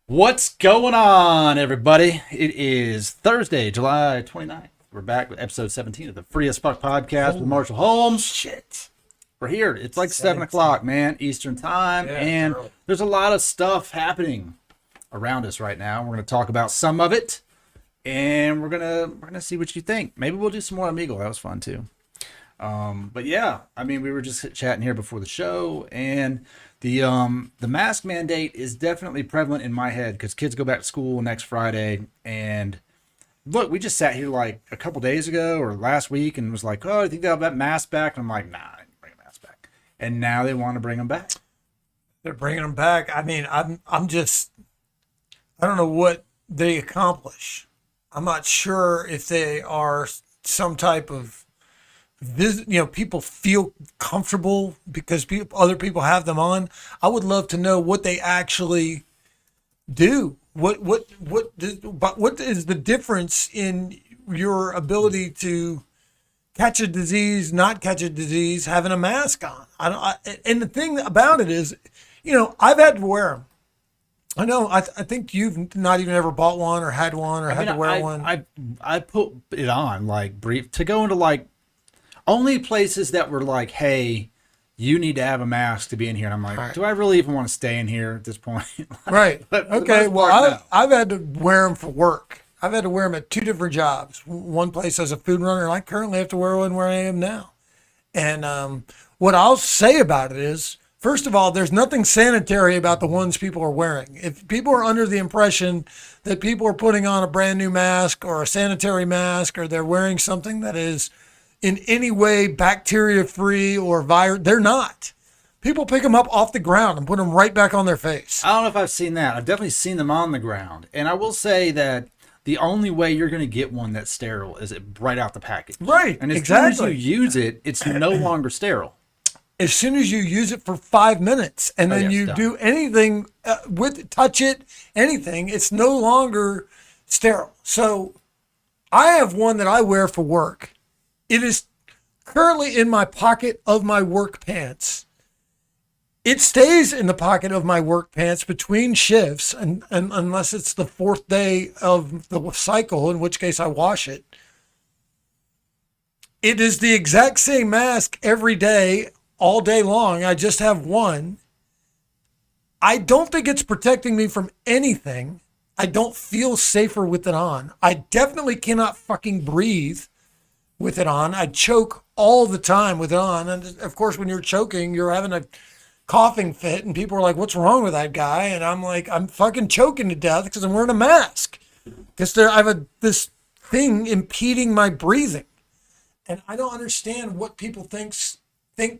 What's going on, everybody? It is Thursday, July 29th. We're back with episode 17 of the Free as Fuck podcast with Marshall Holmes. Shit. We're here. It's like 7 o'clock, man, Eastern time. Yeah, and there's a lot of stuff happening around us right now. We're going to talk about some of it. And we're gonna see what you think. Maybe we'll do some more Amigo. That was fun too. But yeah, I mean, we were just chatting here before the show, and the mask mandate is definitely prevalent in my head because kids go back to school next Friday. And look, we just sat here like a couple days ago or last week and was like, "Oh, I think they'll have that mask back." And I'm like, "Nah, I didn't bring a mask back." And now they want to bring them back. They're bringing them back. I mean, I'm just, I don't know what they accomplish. I'm not sure if they are some type of people feel comfortable because other people have them on. I would love to know what they actually do. What is the difference in your ability to catch a disease, not catch a disease, having a mask on? And the thing about it is, I've had to wear them. I know. I think you've not even ever bought one or had one or had to wear one. I put it on like brief to go into like only places that were like, hey, you need to have a mask to be in here. And I'm like, do I really even want to stay in here at this point? Right. But okay. Well, I've had to wear them for work. I've had to wear them at two different jobs. One place as a food runner, and I currently have to wear one where I am now. And what I'll say about it is, first of all, there's nothing sanitary about the ones people are wearing. If people are under the impression that people are putting on a brand new mask or a sanitary mask, or they're wearing something that is in any way bacteria-free or virus, they're not. People pick them up off the ground and put them right back on their face. I don't know if I've seen that. I've definitely seen them on the ground. And I will say that the only way you're going to get one that's sterile is it right out the package. Right, and as exactly. soon as you use it, it's no longer sterile. As soon as you use it for 5 minutes and then you do anything touch it, anything, it's no longer sterile. So I have one that I wear for work. It is currently in my pocket of my work pants. It stays in the pocket of my work pants between shifts, and unless it's the fourth day of the cycle, in which case I wash it. It is the exact same mask every day, all day long. I just have one. I don't think it's protecting me from anything. I don't feel safer with it on. I definitely cannot fucking breathe with it on. I choke all the time with it on. And of course, when you're choking, you're having a coughing fit and people are like, "What's wrong with that guy?" And I'm like, I'm fucking choking to death because I'm wearing a mask. Because I have this thing impeding my breathing. And I don't understand what people think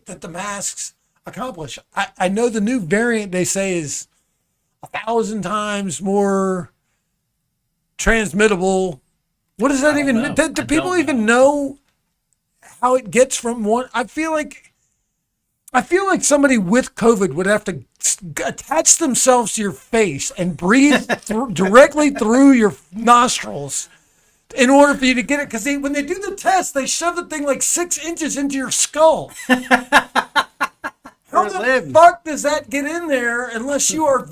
that the masks accomplish. I know the new variant they say is 1,000 times more transmittable. What does that even mean? Do people even know how it gets from one? I feel like somebody with COVID would have to attach themselves to your face and breathe directly through your nostrils in order for you to get it. Because when they do the test, they shove the thing like 6 inches into your skull. How the fuck does that get in there unless you are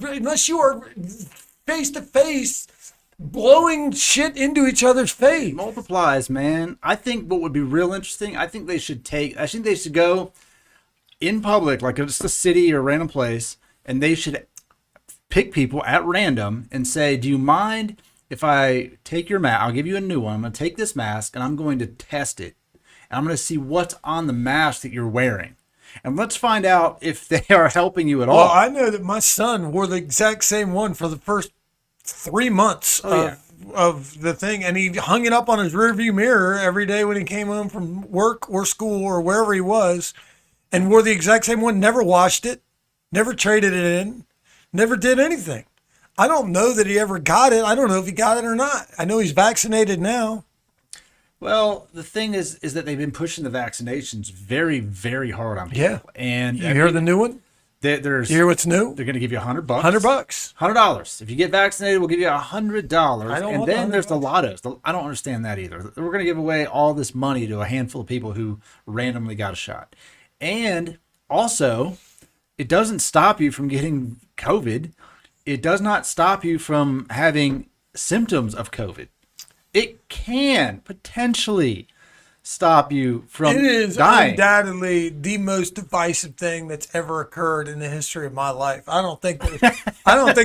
face to face blowing shit into each other's face? It multiplies, man. I think what would be real interesting, I think they should go in public, like it's a city or a random place, and they should pick people at random and say, "Do you mind if I take your mask? I'll give you a new one. I'm going to take this mask and I'm going to test it. And I'm going to see what's on the mask that you're wearing. And let's find out if they are helping you at all." Well, I know that my son wore the exact same one for the first 3 months of the thing. And he hung it up on his rearview mirror every day when he came home from work or school or wherever he was, and wore the exact same one, never washed it, never traded it in, never did anything. I don't know that he ever got it. I don't know if he got it or not. I know he's vaccinated now. Well, the thing is that they've been pushing the vaccinations very, very hard on people. Yeah. And you hear the new one? You hear what's new? They're going to give you $100. $100. $100. If you get vaccinated, we'll give you $100. And then there's the lottos. I don't understand that either. We're going to give away all this money to a handful of people who randomly got a shot. And also, it doesn't stop you from getting COVID. It does not stop you from having symptoms of COVID. It can potentially stop you from It is dying. undoubtedly the most divisive thing that's ever occurred in the history of my life. I don't think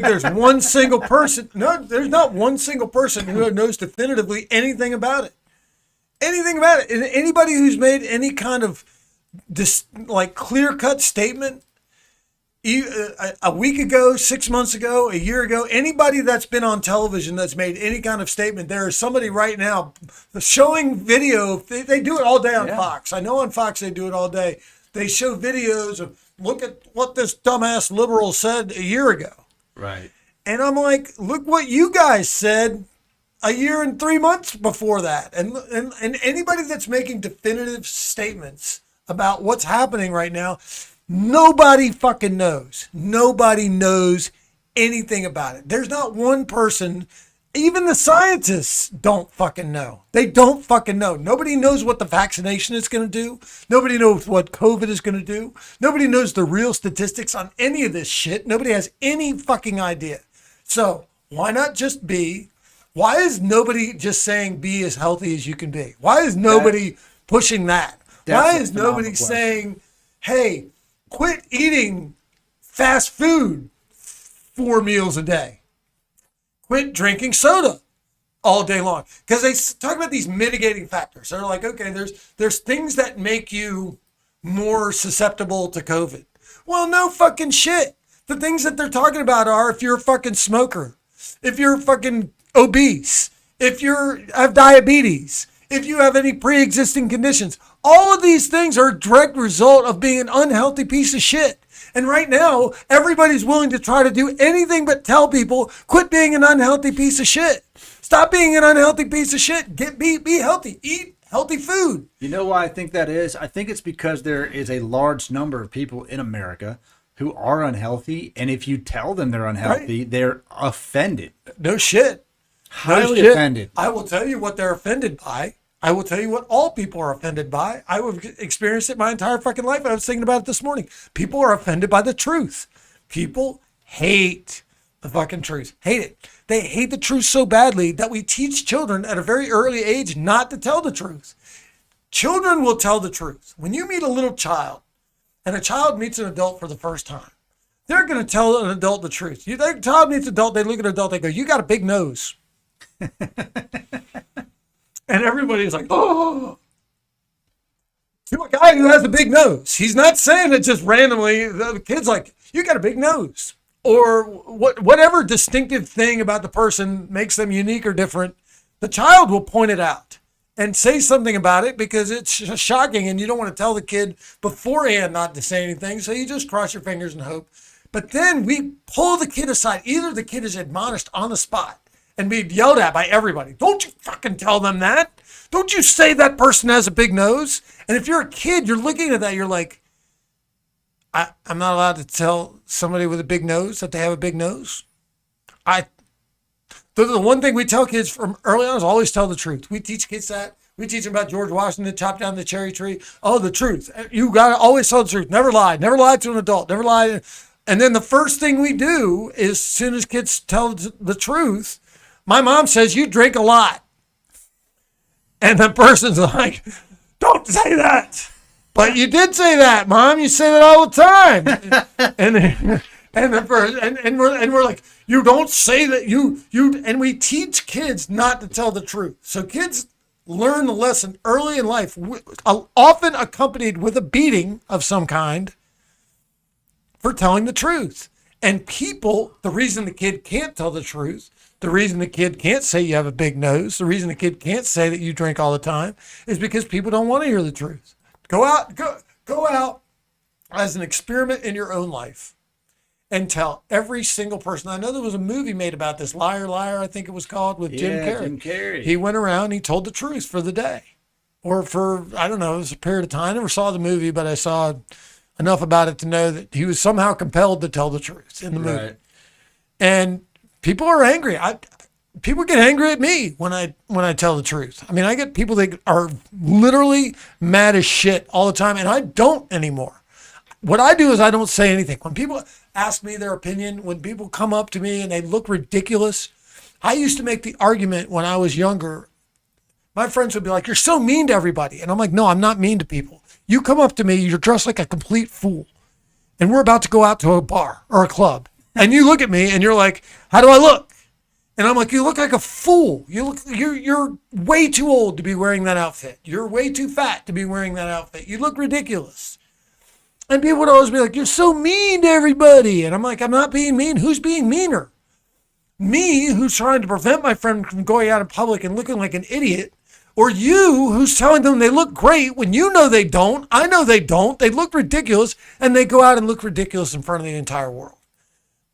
there's one single person. No, there's not one single person who knows definitively anything about it. Anything about it. And anybody who's made any kind of clear-cut statement a week ago, 6 months ago, a year ago, anybody that's been on television that's made any kind of statement, there is somebody right now showing video. They do it all day on Fox. I know on Fox they do it all day. They show videos of, look at what this dumbass liberal said a year ago. Right. And I'm like, look what you guys said a year and 3 months before that. And anybody that's making definitive statements about what's happening right now, nobody fucking knows. Nobody knows anything about it. There's not one person, even the scientists don't fucking know. They don't fucking know. Nobody knows what the vaccination is going to do. Nobody knows what COVID is going to do. Nobody knows the real statistics on any of this shit. Nobody has any fucking idea. So why not just be? Why is nobody just saying be as healthy as you can be? Why is nobody pushing that? Why is nobody saying, hey, quit eating fast food 4 meals a day. Quit drinking soda all day long. Because they talk about these mitigating factors. They're like, okay, there's things that make you more susceptible to COVID. Well, no fucking shit. The things that they're talking about are if you're a fucking smoker, if you're fucking obese, if you have diabetes, if you have any pre-existing conditions. All of these things are a direct result of being an unhealthy piece of shit. And right now, everybody's willing to try to do anything but tell people, quit being an unhealthy piece of shit. Stop being an unhealthy piece of shit. Be healthy. Eat healthy food. You know why I think that is? I think it's because there is a large number of people in America who are unhealthy. And if you tell them they're unhealthy, they're offended. No shit. Highly offended. I will tell you what they're offended by. I will tell you what all people are offended by. I have experienced it my entire fucking life. I was thinking about it this morning. People are offended by the truth. People hate the fucking truth. Hate it. They hate the truth so badly that we teach children at a very early age not to tell the truth. Children will tell the truth. When you meet a little child and a child meets an adult for the first time, they're going to tell an adult the truth. The child meets an adult, they look at an adult, they go, you got a big nose. And everybody's like, oh, to a guy who has a big nose. He's not saying it just randomly. The kid's like, you got a big nose. Or whatever distinctive thing about the person makes them unique or different, the child will point it out and say something about it because it's shocking and you don't want to tell the kid beforehand not to say anything. So you just cross your fingers and hope. But then we pull the kid aside. Either the kid is admonished on the spot and be yelled at by everybody. Don't you fucking tell them that. Don't you say that person has a big nose. And if you're a kid, you're looking at that, you're like, I'm not allowed to tell somebody with a big nose that they have a big nose. The one thing we tell kids from early on is always tell the truth. We teach kids that. We teach them about George Washington, chop down the cherry tree. Oh, the truth. You got to always tell the truth. Never lie. Never lie to an adult. Never lie. And then the first thing we do is as soon as kids tell the truth, my mom says, you drink a lot. And the person's like, don't say that. But you did say that, Mom. You say that all the time. and we're like, you don't say that. You and we teach kids not to tell the truth. So kids learn the lesson early in life, often accompanied with a beating of some kind for telling the truth. And people, the reason the kid can't tell the truth, the reason the kid can't say you have a big nose, the reason the kid can't say that you drink all the time is because people don't want to hear the truth. Go out as an experiment in your own life and tell every single person. I know there was a movie made about this, Liar, Liar, I think it was called, with Jim Carrey. Jim Carrey. He went around and he told the truth for the day. Or for, I don't know, it was a period of time. I never saw the movie, but I saw enough about it to know that he was somehow compelled to tell the truth in the movie. Right. And people are angry. People get angry at me when I tell the truth. I mean, I get people that are literally mad as shit all the time, and I don't anymore. what I do is I don't say anything. When people ask me their opinion, when people come up to me and they look ridiculous, I used to make the argument when I was younger. My friends would be like, "You're so mean to everybody." And I'm like, "No, I'm not mean to people. You come up to me, you're dressed like a complete fool, and we're about to go out to a bar or a club. And you look at me and you're like, 'How do I look?' And I'm like, 'You look like a fool. You're way too old to be wearing that outfit. You're way too fat to be wearing that outfit. You look ridiculous.' And people would always be like, 'You're so mean to everybody.' And I'm like, 'I'm not being mean. Who's being meaner? Me, who's trying to prevent my friend from going out in public and looking like an idiot, or you, who's telling them they look great when you know they don't? I know they don't. They look ridiculous, and they go out and look ridiculous in front of the entire world.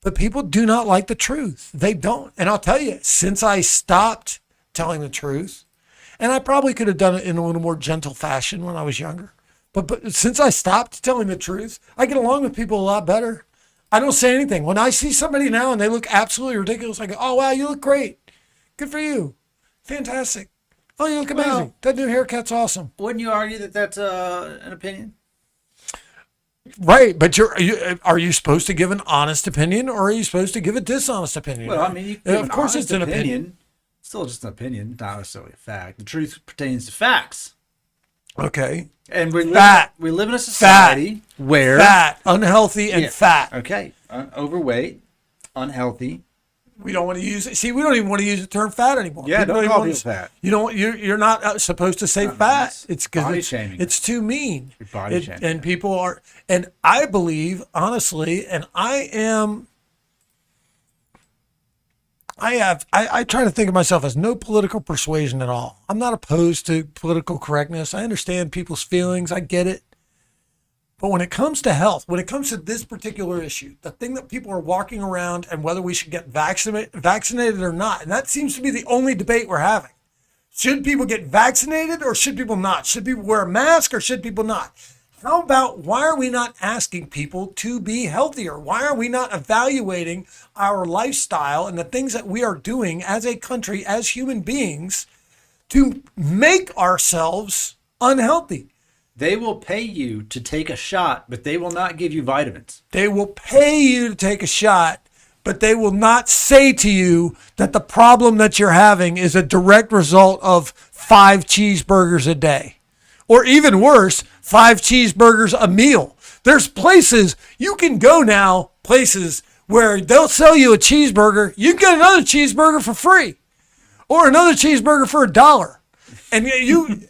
But people do not like the truth. They don't. And I'll tell you, since I stopped telling the truth, and I probably could have done it in a little more gentle fashion when I was younger, but since I stopped telling the truth, I get along with people a lot better. I don't say anything. When I see somebody now and they look absolutely ridiculous, I go, "Oh, wow, you look great. Good for you. Fantastic. Oh, you look amazing. Well, that new haircut's awesome." Wouldn't you argue that that's an opinion? Right, but are you supposed to give an honest opinion, or are you supposed to give a dishonest opinion? Well, I mean, you can give of an course honest it's an opinion. Still just an opinion, not necessarily a fact. The truth pertains to facts. Okay. And we Fat. live in a society where Fat, unhealthy, and Yeah. fat. Okay, overweight, unhealthy. We don't want to use it. See, we don't even want to use the term fat anymore. Yeah, People don't even call want people to- fat. You don't. You're not supposed to say fat. It's body because shaming. it's too mean. You're body shaming. And people are. And I believe honestly, and I try to think of myself as no political persuasion at all. I'm not opposed to political correctness. I understand people's feelings. I get it. But when it comes to health, when it comes to this particular issue, the thing that people are walking around and whether we should get vaccinated or not, and that seems to be the only debate we're having. Should people get vaccinated or should people not? Should people wear a mask or should people not? How about, why are we not asking people to be healthier? Why are we not evaluating our lifestyle and the things that we are doing as a country, as human beings, to make ourselves unhealthy? They will pay you to take a shot, but they will not give you vitamins. They will pay you to take a shot, but they will not say to you that the problem that you're having is a direct result of 5 cheeseburgers a day. Or even worse, 5 cheeseburgers a meal. There's places you can go now, places where they'll sell you a cheeseburger. You can get another cheeseburger for free or another cheeseburger for $1. And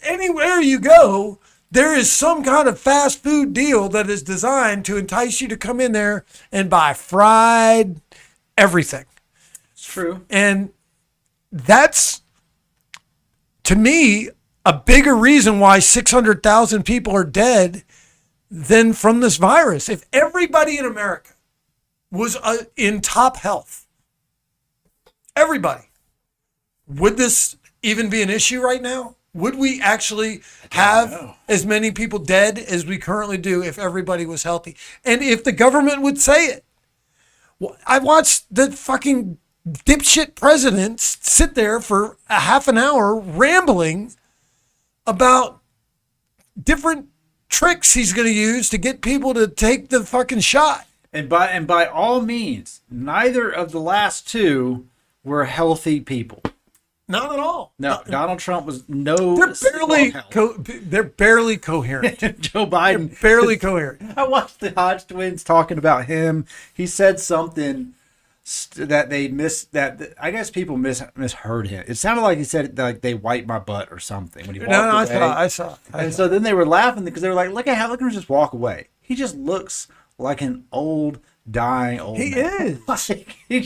anywhere you go, there is some kind of fast food deal that is designed to entice you to come in there and buy fried everything. It's true. And that's, to me, a bigger reason why 600,000 people are dead than from this virus. If everybody in America was in top health, everybody, would this even be an issue right now? Would we actually have as many people dead as we currently do if everybody was healthy? And if the government would say it? Well, I watched the fucking dipshit president sit there for a half an hour rambling about different tricks he's going to use to get people to take the fucking shot. And by all means, neither of the last two were healthy people. Not at all. No, Donald Trump was no. They're barely coherent. Joe Biden They're barely coherent. I watched the Hodge twins talking about him. He said something that they missed. That I guess people misheard him. It sounded like he said like they wiped my butt or something when he walked away. I saw. So then they were laughing because they were like, look at him just walk away. He just looks like an dying old He man. is. Like, He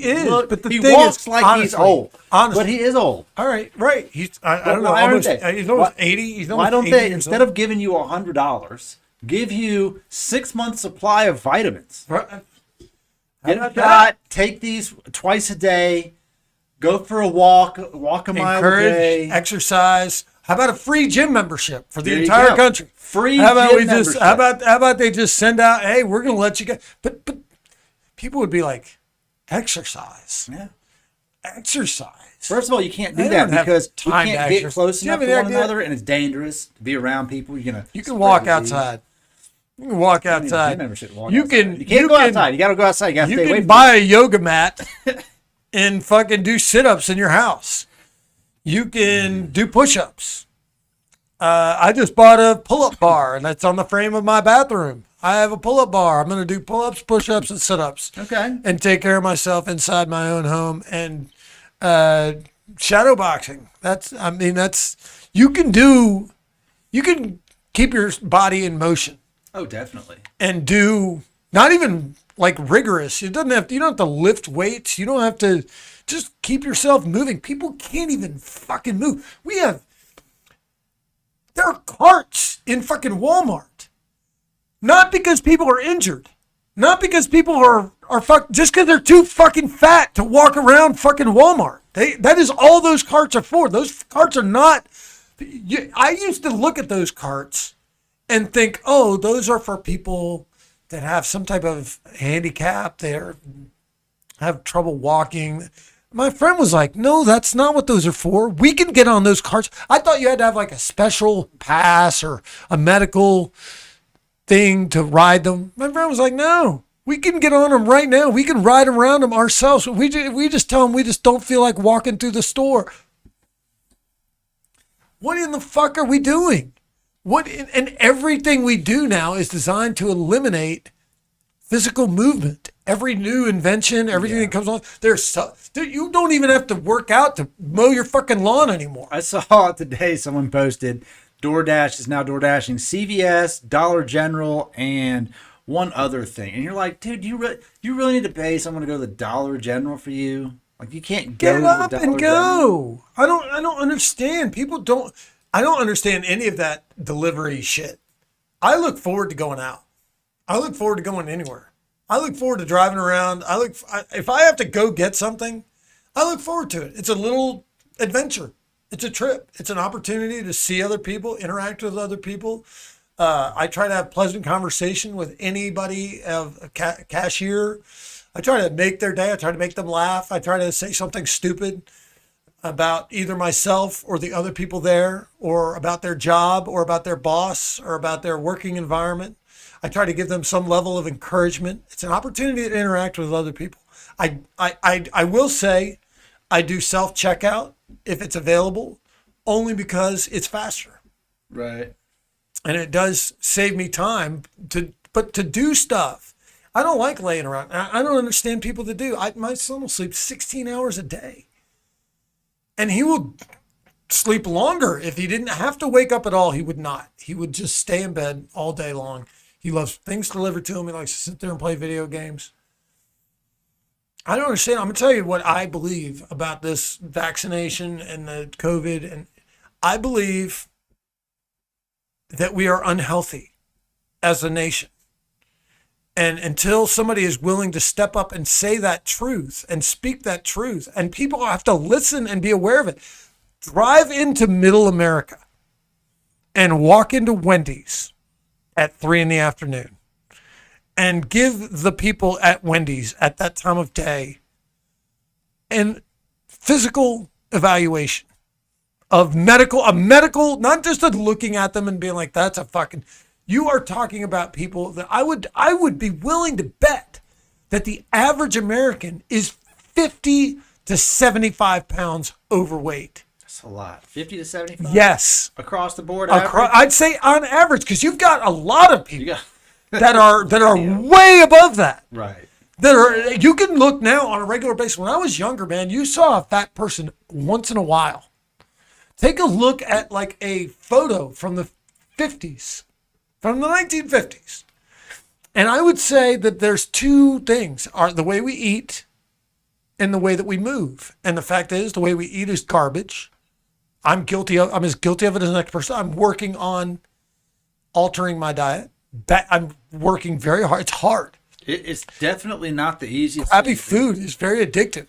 is. But the he thing walks is, like honestly, he's old. honestly. But he is old. All right. He's I don't know. Why aren't Almost, they? he's almost 80. He's almost Why don't 80 they, years instead old. of giving you $100, give you 6 months supply of vitamins? Get a shot, take these twice a day, go for a walk a mile a day. Exercise. How about a free gym membership for the There you entire go. country? Free How about gym we just? membership. How about they just send out? Hey, we're going to let you go. But people would be like, exercise. Yeah. Exercise. First of all, you can't do They that don't have because we time to can't get exercise. close Do you enough have to any one idea? another, and it's dangerous to be around people. You're gonna You can spread walk disease. outside. You can walk I mean, outside. gym membership, walk You outside. can. You can't go outside. You got to go outside. You got to You stay away can from buy a yoga mat and fucking do sit-ups in your house. You can do push-ups. I just bought a pull-up bar, and that's on the frame of my bathroom. I have a pull-up bar. I'm going to do pull-ups, push-ups, and sit-ups. Okay. And take care of myself inside my own home. And shadow boxing. You can keep your body in motion Oh, definitely. and do not even like rigorous. You don't have to lift weights. You don't have to, just keep yourself moving. People can't even fucking move. There are carts in fucking Walmart. Not because people are injured. Not because people are just because they're too fucking fat to walk around fucking Walmart. That is all those carts are for. Those carts are not. I used to look at those carts and think, oh, those are for people that have some type of handicap. They have trouble walking. My friend was like, no, that's not what those are for. We can get on those carts. I thought you had to have like a special pass or a medical thing to ride them. My friend was like, no, we can get on them right now. We can ride around them ourselves. We just tell them we just don't feel like walking through the store. What in the fuck are we doing? And everything we do now is designed to eliminate physical movement. Every new invention, everything that comes along, you don't even have to work out to mow your fucking lawn anymore. I saw today someone posted DoorDash is now DoorDashing CVS, Dollar General, and one other thing. And you're like, dude, you really need to pay someone to go to the Dollar General for you? Like, you can't go Get to the up Dollar and General. go. I don't understand. I don't understand any of that delivery shit. I look forward to going out. I look forward to going anywhere. I look forward to driving around. If I have to go get something, I look forward to it. It's a little adventure. It's a trip. It's an opportunity to see other people, interact with other people. I try to have pleasant conversation with anybody, a cashier. I try to make their day. I try to make them laugh. I try to say something stupid about either myself or the other people there, or about their job, or about their boss, or about their working environment. I try to give them some level of encouragement. It's an opportunity to interact with other people. I will say I do self-checkout if it's available, only because it's faster. Right. And it does save me time but to do stuff. I don't like laying around. I don't understand people that do. My son will sleep 16 hours a day. And he will sleep longer. If he didn't have to wake up at all, he would not. He would just stay in bed all day long. He loves things delivered to him. He likes to sit there and play video games. I don't understand. I'm going to tell you what I believe about this vaccination and the COVID. And I believe that we are unhealthy as a nation. And until somebody is willing to step up and say that truth and speak that truth, and people have to listen and be aware of it, drive into middle America and walk into Wendy's at 3 p.m. and give the people at Wendy's at that time of day a physical evaluation of a medical, not just a looking at them and being like, that's a fucking, you are talking about people that I would be willing to bet that the average American is 50 to 75 pounds overweight. That's a lot. 50 to 75? Yes. Across the board? I'd say on average, because you've got a lot of people that are Yeah. way above that. Right. You can look now on a regular basis. When I was younger, man, you saw a fat person once in a while. Take a look at like a photo from the 50s, from the 1950s. And I would say that there's two things, are the way we eat and the way that we move. And the fact is, the way we eat is garbage. I'm as guilty of it as the next person. I'm working on altering my diet. I'm working very hard. It's hard. It's definitely not the easiest. Crappy food is very addictive.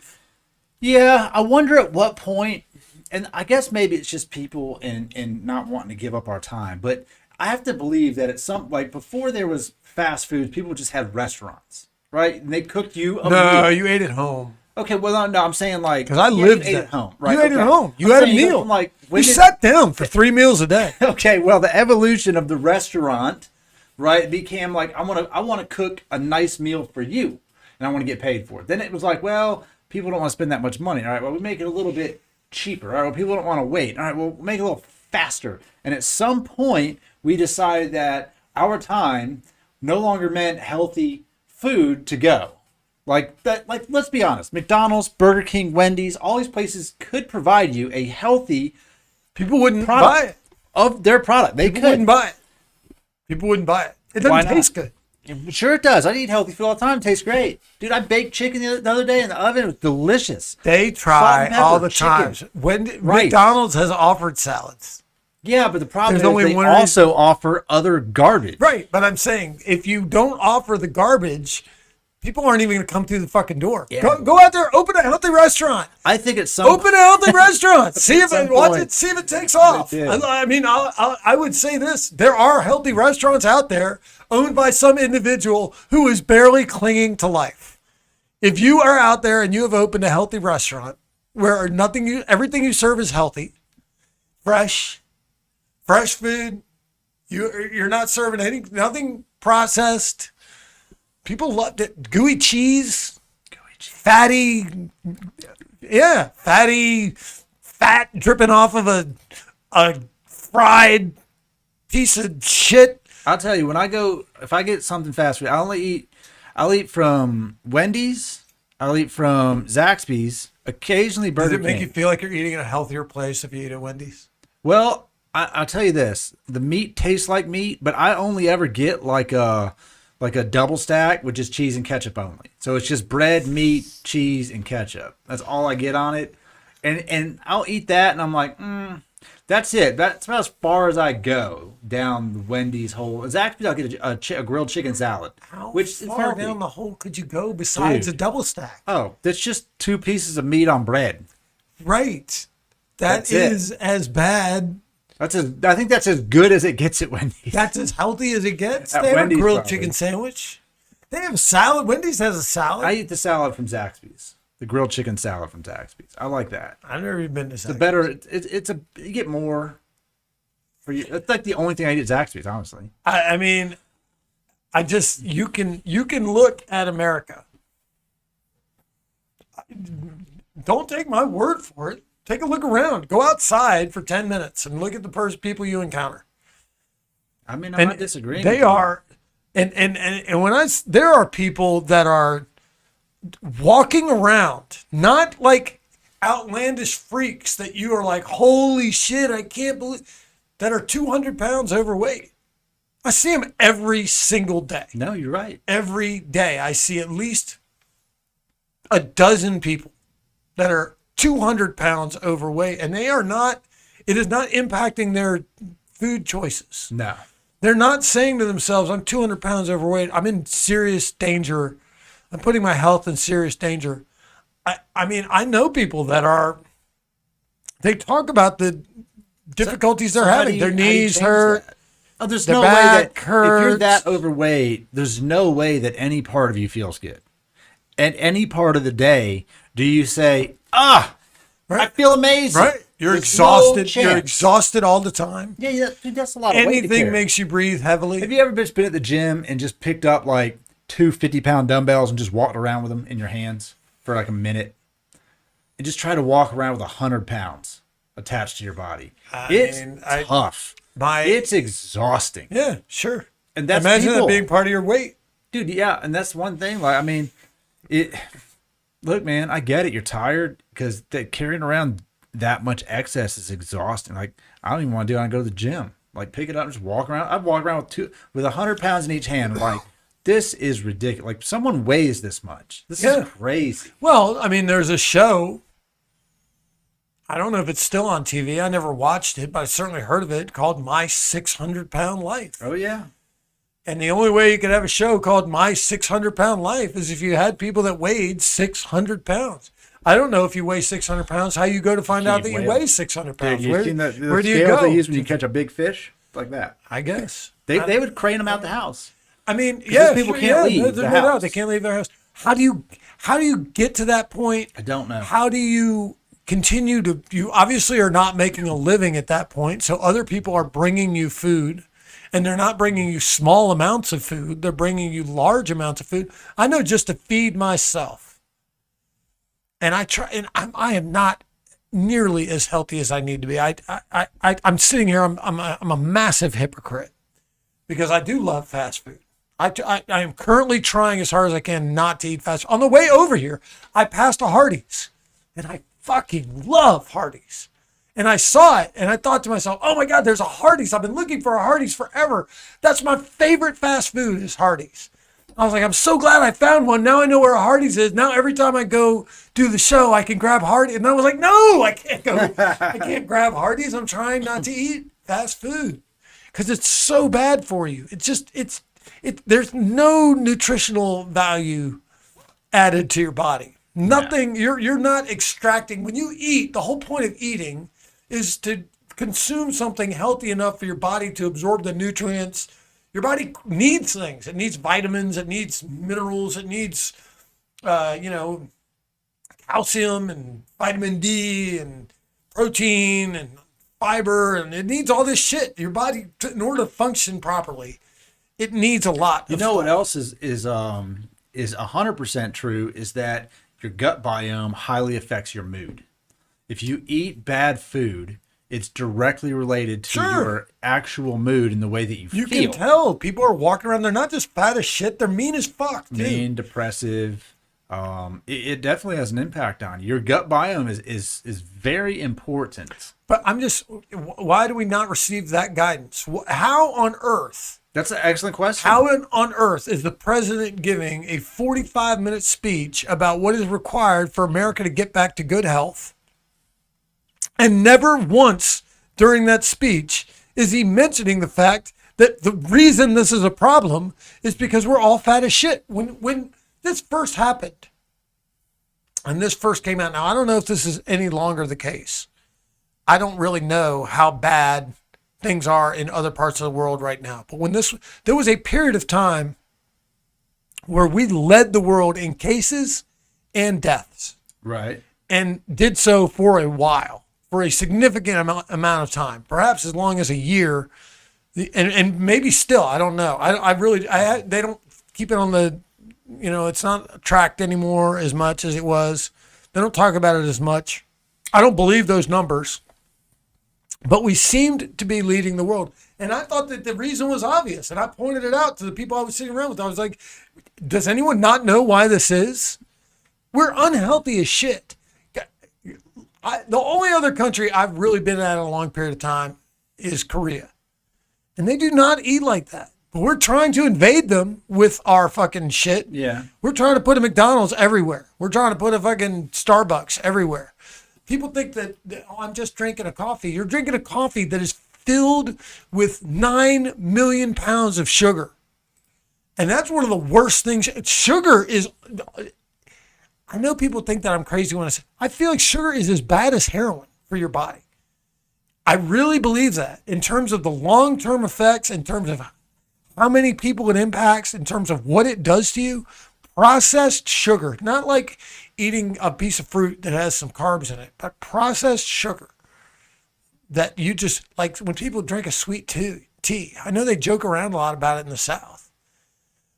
Yeah, I wonder at what point, and I guess maybe it's just people and not wanting to give up our time, but I have to believe that at some, like before there was fast food, people just had restaurants, right? And they cooked you a meal. You ate at home. Okay, well, no, I'm saying like, Because I you lived ate that. at home, right? You ate Okay. at home. You I'm had a saying, meal. Like, You sat down for 3 meals a day. Okay, well, the evolution of the restaurant right? It became like I want to cook a nice meal for you, and I want to get paid for it. Then it was like, well, people don't want to spend that much money. All right, well, we make it a little bit cheaper. All right, well, people don't want to wait. All right, well, make it a little faster. And at some point, we decided that our time no longer meant healthy food to go. Like that, like let's be honest, McDonald's, Burger King, Wendy's, all these places could provide you a healthy People wouldn't buy product it. of their product. They People could. wouldn't buy it. People wouldn't buy it. It Why doesn't not? taste good. Sure it does. I eat healthy food all the time. It tastes great. Dude, I baked chicken the other day in the oven. It was delicious. They Salt try and pepper, all the chicken. times. When Right. McDonald's has offered salads. Yeah, but the problem There's is only they one also offer other garbage. Right, but I'm saying if you don't offer the garbage, people aren't even going to come through the fucking door. Yeah. Go out there, open a healthy restaurant. I think it's some Open a healthy restaurant. See if some it watch point. it. See if it takes off. did. I mean, I would say this: there are healthy restaurants out there owned by some individual who is barely clinging to life. If you are out there and you have opened a healthy restaurant where everything you serve is healthy, fresh food, you're not serving nothing processed. People loved it. Gooey cheese, fatty, fat dripping off of a fried piece of shit. I'll tell you, if I get something fast food, I'll eat from Wendy's, I'll eat from Zaxby's, occasionally Does Burger it make King. you feel like you're eating in a healthier place if you eat at Wendy's? Well, I'll tell you this: the meat tastes like meat, but I only ever get like a double stack with just cheese and ketchup only. So it's just bread, meat, cheese, and ketchup. That's all I get on it, and I'll eat that, and I'm like, that's it. That's about as far as I go down the Wendy's hole. Zaxby's, I'll get a grilled chicken salad, How which is far healthy. down the hole could you go besides Dude. a double stack? Oh, that's just 2 pieces of meat on bread. Right. That's it. Is as bad. I think that's as good as it gets at Wendy's. That's as healthy as it gets. At They have Wendy's, a grilled probably. chicken sandwich. They have a salad. Wendy's has a salad. I eat the salad from Zaxby's, the grilled chicken salad from Zaxby's. I like that. I've never even been to The salad. better, you get more for you. It's like the only thing I eat at Zaxby's, honestly. I mean, you can look at America. Don't take my word for it. Take a look around. Go outside for 10 minutes and look at the people you encounter. I mean, I'm not disagreeing. They with you. are, and when there are people that are walking around, not like outlandish freaks that you are like, holy shit, I can't believe, that are 200 pounds overweight. I see them every single day. No, you're right. Every day I see at least a dozen people that are 200 pounds overweight, and it is not impacting their food choices. No. They're not saying to themselves, I'm 200 pounds overweight. I'm in serious danger. I'm putting my health in serious danger. I mean, I know people that they talk about the difficulties they're having. Their knees hurt. Oh, there's Their no way that back if you're hurts. that overweight, there's no way that any part of you feels good. At any part of the day, do you say, I feel amazing. Right? You're There's exhausted. no You're chance. exhausted all the time. Yeah, dude, that's a lot of weight to Anything carry. makes you breathe heavily. Have you ever been at the gym and just picked up like 2 50-pound dumbbells and just walked around with them in your hands for like a minute? And just try to walk around with 100 pounds attached to your body. It's tough. It's exhausting. Yeah, sure. And that's Imagine people. that being part of your weight. Dude, yeah, and that's one thing. Like, I mean, look, man, I get it. You're tired because carrying around that much excess is exhausting. Like, I don't even want to do it. I go to the gym. Like, pick it up and just walk around. I've walked around with 100 pounds in each hand. I'm like, this is ridiculous. Like, someone weighs this much. This is crazy. Well, I mean, there's a show. I don't know if it's still on TV. I never watched it, but I certainly heard of it, called My 600 Pound Life. Oh, yeah. And the only way you could have a show called My 600 Pound Life is if you had people that weighed 600 pounds. I don't know if you weigh 600 pounds, how you go to find out that you weigh 600 pounds. Dude, you've seen the where do you scales go? they use when you catch a big fish? Like that. I guess. They would crane them out the house. I mean, yeah, people sure, can't leave there's the no doubt. house. They can't leave their house. How do you get to that point? I don't know. How do you continue to? You obviously are not making a living at that point, so other people are bringing you food, And they're not bringing you small amounts of food. They're bringing you large amounts of food. I know just to feed myself. And I am not nearly as healthy as I need to be. I'm sitting here. I'm a massive hypocrite because I do love fast food. I am currently trying as hard as I can not to eat fast food. On the way over here, I passed a Hardee's, and I fucking love Hardee's. And I saw it, and I thought to myself, oh my God, there's a Hardee's. I've been looking for a Hardee's forever. That's my favorite fast food is Hardee's. I was like, I'm so glad I found one. Now I know where a Hardee's is. Now every time I go do the show, I can grab Hardee's. And I was like, no, I can't go. I can't grab Hardee's. I'm trying not to eat fast food because it's so bad for you. There's no nutritional value added to your body. Nothing. You're not extracting. When you eat, the whole point of eating is to consume something healthy enough for your body to absorb the nutrients. Your body needs things. It needs vitamins. It needs minerals. It needs, calcium and vitamin D and protein and fiber. And it needs all this shit. Your body, in order to function properly, it needs a lot. You know what else is 100% true is that your gut biome highly affects your mood. If you eat bad food, it's directly related to your actual mood and the way that you feel. You can tell people are walking around. They're not just fat as shit. They're mean as fuck, dude. Mean, depressive. It definitely has an impact on you. Your gut biome is very important. But why do we not receive that guidance? How on earth? That's an excellent question. How on earth is the president giving a 45-minute speech about what is required for America to get back to good health? And never once during that speech is he mentioning the fact that the reason this is a problem is because we're all fat as shit. When this first happened and this first came out, now I don't know if this is any longer the case. I don't really know how bad things are in other parts of the world right now. But there was a period of time where we led the world in cases and deaths. Right. And did so for a while. For a significant amount of time, perhaps as long as a year, and maybe still, I don't know. They don't keep it on the, it's not tracked anymore as much as it was. They don't talk about it as much. I don't believe those numbers, but we seemed to be leading the world. And I thought that the reason was obvious, and I pointed it out to the people I was sitting around with. I was like, does anyone not know why this is? We're unhealthy as shit. The only other country I've really been at in a long period of time is Korea. And they do not eat like that. But we're trying to invade them with our fucking shit. Yeah. We're trying to put a McDonald's everywhere. We're trying to put a fucking Starbucks everywhere. People think that I'm just drinking a coffee. You're drinking a coffee that is filled with 9 million pounds of sugar. And that's one of the worst things. Sugar is... I know people think that I'm crazy when I feel like sugar is as bad as heroin for your body. I really believe that in terms of the long-term effects, in terms of how many people it impacts, in terms of what it does to you. Processed sugar, not like eating a piece of fruit that has some carbs in it, but processed sugar that you just, like when people drink a sweet tea. I know they joke around a lot about it in the South.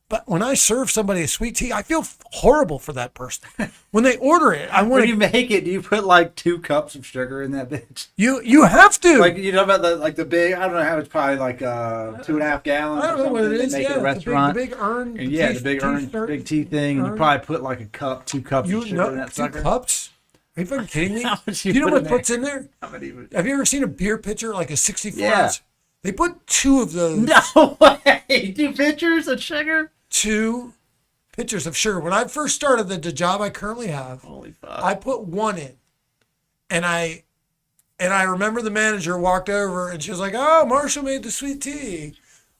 But when I serve somebody a sweet tea, I feel horrible for that person. When they order it, I want to... When you make it, do you put like 2 cups of sugar in that bitch? You have to. Like, you know about the big, I don't know how it's probably like 2.5 gallons. I don't know what it is. Make it a restaurant. The big urn. And big tea thing. And you probably put like a cup, 2 cups of sugar in that sucker. 2 cups? Are you fucking kidding me? How much you know put what's in there? Have you ever seen a beer pitcher, like a 64 ounce? They put 2 of those. No way. 2 pitchers of sugar? 2 pitchers of sugar. When I first started the job I currently have, holy fuck, I put 1 in, and I remember the manager walked over and she was like, "Oh, Marshall made the sweet tea.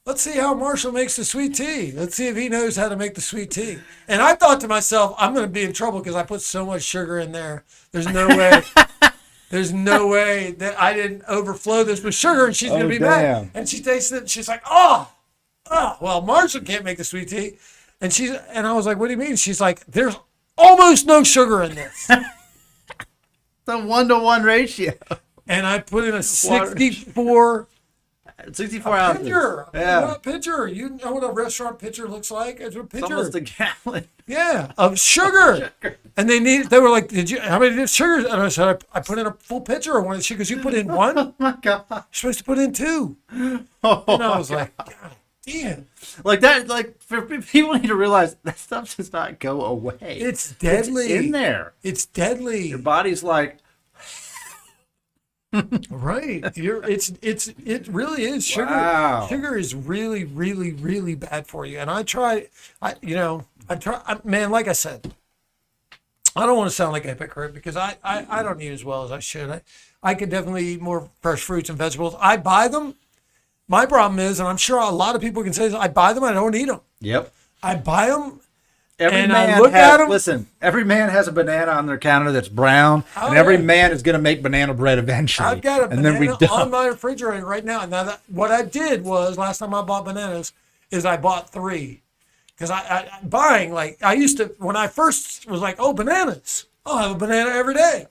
Let's see how Marshall makes the sweet tea. Let's see if he knows how to make the sweet tea." And I thought to myself, I'm going to be in trouble because I put so much sugar in there. There's no way. There's no way that I didn't overflow this with sugar, and she's going to be mad. And she tastes it, and she's like, "Oh, well, Marshall can't make the sweet tea." And I was like, "What do you mean?" She's like, "There's almost no sugar in this." It's a 1-to-1 ratio. And I put in a 64 64 ounces. Pitcher. Yeah. A pitcher. You know what a restaurant pitcher looks like? It's a pitcher. It's almost a gallon. Yeah, of sugar. And they were like, how many sugars? And I said, I put in a full pitcher of one of the sugars. You put in one? Oh my God. You're supposed to put in two. Oh, And I was like, God damn. like that, like for people need to realize that stuff does not go away. It's deadly. It's in there. It's deadly. Your body's like, Right. It really is. Sugar. Wow. Sugar is really, really, really bad for you. And man, like I said, I don't want to sound like a hypocrite because I don't eat as well as I should. I could definitely eat more fresh fruits and vegetables. I buy them. My problem is, and I'm sure a lot of people can say this, I buy them, I don't eat them. yep. I buy them. Every And man I look has, at 'em- listen, every man has a banana on their counter that's brown, Oh, and every yeah. man is going to make banana bread eventually. I've got a and then we banana dump. on my refrigerator right now. Now, what I did was, last time I bought bananas, is I bought 3. Because buying, like, I used to, when I first was like, oh, bananas, I'll have a banana every day.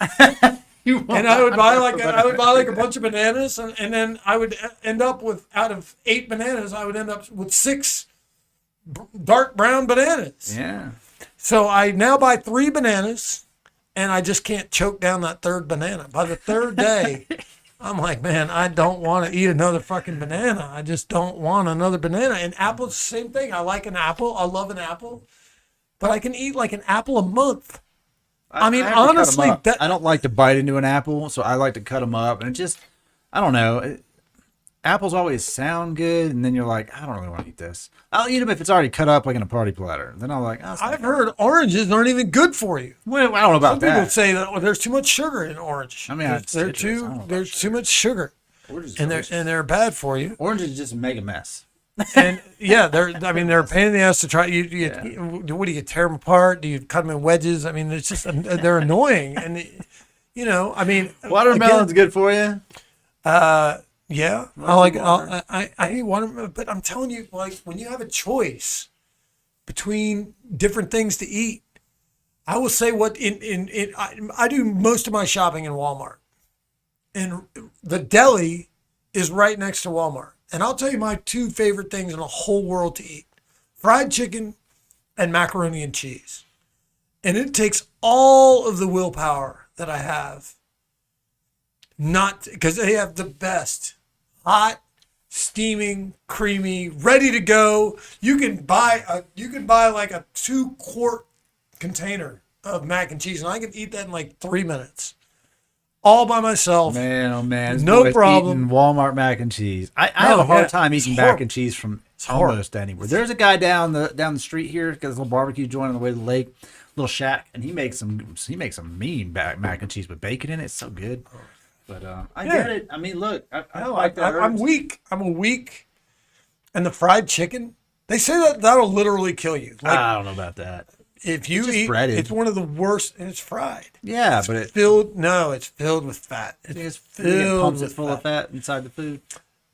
And I would buy like a bunch of bananas, and then I would end up with, out of 8 bananas, I would end up with 6 dark brown bananas. Yeah. So I now buy 3 bananas, and I just can't choke down that 3rd banana. By the 3rd day, I'm like, man, I don't want to eat another fucking banana. I just don't want another banana. And apples, same thing. I like an apple. I love an apple, but I can eat like an apple a month. I mean, have to cut 'em honestly, up. I don't like to bite into an apple, so I like to cut them up. And it just, I don't know. Apples always sound good, and then you're like, I don't really want to eat this. I'll eat them if it's already cut up like in a party platter. Then I'm like, I've heard oranges aren't even good for you. well, I don't know about Some people that. say that there's too much sugar in orange. I mean, it's citrus. I don't know about there's too much sugar, Oranges, and they're bad for you. oranges just make a mess. And yeah, they're a pain in the ass to try. What do you tear them apart? Do you cut them in wedges? I mean, it's just they're annoying, and I mean, Watermelon's good for you. yeah, I eat watermelon, but I'm telling you, like when you have a choice between different things to eat, I will say I do most of my shopping in Walmart, and the deli is right next to Walmart. And I'll tell you my 2 favorite things in the whole world to eat: fried chicken and macaroni and cheese. And it takes all of the willpower that I have, not because they have the best hot, steaming, creamy, ready to go. You can buy like a 2-quart container of mac and cheese, and I can eat that in like 3 minutes. All by myself. Man, oh man, this No boy's problem. eating Walmart mac and cheese. I have a hard time eating horrible. mac and cheese from horrible. almost anywhere. There's a guy down the street here, got this little barbecue joint on the way to the lake, little shack, and he makes some mean mac and cheese with bacon in it. It's so good. But I get it. I mean, look, I like that. I'm weak. I'm a weak. And the fried chicken, they say that'll literally kill you. Like I don't know about that. if you just eat, breaded. it's one of the worst, and it's fried. Yeah, but It's filled with fat. It's it filled pumps it with full fat. of fat inside the food.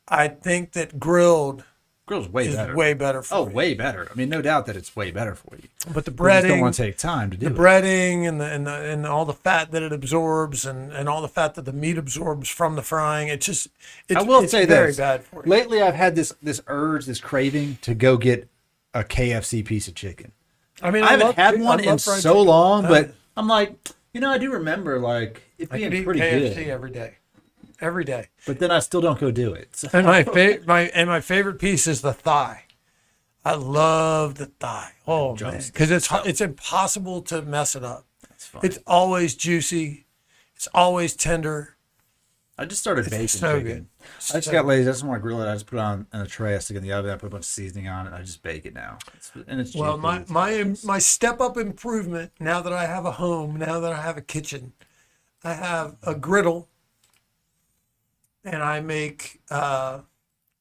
I think that grilled Grill's way is better. way better for Oh, you. way better. I mean, no doubt that it's way better for you. But the You just don't breading, want to take time to do the it. breading and all the fat that it absorbs and all the fat that the meat absorbs from the frying, it's I will it's say very this. bad for you. Lately, I've had this urge, this craving to go get a KFC piece of chicken. I mean, I haven't love had chicken- one I in love fried so chicken. long, but I'm like, I do remember like it I could being eat pretty KFC good. every day. But then I still don't go do it. So. And my favorite piece is the thigh. I love the thigh. Oh man, because it's impossible to mess it up. That's fun. It's always juicy. It's always tender. I just started baking so chicken. good. I just got lazy. I just want to grill it. I just put it on in a tray. I stick it in the oven. I put a bunch of seasoning on it. I just bake it now. It's Well, cheap. my step up improvement now that I have a home, now that I have a kitchen, I have a griddle, and I make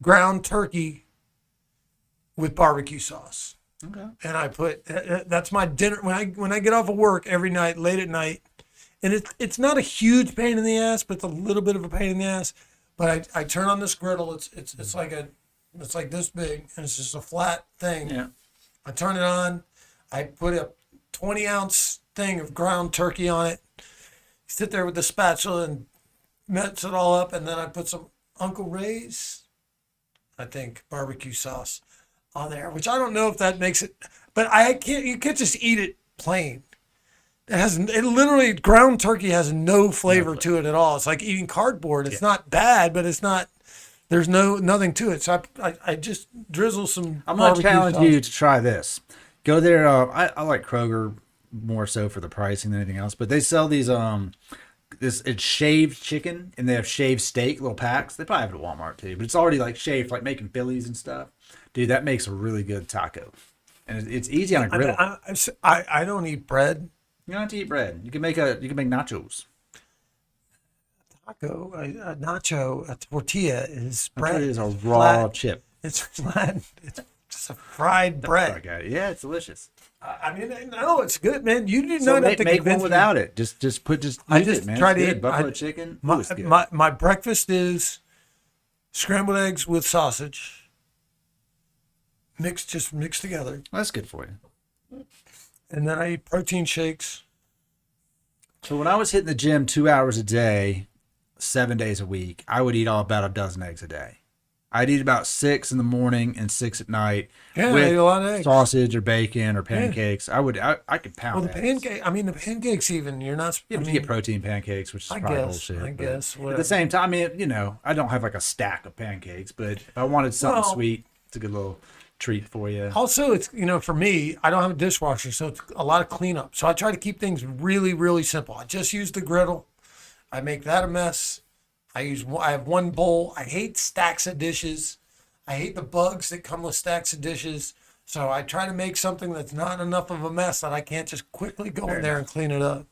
ground turkey with barbecue sauce. Okay. And I put that's my dinner when I get off of work every night, late at night. And it's not a huge pain in the ass, but it's a little bit of a pain in the ass. But I turn on this griddle. It's like this big, and it's just a flat thing. Yeah. I turn it on. I put a 20-ounce thing of ground turkey on it. Sit there with the spatula and mix it all up, and then I put some Uncle Ray's I think, barbecue sauce on there, which I don't know if that makes it, but I can't, you can't just eat it plain. It literally, ground turkey has no flavor to it at all. It's like eating cardboard. It's not bad, but it's not, there's nothing to it. So I just drizzle some. I'm going to challenge sauce. you to try this. Go there. I like Kroger more so for the pricing than anything else, but they sell these, it's shaved chicken, and they have shaved steak, little packs. They probably have it at Walmart too, but it's already like shaved, like making Phillies and stuff. Dude, that makes a really good taco. And it's easy on a grill. I don't eat bread. You don't have to eat bread. You can make nachos. Taco, a nacho, a tortilla is bread. It is a raw chip. It's flat. It's just a fried bread. Yeah, it's delicious. I mean, no, it's good, man. You do So not have to make convince one without it. Just use it, man. try to It's good. eat Buffalo chicken. My breakfast is scrambled eggs with sausage, mixed together, That's good for you. and then I eat protein shakes. So when I was hitting the gym 2 hours a day, 7 days a week, I would eat about a dozen eggs a day. I'd eat about 6 in the morning and 6 at night. Yeah, I with ate a lot of eggs. sausage or bacon or pancakes. I could pound. Well, the pancake. I mean, the pancakes. Even you're not. You have to get protein pancakes, which is probably bullshit. I guess. At the same time, I mean, I don't have like a stack of pancakes, but if I wanted something sweet, it's a good little treat for you. Also, it's, for me, I don't have a dishwasher, so it's a lot of cleanup. So I try to keep things really, really simple. I just use the griddle. I make that a mess. I have one bowl. I hate stacks of dishes. I hate the bugs that come with stacks of dishes. So I try to make something that's not enough of a mess that I can't just quickly go in there and clean it up.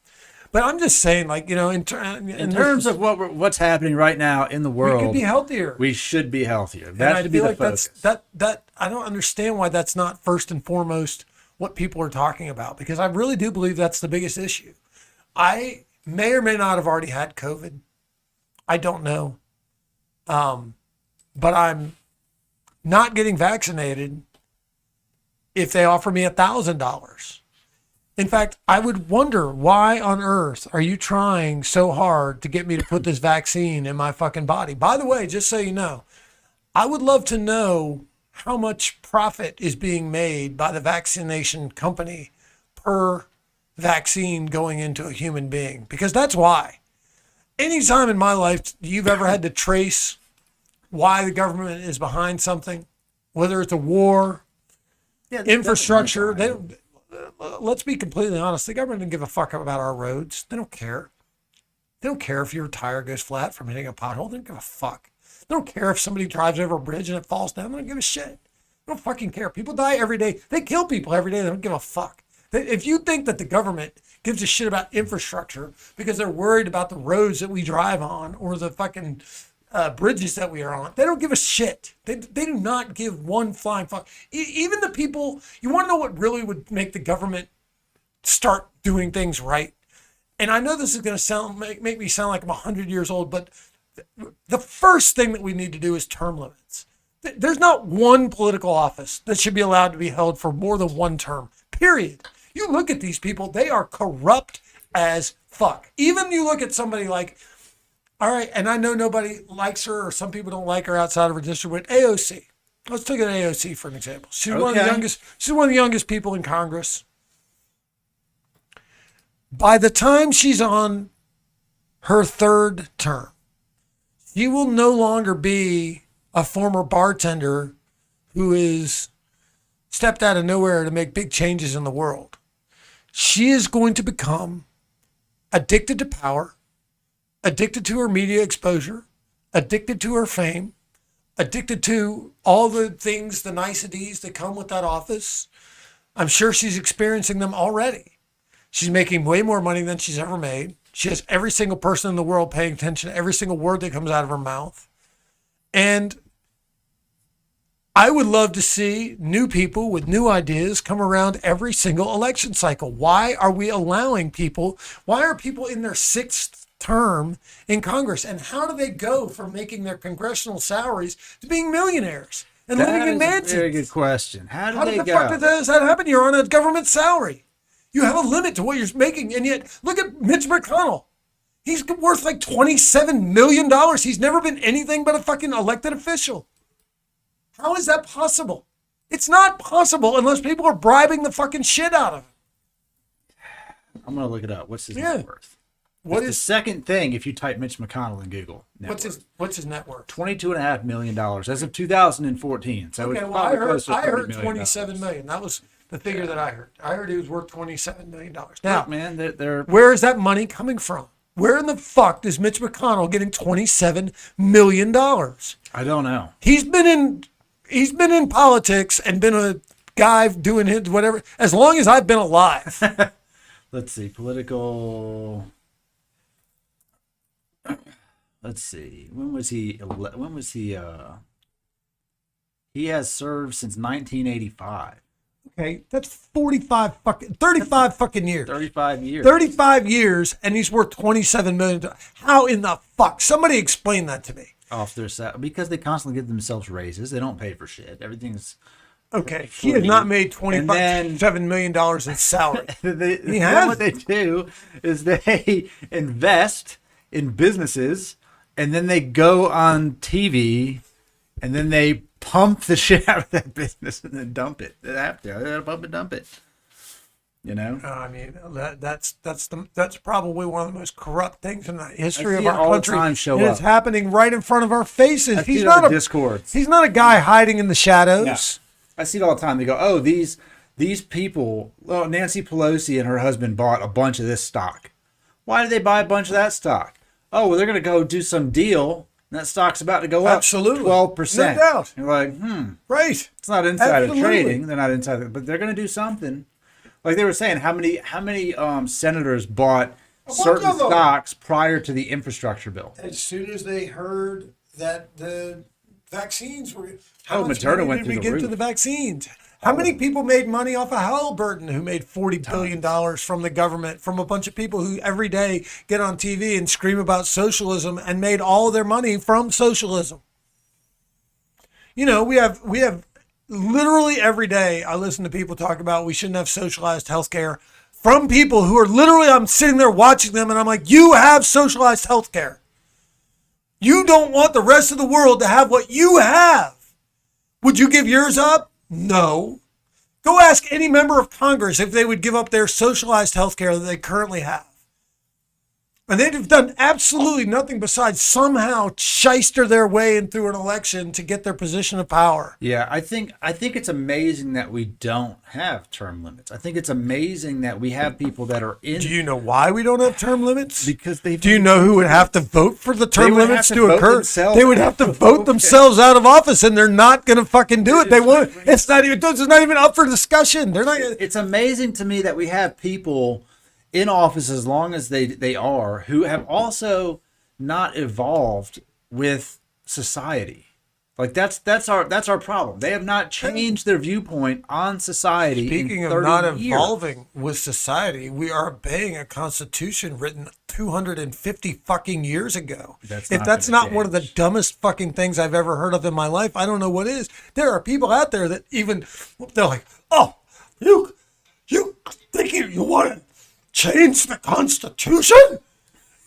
But I'm just saying, like, in terms of what's happening right now in the world, we could be healthier. We should be healthier. That should be the focus. That I don't understand why that's not first and foremost what people are talking about, because I really do believe that's the biggest issue. I may or may not have already had COVID. I don't know. But I'm not getting vaccinated if they offer me $1,000. In fact, I would wonder, why on earth are you trying so hard to get me to put this vaccine in my fucking body? By the way, just so you know, I would love to know how much profit is being made by the vaccination company per vaccine going into a human being, because that's why. Anytime in my life you've ever had to trace why the government is behind something, whether it's a war, infrastructure, let's be completely honest. The government doesn't give a fuck about our roads. They don't care. They don't care if your tire goes flat from hitting a pothole. They don't give a fuck. They don't care if somebody drives over a bridge and it falls down. They don't give a shit. They don't fucking care. People die every day. They kill people every day. They don't give a fuck. If you think that the government gives a shit about infrastructure because they're worried about the roads that we drive on or the fucking bridges that we are on, they don't give a shit. They do not give one flying fuck. Even the people, you want to know what really would make the government start doing things right? And I know this is going to make me sound like I'm 100 years old, but the first thing that we need to do is term limits. There's not one political office that should be allowed to be held for more than one term, period. You look at these people, they are corrupt as fuck. Even you look at somebody like, all right, and I know nobody likes her or some people don't like her outside of her district, but AOC. Let's take an AOC for an example. She's one of the youngest. She's one of the youngest people in Congress. By the time she's on her third term, she will no longer be a former bartender who is stepped out of nowhere to make big changes in the world. She is going to become addicted to power, addicted to her media exposure, addicted to her fame, addicted to all the things, the niceties that come with that office. I'm sure she's experiencing them already. She's making way more money than she's ever made. She has every single person in the world paying attention to every single word that comes out of her mouth. And I would love to see new people with new ideas come around every single election cycle. Why are we allowing people? Why are people in their sixth term in Congress? And how do they go from making their congressional salaries to being millionaires and living in mansions? Very good question. How How do the they fuck go? does that happen? You're on a government salary. You have a limit to what you're making. And yet, look at Mitch McConnell. He's worth like $27 million. He's never been anything but a fucking elected official. How is that possible? It's not possible unless people are bribing the fucking shit out of him. I'm gonna look it up. What's his Yeah. net worth? What It's is the second thing if you type Mitch McConnell in Google? Net worth. what's his net worth? $22.5 million as of 2014. So Okay, it's well, probably I close heard, to I $30 heard million. 27 million. That was the figure that I heard. I heard he was worth $27 million. Now, Look, man, they're where is that money coming from? Where in the fuck is Mitch McConnell getting $27 million? I don't know. He's been in politics and been a guy doing his whatever as long as I've been alive. Let's see, political. Let's see. When was he? He has served since 1985. Okay, that's 35 fucking years. 35 years. 35 years, and he's worth $27 million. How in the fuck? Somebody explain that to me. Off their because they constantly give themselves raises. They don't pay for shit. Everything's Okay, he has not made $27 million in salary. What they do is they invest in businesses, and then they go on TV, and then they pump the shit out of that business and then dump it. They have to. They gotta pump and dump it. You know. I mean, that's probably one of the most corrupt things in the history of see it our all the country. time show and it's up. happening right in front of our faces. I see He's it on not the a Discords. He's not a guy hiding in the shadows. I see it all the time. They go, "Oh, these people." Well, Nancy Pelosi and her husband bought a bunch of this stock. Why did they buy a bunch of that stock? Oh, well, they're going to go do some deal, and that stock's about to go up Absolutely. 12%. No doubt. You're like, Right. it's not insider Absolutely. trading. They're not insider, but they're going to do something. Like they were saying, how many senators bought certain of them. stocks prior to the infrastructure bill? As soon as they heard that the vaccines were, Oh, Moderna went did through we the get roof. to the vaccines? How many people made money off of Halliburton, who made $40 billion from the government, from a bunch of people who every day get on TV and scream about socialism and made all of their money from socialism? You know, we have literally every day I listen to people talk about we shouldn't have socialized healthcare from people who are literally, I'm sitting there watching them and I'm like, you have socialized healthcare. You don't want the rest of the world to have what you have. Would you give yours up? No. Go ask any member of Congress if they would give up their socialized health care that they currently have. And they'd have done absolutely nothing besides somehow shyster their way in through an election to get their position of power. Yeah, I think it's amazing that we don't have term limits. I think it's amazing that we have people that are in. Do you know why we don't have term limits? Because they. Do you know who would have to vote for the term would limits have to to vote occur? themselves They would have to vote themselves out of office, and they're not going to fucking do it. They won't. It's not even up for discussion. They're not. It's amazing to me that we have people in office as long as they are who have also not evolved with society. Like that's our problem. They have not changed their viewpoint on society. Speaking in of 30 not years. evolving with society, we are obeying a constitution written 250 fucking years ago. That's if not that's gonna not one of the change. dumbest fucking things I've ever heard of in my life, I don't know what is. There are people out there that even, they're like, oh, you think you want to change the Constitution?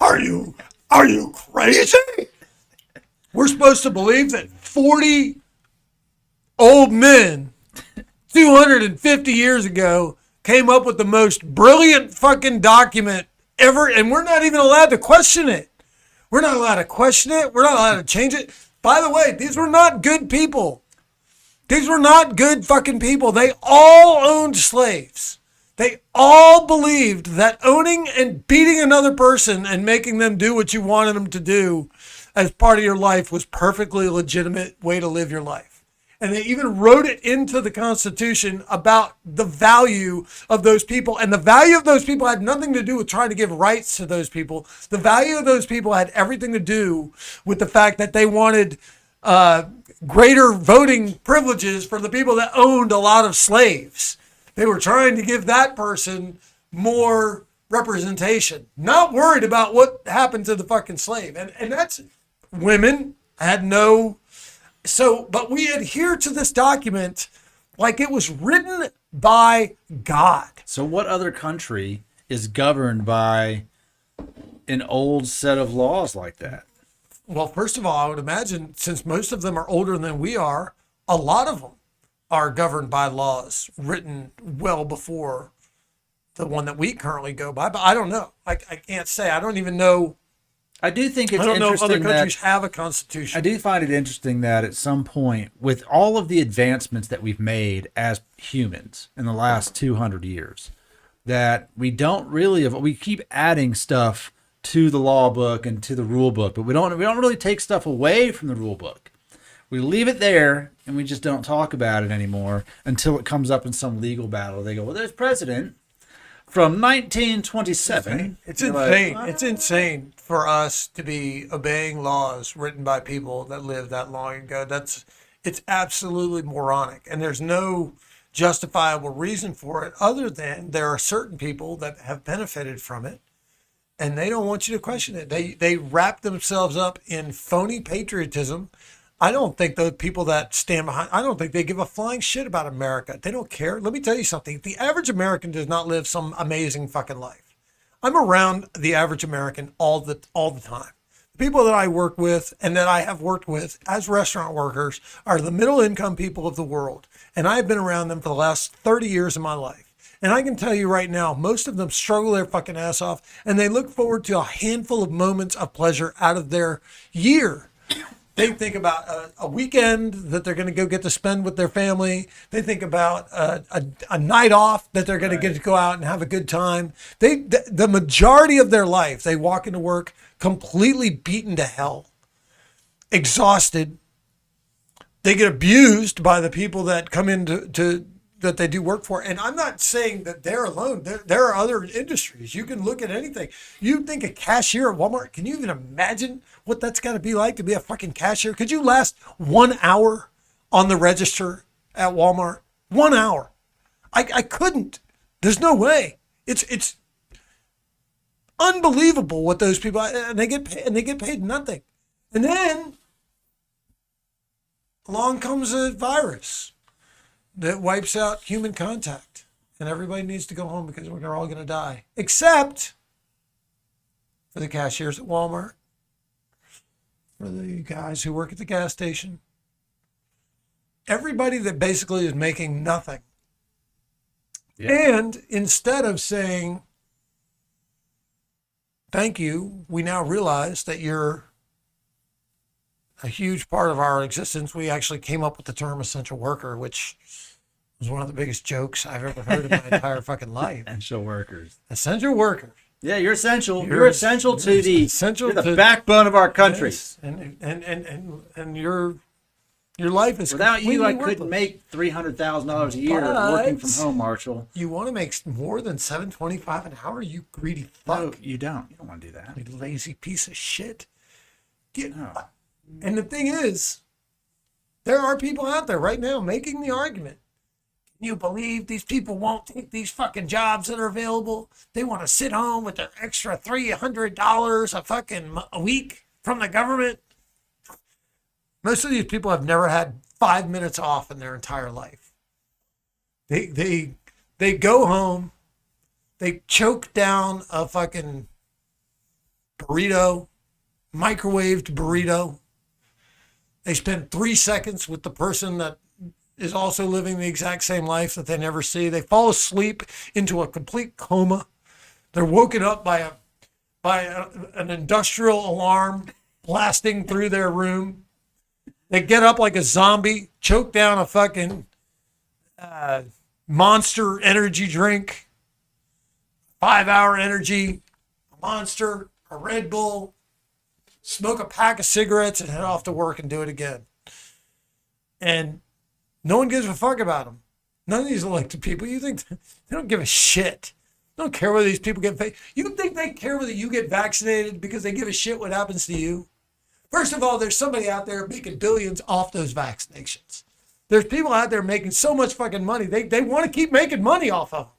Are you crazy? We're supposed to believe that 40 old men 250 years ago came up with the most brilliant fucking document ever, and we're not even allowed to question it. We're not allowed to question it. We're not allowed to change it. By the way, these were not good people. These were not good fucking people. They all owned slaves. They all believed that owning and beating another person and making them do what you wanted them to do as part of your life was perfectly legitimate way to live your life. And they even wrote it into the Constitution about the value of those people. And the value of those people had nothing to do with trying to give rights to those people. The value of those people had everything to do with the fact that they wanted greater voting privileges for the people that owned a lot of slaves. They were trying to give that person more representation, not worried about what happened to the fucking slave. And that's, women had no, but we adhere to this document like it was written by God. So what other country is governed by an old set of laws like that? Well, first of all, I would imagine since most of them are older than we are, a lot of them are governed by laws written well before the one that we currently go by. But I don't know. I can't say. I don't even know. I do think it's I don't know if other interesting countries that have a constitution. I do find it interesting that at some point, with all of the advancements that we've made as humans in the last 200 years, that we don't really, we keep adding stuff to the law book and to the rule book, but we don't really take stuff away from the rule book. We leave it there and we just don't talk about it anymore until it comes up in some legal battle. They go, well, there's precedent from 1927. It's insane. It's insane for us to be obeying laws written by people that lived that long ago. It's absolutely moronic, and there's no justifiable reason for it other than there are certain people that have benefited from it, and they don't want you to question it. They wrap themselves up in phony patriotism. I don't think those people that stand behind, I don't think they give a flying shit about America. They don't care. Let me tell you something. The average American does not live some amazing fucking life. I'm around the average American all the time. The people that I work with and that I have worked with as restaurant workers are the middle income people of the world. And I've been around them for the last 30 years of my life. And I can tell you right now, most of them struggle their fucking ass off and they look forward to a handful of moments of pleasure out of their year. They think about a weekend that they're going to go get to spend with their family. They think about a night off that they're going to get to go out and have a good time. The majority of their life, they walk into work completely beaten to hell, exhausted. They get abused by the people that come in to that they do work for. And I'm not saying that they're alone. There are other industries. You can look at anything. You think a cashier at Walmart, can you even imagine what that's got to be like to be a fucking cashier? Could you last 1 hour on the register at Walmart? 1 hour. I couldn't. There's no way. It's unbelievable what those people, and they get paid nothing. And then along comes a virus that wipes out human contact, and everybody needs to go home because we're all going to die, except for the cashiers at Walmart, for the guys who work at the gas station, everybody that basically is making nothing. Yeah. And instead of saying, thank you, we now realize that you're a huge part of our existence. We actually came up with the term essential worker, which was one of the biggest jokes I've ever heard in my entire fucking life. Essential workers. Essential workers. Yeah, you're essential. You're essential to the essential you're the backbone of our country. Yes. And your life is without you. I worthless. couldn't make $300,000 a year working from home, Marshall. You want to make more than $7.25 an hour? You greedy fuck. No, you don't. You don't want to do that. You lazy piece of shit. And the thing is, there are people out there right now making the argument. Can you believe these people won't take these fucking jobs that are available? They want to sit home with their extra $300 a week from the government. Most of these people have never had 5 minutes off in their entire life. They go home, they choke down a fucking burrito, microwaved burrito. They spend 3 seconds with the person that is also living the exact same life that they never see. They fall asleep into a complete coma. They're woken up by an industrial alarm blasting through their room. They get up like a zombie, choke down a fucking Monster energy drink, 5-hour energy, a Monster, a Red Bull, smoke a pack of cigarettes and head off to work and do it again. And no one gives a fuck about them. None of these elected people, you think they don't give a shit. They don't care whether these people get paid. You think they care whether you get vaccinated because they give a shit what happens to you? First of all, there's somebody out there making billions off those vaccinations. There's people out there making so much fucking money. They want to keep making money off of them.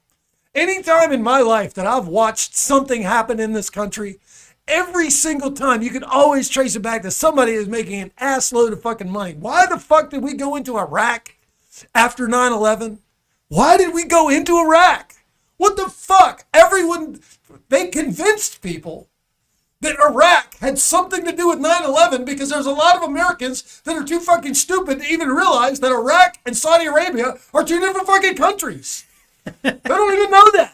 Anytime in my life that I've watched something happen in this country, every single time you can always trace it back to somebody who's making an ass load of fucking money. Why the fuck did we go into Iraq after 9/11? Why did we go into Iraq? What the fuck? Everyone, they convinced people that Iraq had something to do with 9/11 because there's a lot of Americans that are too fucking stupid to even realize that Iraq and Saudi Arabia are two different fucking countries. They don't even know that.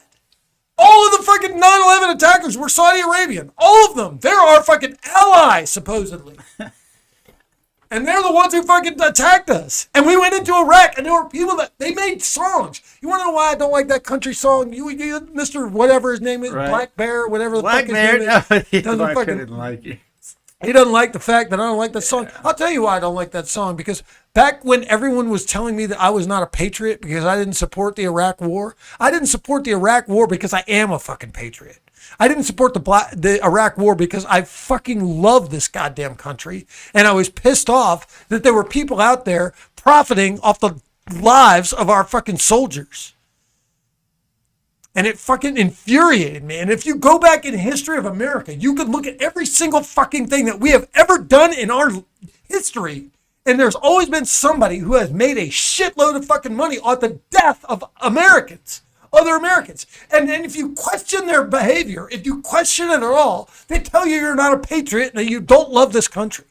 All of the fucking 9/11 attackers were Saudi Arabian. All of them. They're our fucking allies, supposedly. And they're the ones who fucking attacked us. And we went into Iraq, and there were people that, they made songs. You want to know why I don't like that country song? You Mr. whatever his name is, right. Black Bear, whatever the fuck his name is. I didn't like it. He doesn't like the fact that I don't like that song. I'll tell you why I don't like that song. Because back when everyone was telling me that I was not a patriot because I didn't support the Iraq War, I didn't support the Iraq War because I am a fucking patriot. I didn't support the Iraq War because I fucking love this goddamn country. And I was pissed off that there were people out there profiting off the lives of our fucking soldiers. And it fucking infuriated me. And if you go back in the history of America, you could look at every single fucking thing that we have ever done in our history. And there's always been somebody who has made a shitload of fucking money off the death of Americans. Other Americans. And then if you question their behavior, if you question it at all, they tell you you're not a patriot and that you don't love this country.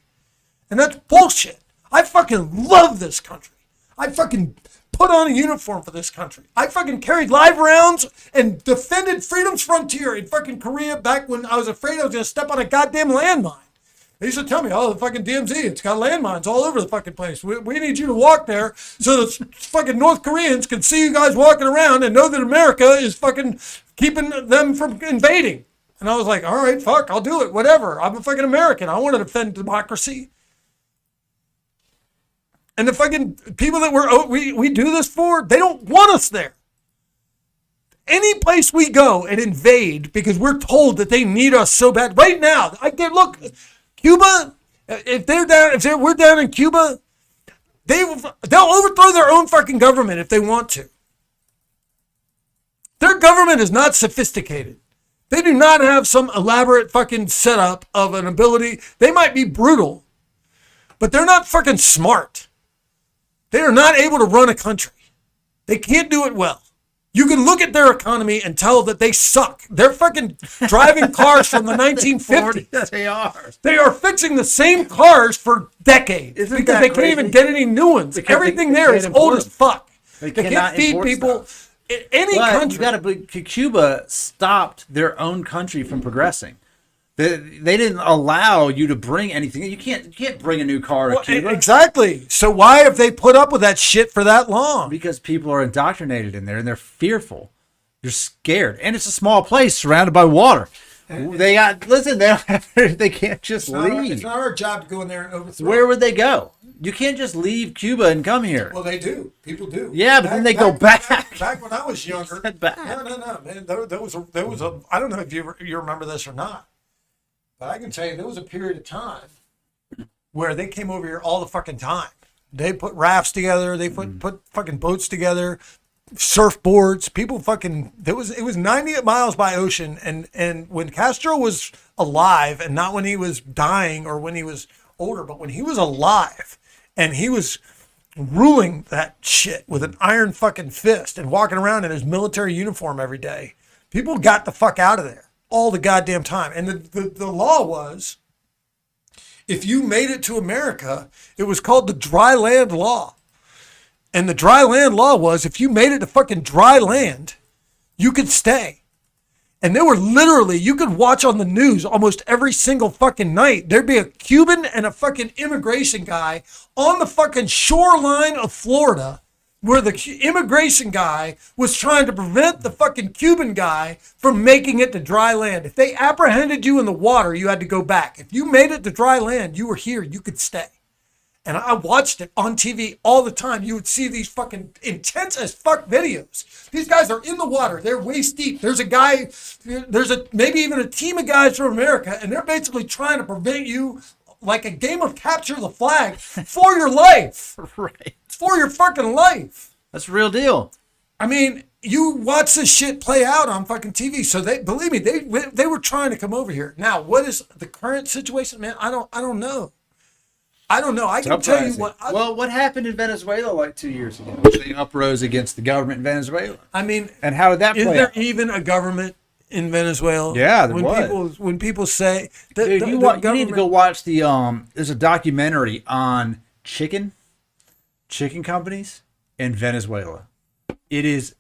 And that's bullshit. I fucking love this country. I fucking put on a uniform for this country. I fucking carried live rounds and defended freedom's frontier in fucking Korea back when I was afraid I was going to step on a goddamn landmine. They used to tell me, oh, the fucking DMZ, it's got landmines all over the fucking place. We need you to walk there so the fucking North Koreans can see you guys walking around and know that America is fucking keeping them from invading. And I was like, all right, fuck, I'll do it, whatever. I'm a fucking American. I want to defend democracy. And the fucking people that we do this for, they don't want us there. Any place we go and invade because we're told that they need us so bad. Right now, look... Cuba, if we're down in Cuba, they'll overthrow their own fucking government if they want to. Their government is not sophisticated. They do not have some elaborate fucking setup of an ability. They might be brutal, but they're not fucking smart. They are not able to run a country. They can't do it well. You can look at their economy and tell that they suck. They're fucking driving cars from the 1950s. Yes, they are. They are fixing the same cars for decades because they can't even get any new ones. Because everything there is old as fuck. They can't feed people. Any country. Cuba stopped their own country from progressing. They didn't allow you to bring anything. You can't bring a new car to Cuba. Exactly. So why have they put up with that shit for that long? Because people are indoctrinated in there and they're fearful. They're scared. And it's a small place surrounded by water. They can't just leave. It's not our job to go in there and overthrow. Where would they go? You can't just leave Cuba and come here. Well, they do. People do. Yeah, but then they go back. Back when I was younger. No, man. There was a. I don't know if you remember this or not. But I can tell you, there was a period of time where they came over here all the fucking time. They put rafts together. They put fucking boats together, surfboards. People fucking, it was 90 miles by ocean. And when Castro was alive, and not when he was dying or when he was older, but when he was alive and he was ruling that shit with an iron fucking fist and walking around in his military uniform every day, people got the fuck out of there. All the goddamn time. And the law was, if you made it to America, it was called the dry land law. And the dry land law was, if you made it to fucking dry land, you could stay. And they were literally, you could watch on the news almost every single fucking night. There'd be a Cuban and a fucking immigration guy on the fucking shoreline of Florida, where the immigration guy was trying to prevent the fucking Cuban guy from making it to dry land. If they apprehended you in the water, you had to go back. If you made it to dry land, you were here, you could stay. And I watched it on TV all the time. You would see these fucking intense as fuck videos. These guys are in the water. They're waist deep. There's a guy, maybe even a team of guys from America, and they're basically trying to prevent you, like a game of capture the flag, for your life. Right. For your fucking life. That's a real deal. I mean, you watch this shit play out on fucking TV. So believe me, they were trying to come over here. Now, what is the current situation, man? I don't know. I can tell you what. What happened in Venezuela like 2 years ago? They uprose against the government in Venezuela. I mean, and how did that play out? Is there even a government in Venezuela. Yeah, there when was. people say that Dude, you need to go watch the there's a documentary on chicken companies in Venezuela. It is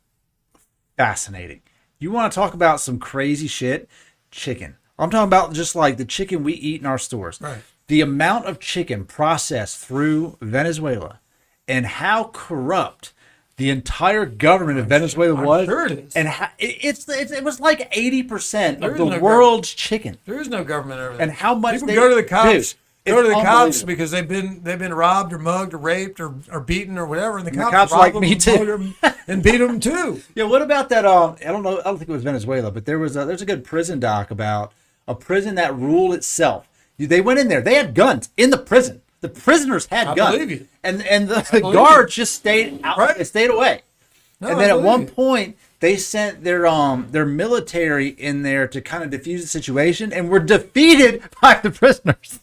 fascinating. You want to talk about some crazy shit? Chicken. I'm talking about just like the chicken we eat in our stores. Right. The amount of chicken processed through Venezuela and how corrupt the entire government of Venezuela was. Sure it is. And how, it was like 80% There of is the no world's chicken. There is no government over there. And how much people they go to the cops. Dude, Go to the it's cops unbelievable. because they've been robbed or mugged or raped or beaten or whatever, and the cops rob like them me and too. mug them and beat them too. Yeah, what about that? I don't know. I don't think it was Venezuela, but there's a good prison doc about a prison that ruled itself. They went in there. They had guns in the prison. The prisoners had I guns, believe you. and the guards just stayed out. Right. They stayed away. No, And then I at one believe you. point, they sent their military in there to kind of defuse the situation, and were defeated by the prisoners.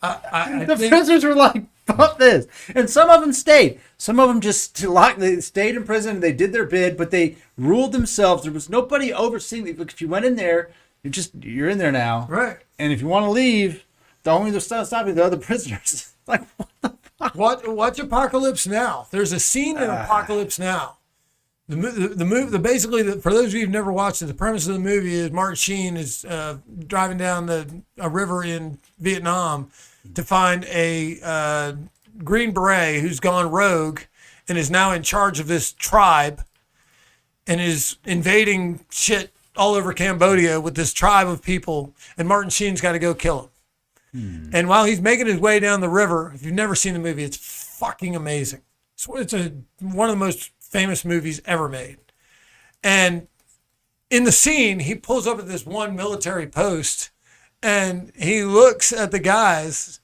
I The think- prisoners were like, "Fuck this," and some of them stayed. Some of them just they stayed in prison. They did their bid, but they ruled themselves. There was nobody overseeing. If you went in there, you're in there now, Right. And if you want to leave, the only stopping the other prisoners. Like, what the fuck? Watch Apocalypse Now. There's a scene in Apocalypse Now. The movie, basically, for those of you who've never watched it, the premise of the movie is Martin Sheen is driving down a river in Vietnam to find a Green Beret who's gone rogue and is now in charge of this tribe and is invading shit all over Cambodia with this tribe of people, and Martin Sheen's got to go kill him. And while he's making his way down the river, if you've never seen the movie, it's fucking amazing. It's one of the most famous movies ever made. And in the scene, he pulls up at this one military post and he looks at the guys,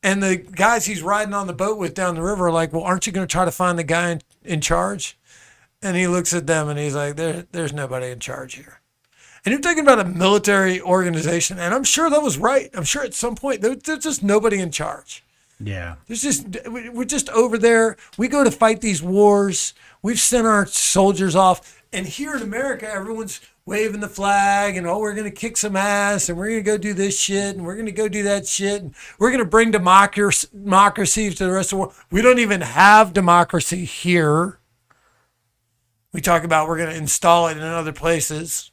and the guys he's riding on the boat with down the river are like, well, aren't you going to try to find the guy in charge? And he looks at them and he's like, there's nobody in charge here. And you're thinking about a military organization, and I'm sure that was right. I'm sure at some point there's just nobody in charge. Yeah. We're just over there. We go to fight these wars. We've sent our soldiers off. And here in America, everyone's waving the flag and, oh, we're going to kick some ass and we're going to go do this shit and we're going to go do that shit. And we're going to bring democracy to the rest of the world. We don't even have democracy here. We talk about we're going to install it in other places.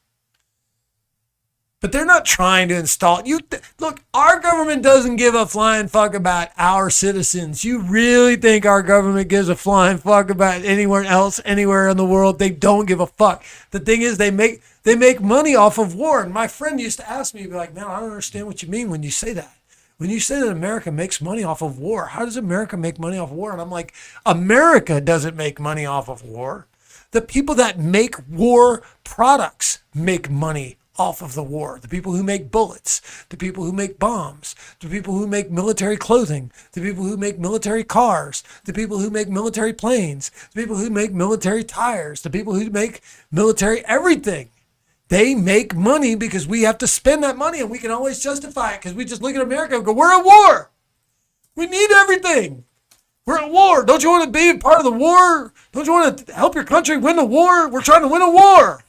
But they're not trying to install it. Look, our government doesn't give a flying fuck about our citizens. You really think our government gives a flying fuck about anywhere else, anywhere in the world? They don't give a fuck. The thing is, they make money off of war. And my friend used to ask me, he'd be like, man, I don't understand what you mean when you say that. When you say that America makes money off of war, how does America make money off of war? And I'm like, America doesn't make money off of war. The people that make war products make money off of the war. The people who make bullets, the people who make bombs, the people who make military clothing, the people who make military cars, the people who make military planes, the people who make military tires, the people who make military everything. They make money because we have to spend that money, and we can always justify it because we just look at America and go, we're at war. We need everything. We're at war. Don't you want to be part of the war? Don't you want to help your country win the war? We're trying to win a war.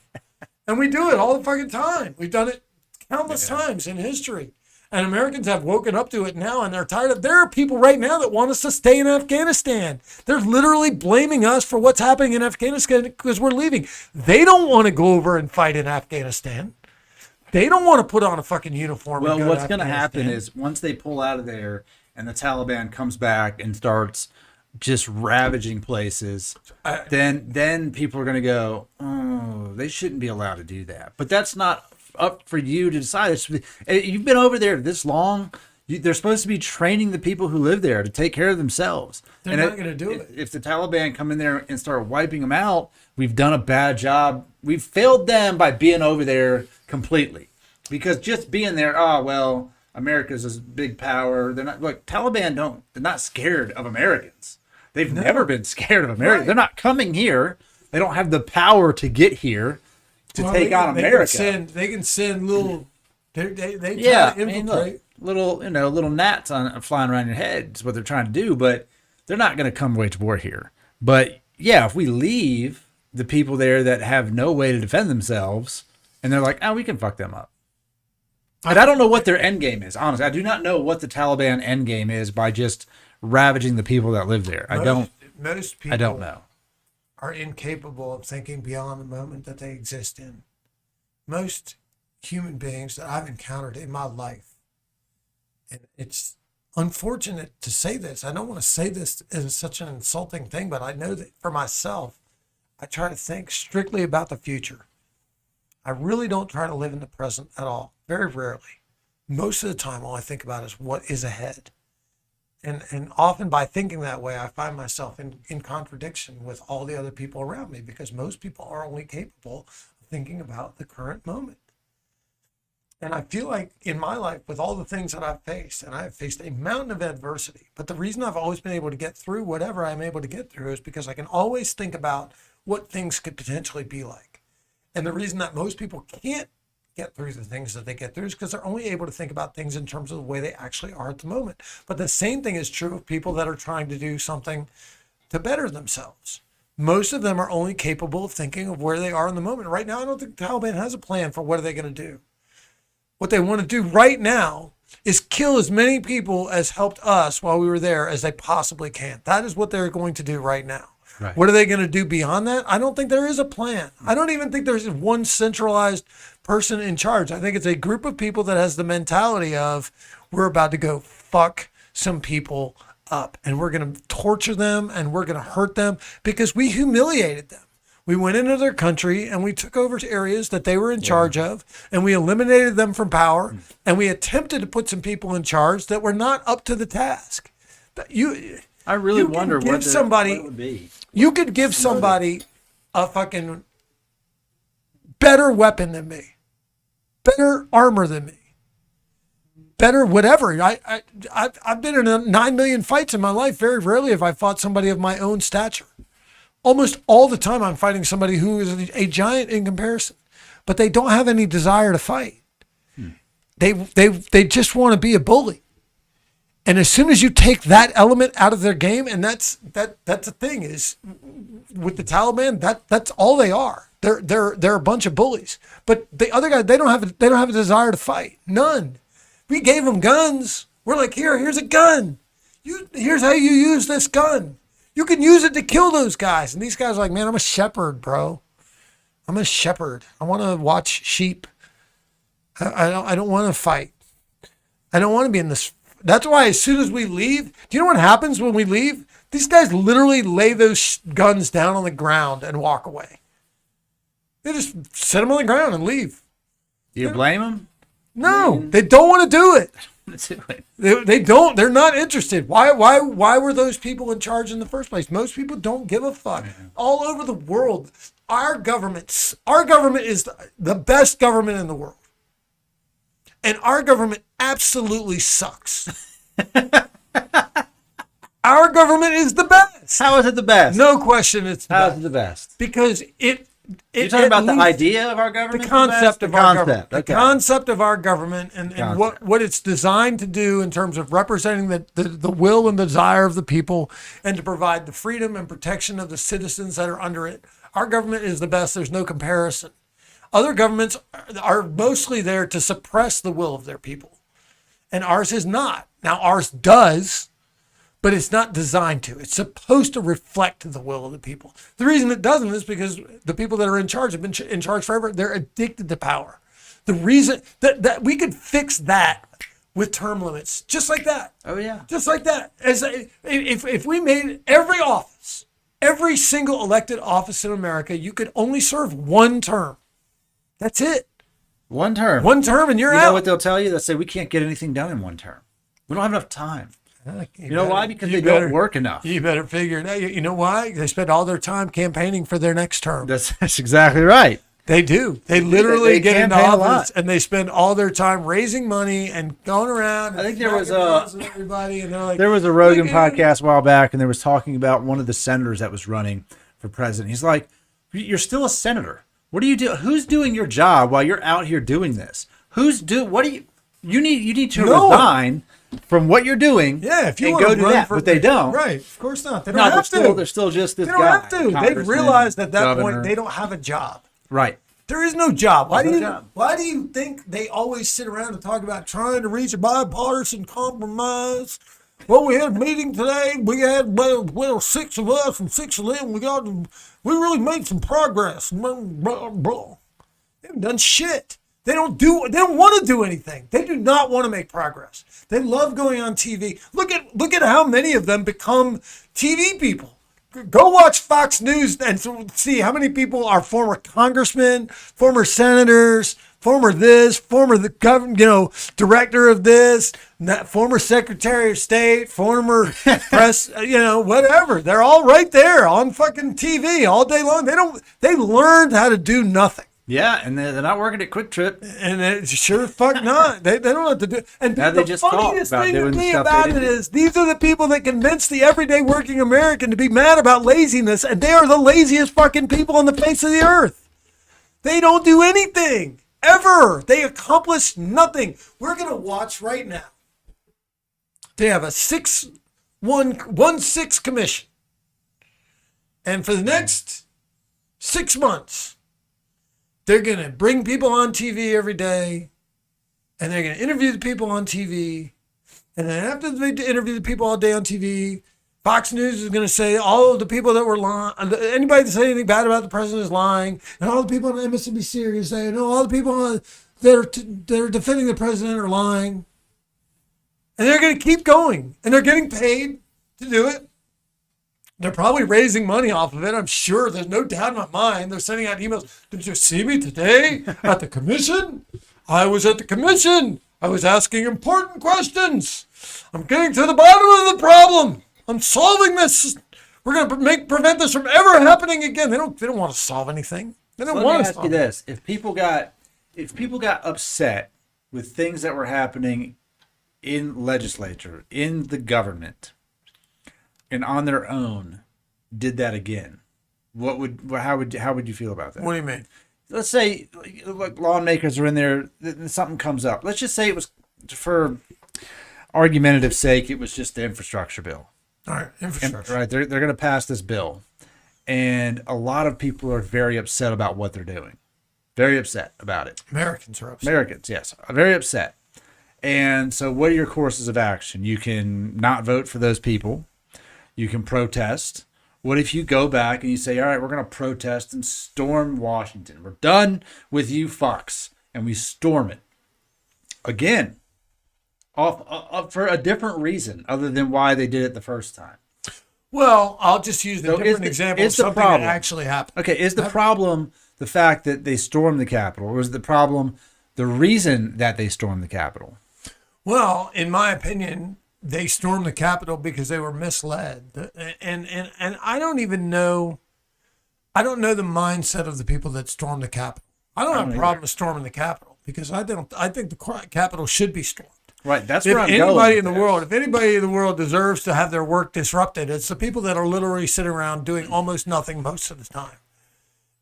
And we do it all the fucking time. We've done it countless times in history. And Americans have woken up to it now, and they're tired of. There are people right now that want us to stay in Afghanistan. They're literally blaming us for what's happening in Afghanistan because we're leaving. They don't want to go over and fight in Afghanistan. They don't want to put on a fucking uniform. Well, and what's going to happen is once they pull out of there and the Taliban comes back and starts just ravaging places, then people are going to go, oh, they shouldn't be allowed to do that. But that's not up for you to decide. You've been over there this long. They're supposed to be training the people who live there to take care of themselves. They're not going to do it. If the Taliban come in there and start wiping them out, we've done a bad job. We've failed them by being over there completely. Because just being there, oh, well, America's a big power. They're not, look, Taliban they're not scared of Americans. They've never been scared of America. Right. They're not coming here. They don't have the power to get here to take on America. They can send little. They try Yeah, to I mean, infiltrate. look, little gnats flying around your head is what they're trying to do, but they're not going to come wage war here. But yeah, if we leave the people there that have no way to defend themselves and they're like, oh, we can fuck them up. And I don't know what their end game is. Honestly, I do not know what the Taliban end game is by just ravaging the people that live there. Most people I don't know. Are incapable of thinking beyond the moment that they exist in. Most human beings that I've encountered in my life, and it's unfortunate to say this. I don't want to say this as such an insulting thing, but I know that for myself, I try to think strictly about the future. I really don't try to live in the present at all. Very rarely. Most of the time, all I think about is what is ahead. And often by thinking that way, I find myself in contradiction with all the other people around me, because most people are only capable of thinking about the current moment. And I feel like in my life, with all the things that I've faced, and I've faced a mountain of adversity, but the reason I've always been able to get through whatever I'm able to get through is because I can always think about what things could potentially be like. And the reason that most people can't get through the things that they get through is because they're only able to think about things in terms of the way they actually are at the moment. But the same thing is true of people that are trying to do something to better themselves. Most of them are only capable of thinking of where they are in the moment. Right now, I don't think the Taliban has a plan for what are they going to do. What they want to do right now is kill as many people as helped us while we were there as they possibly can. That is what they're going to do right now. Right. What are they going to do beyond that? I don't think there is a plan. I don't even think there's one centralized person in charge. I think it's a group of people that has the mentality of, we're about to go fuck some people up, and we're going to torture them, and we're going to hurt them because we humiliated them. We went into their country and we took over areas that they were in charge of, and we eliminated them from power, and we attempted to put some people in charge that were not up to the task. I really wonder what it would be. You could give somebody a fucking better weapon than me, better armor than me, better whatever. I've been in 9 million fights in my life. Very rarely have I fought somebody of my own stature. Almost all the time I'm fighting somebody who is a giant in comparison, but they don't have any desire to fight. They just want to be a bully. And as soon as you take that element out of their game, and that's the thing is with the Taliban, that's all they are. They're a bunch of bullies. But the other guys, they don't have a desire to fight. None. We gave them guns. We're like, here's a gun. Here's how you use this gun. You can use it to kill those guys. And these guys are like, man, I'm a shepherd, bro. I'm a shepherd. I want to watch sheep. I don't want to fight. I don't want to be in this. That's why as soon as we leave, do you know what happens when we leave? These guys literally lay those guns down on the ground and walk away. They just set them on the ground and leave. Do you blame them? No, they don't want to do it. They don't. They're not interested. Why were those people in charge in the first place? Most people don't give a fuck. All over the world, our government is the best government in the world. And our government absolutely sucks. Our government is the best. How is it the best? No question it's the best. How is it the best? Because you're talking about the idea of our government? The concept of our government. Okay. The concept of our government and what it's designed to do in terms of representing the will and the desire of the people and to provide the freedom and protection of the citizens that are under it. Our government is the best. There's no comparison. Other governments are mostly there to suppress the will of their people. And ours is not. Now, ours does, but it's not designed to. It's supposed to reflect the will of the people. The reason it doesn't is because the people that are in charge have been in charge forever. They're addicted to power. The reason that we could fix that with term limits, just like that. Oh, yeah. Just like that. If we made every single elected office in America, you could only serve one term. That's it. One term. One term and you're out. You know what they'll tell you? They'll say, we can't get anything done in one term. We don't have enough time. You know why? Because they don't work enough. You better figure it out. You know why? They spend all their time campaigning for their next term. That's exactly right. They do. They literally get into office and they spend all their time raising money and going around. I think there was everybody, and they're like, there was a Rogan podcast a while back, and they was talking about one of the senators that was running for president. He's like, you're still a senator. What do you do? Who's doing your job while you're out here doing this? You need to resign from what you're doing. Yeah, if you and want go to do run that, but they don't. Right, of course not. They don't have to. They're still just this guy. They don't have to. They've realized at that point they don't have a job. Right. There is no job. Why There's do no you job. Why do you think they always sit around and talk about trying to reach a bipartisan compromise? Well, we had a meeting today. We had six of us and six of them. We really made some progress. Blah, blah, blah. They haven't done shit. They don't want to do anything. They do not want to make progress. They love going on TV. Look at how many of them become TV people. Go watch Fox News and see how many people are former congressmen, former senators, former this, former the director of this, former secretary of state, former press, whatever. They're all right there on fucking TV all day long. They learned how to do nothing. Yeah, and they're not working at Quick Trip. And it's sure fuck not. They don't have to do. And Now the they just talk funniest about thing to doing me stuff about they it didn't do. is these are the people that convince the everyday working American to be mad about laziness, and they are the laziest fucking people on the face of the earth. They don't do anything ever. They accomplish nothing. We're gonna watch right now. They have a 1-6 commission, and for the next 6 months. They're going to bring people on TV every day, and they're going to interview the people on TV. And then after they interview the people all day on TV, Fox News is going to say all of the people that were lying, anybody that said anything bad about the president is lying. And all the people on MSNBC are going to say, no, all the people that are defending the president are lying. And they're going to keep going. And they're getting paid to do it. They're probably raising money off of it. I'm sure. There's no doubt in my mind. They're sending out emails. Did you see me today at the commission? I was at the commission. I was asking important questions. I'm getting to the bottom of the problem. I'm solving this. We're going to prevent this from ever happening again. They don't want to solve anything. They don't want to ask solve you this: if people got upset with things that were happening in legislature, in the government, and on their own did that again, how would you feel about that? What do you mean? Let's say like lawmakers are in there, something comes up. Let's just say it was, for argumentative sake, it was just the infrastructure bill. All right, infrastructure. Right, they're going to pass this bill, and a lot of people are very upset about what they're doing. Very upset about it. Americans are upset. Americans, yes, are very upset. And so what are your courses of action? You can not vote for those people. You can protest. What if you go back and you say, all right, we're going to protest and storm Washington. We're done with you fucks. And we storm it. Again, off for a different reason other than why they did it the first time. Well, I'll just use the different example of is the something problem- that actually happened. Okay, is the problem the fact that they stormed the Capitol, or is the problem the reason that they stormed the Capitol? Well, in my opinion, they stormed the Capitol because they were misled. And I don't even know, I don't know the mindset of the people that stormed the Capitol. I don't have a problem with storming the Capitol because I think the Capitol should be stormed. Right, that's If where I'm going. anybody in with the this. world, if anybody in the world deserves to have their work disrupted, it's the people that are literally sitting around doing almost nothing most of the time.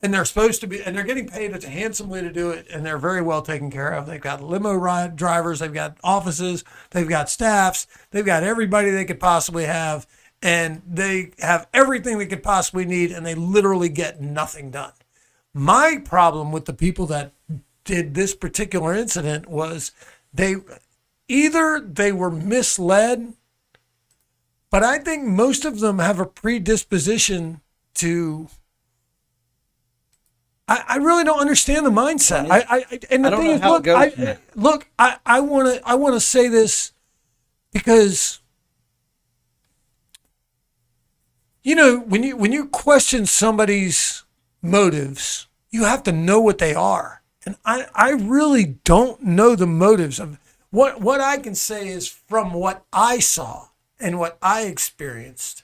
And they're supposed to be, and they're getting paid handsomely to do it, and they're very well taken care of. They've got limo ride drivers, they've got offices, they've got staffs, they've got everybody they could possibly have, and they have everything they could possibly need, and they literally get nothing done. My problem with the people that did this particular incident was either they were misled, but I think most of them have a predisposition to. I really don't understand the mindset. And the I don't thing know is, how it goes from there. I want to say this because when you question somebody's motives, you have to know what they are. And I really don't know the motives of what I can say is from what I saw and what I experienced.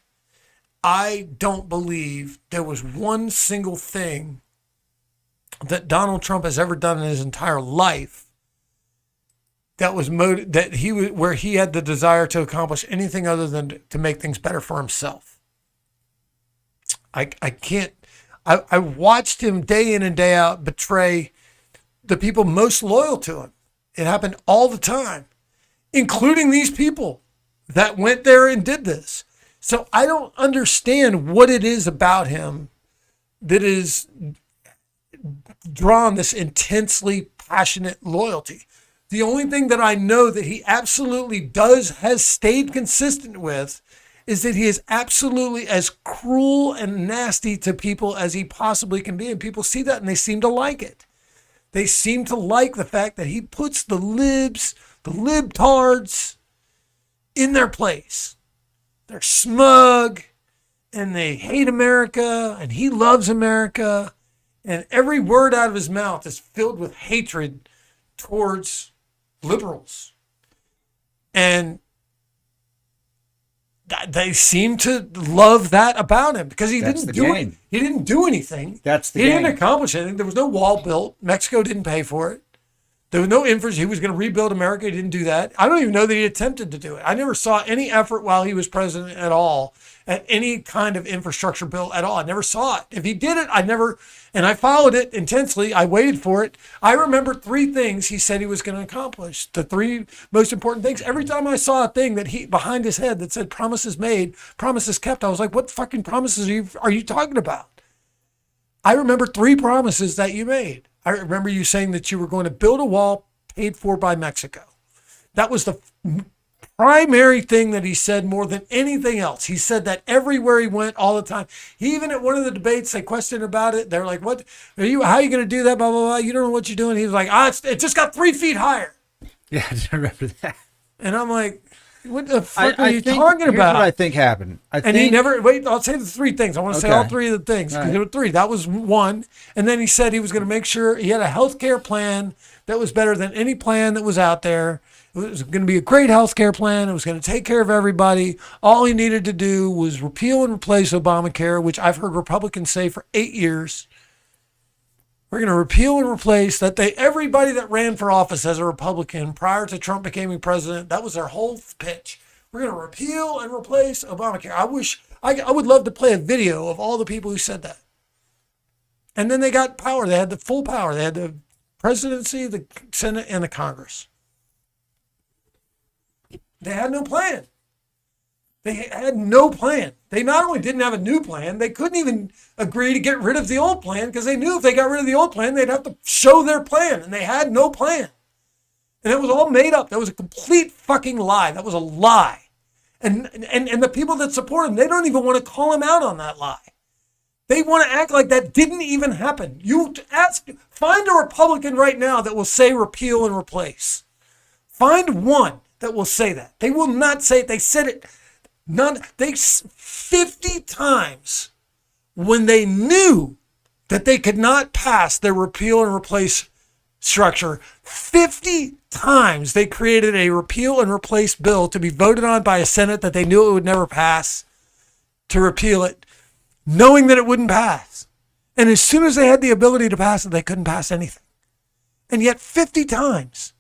I don't believe there was one single thing that Donald Trump has ever done in his entire life that was where he had the desire to accomplish anything other than to make things better for himself. I watched him day in and day out betray the people most loyal to him. It happened all the time, including these people that went there and did this. So I don't understand what it is about him that drawn this intensely passionate loyalty. The only thing that I know that he absolutely has stayed consistent with is that he is absolutely as cruel and nasty to people as he possibly can be. And people see that and they seem to like it. They seem to like the fact that he puts the libtards in their place. They're smug and they hate America and he loves America. And every word out of his mouth is filled with hatred towards liberals. And they seem to love that about him because he didn't do anything. That's the game. He didn't game. accomplish anything. There was no wall built. Mexico didn't pay for it. There was no infrastructure. He was going to rebuild America. He didn't do that. I don't even know that he attempted to do it. I never saw any effort while he was president at all at any kind of infrastructure bill at all. I never saw it. If he did it, and I followed it intensely. I waited for it. I remember 3 things he said he was going to accomplish. The 3 most important things. Every time I saw a thing that he behind his head that said promises made, promises kept, I was like, what fucking promises are you talking about? I remember 3 promises that you made. I remember you saying that you were going to build a wall paid for by Mexico. That was the primary thing that he said more than anything else. He said that everywhere he went all the time. He even at one of the debates, they questioned about it. They're like, how are you going to do that? Blah, blah, blah. You don't know what you're doing. He was like, it just got 3 feet higher. Yeah, I remember that. And I'm like, what the fuck are you talking here's about? What I think happened. He never, I'll say the 3 things. I want to say all 3 of the things because there were 3. That was 1. And then he said he was going to make sure he had a healthcare plan that was better than any plan that was out there. It was going to be a great healthcare plan. It was going to take care of everybody. All he needed to do was repeal and replace Obamacare, which I've heard Republicans say for 8 years. We're going to repeal and replace that. Everybody that ran for office as a Republican prior to Trump becoming president, that was their whole pitch. We're going to repeal and replace Obamacare. I would love to play a video of all the people who said that. And then they got power. They had the full power. They had the presidency, the Senate, and the Congress. They had no plan. They had no plan. They not only didn't have a new plan, they couldn't even agree to get rid of the old plan because they knew if they got rid of the old plan, they'd have to show their plan, and they had no plan. And it was all made up. That was a complete fucking lie. That was a lie. And the people that support him, they don't even want to call him out on that lie. They want to act like that didn't even happen. Find a Republican right now that will say repeal and replace. Find one that will say that. They will not say it. They said it 50 times when they knew that they could not pass their repeal and replace structure. 50 times they created a repeal and replace bill to be voted on by a Senate that they knew it would never pass, to repeal it, knowing that it wouldn't pass. And as soon as they had the ability to pass it, they couldn't pass anything. And yet 50 times,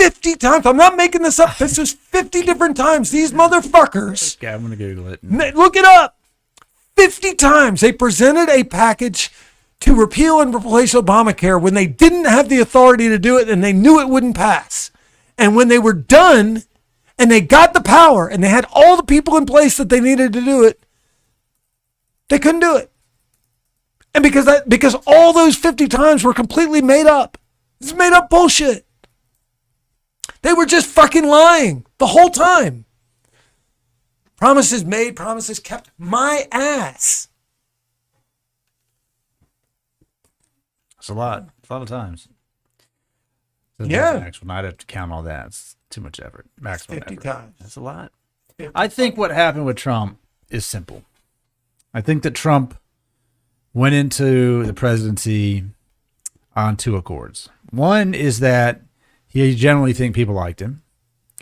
I'm not making this up. This is 50 different times. These motherfuckers. Okay, I'm going to Google it. Look it up. 50 times they presented a package to repeal and replace Obamacare when they didn't have the authority to do it and they knew it wouldn't pass. And when they were done and they got the power and they had all the people in place that they needed to do it, they couldn't do it. And because all those 50 times were completely made up. It's made up bullshit. They were just fucking lying the whole time. Promises made, promises kept. My ass. It's a lot. It's a lot of times. Yeah. Maximum. I'd have to count all that. It's too much effort. Maximum 50 effort. times. That's a lot. I think what happened with Trump is simple. I think that Trump went into the presidency on 2 accords. One is that he generally think people liked him.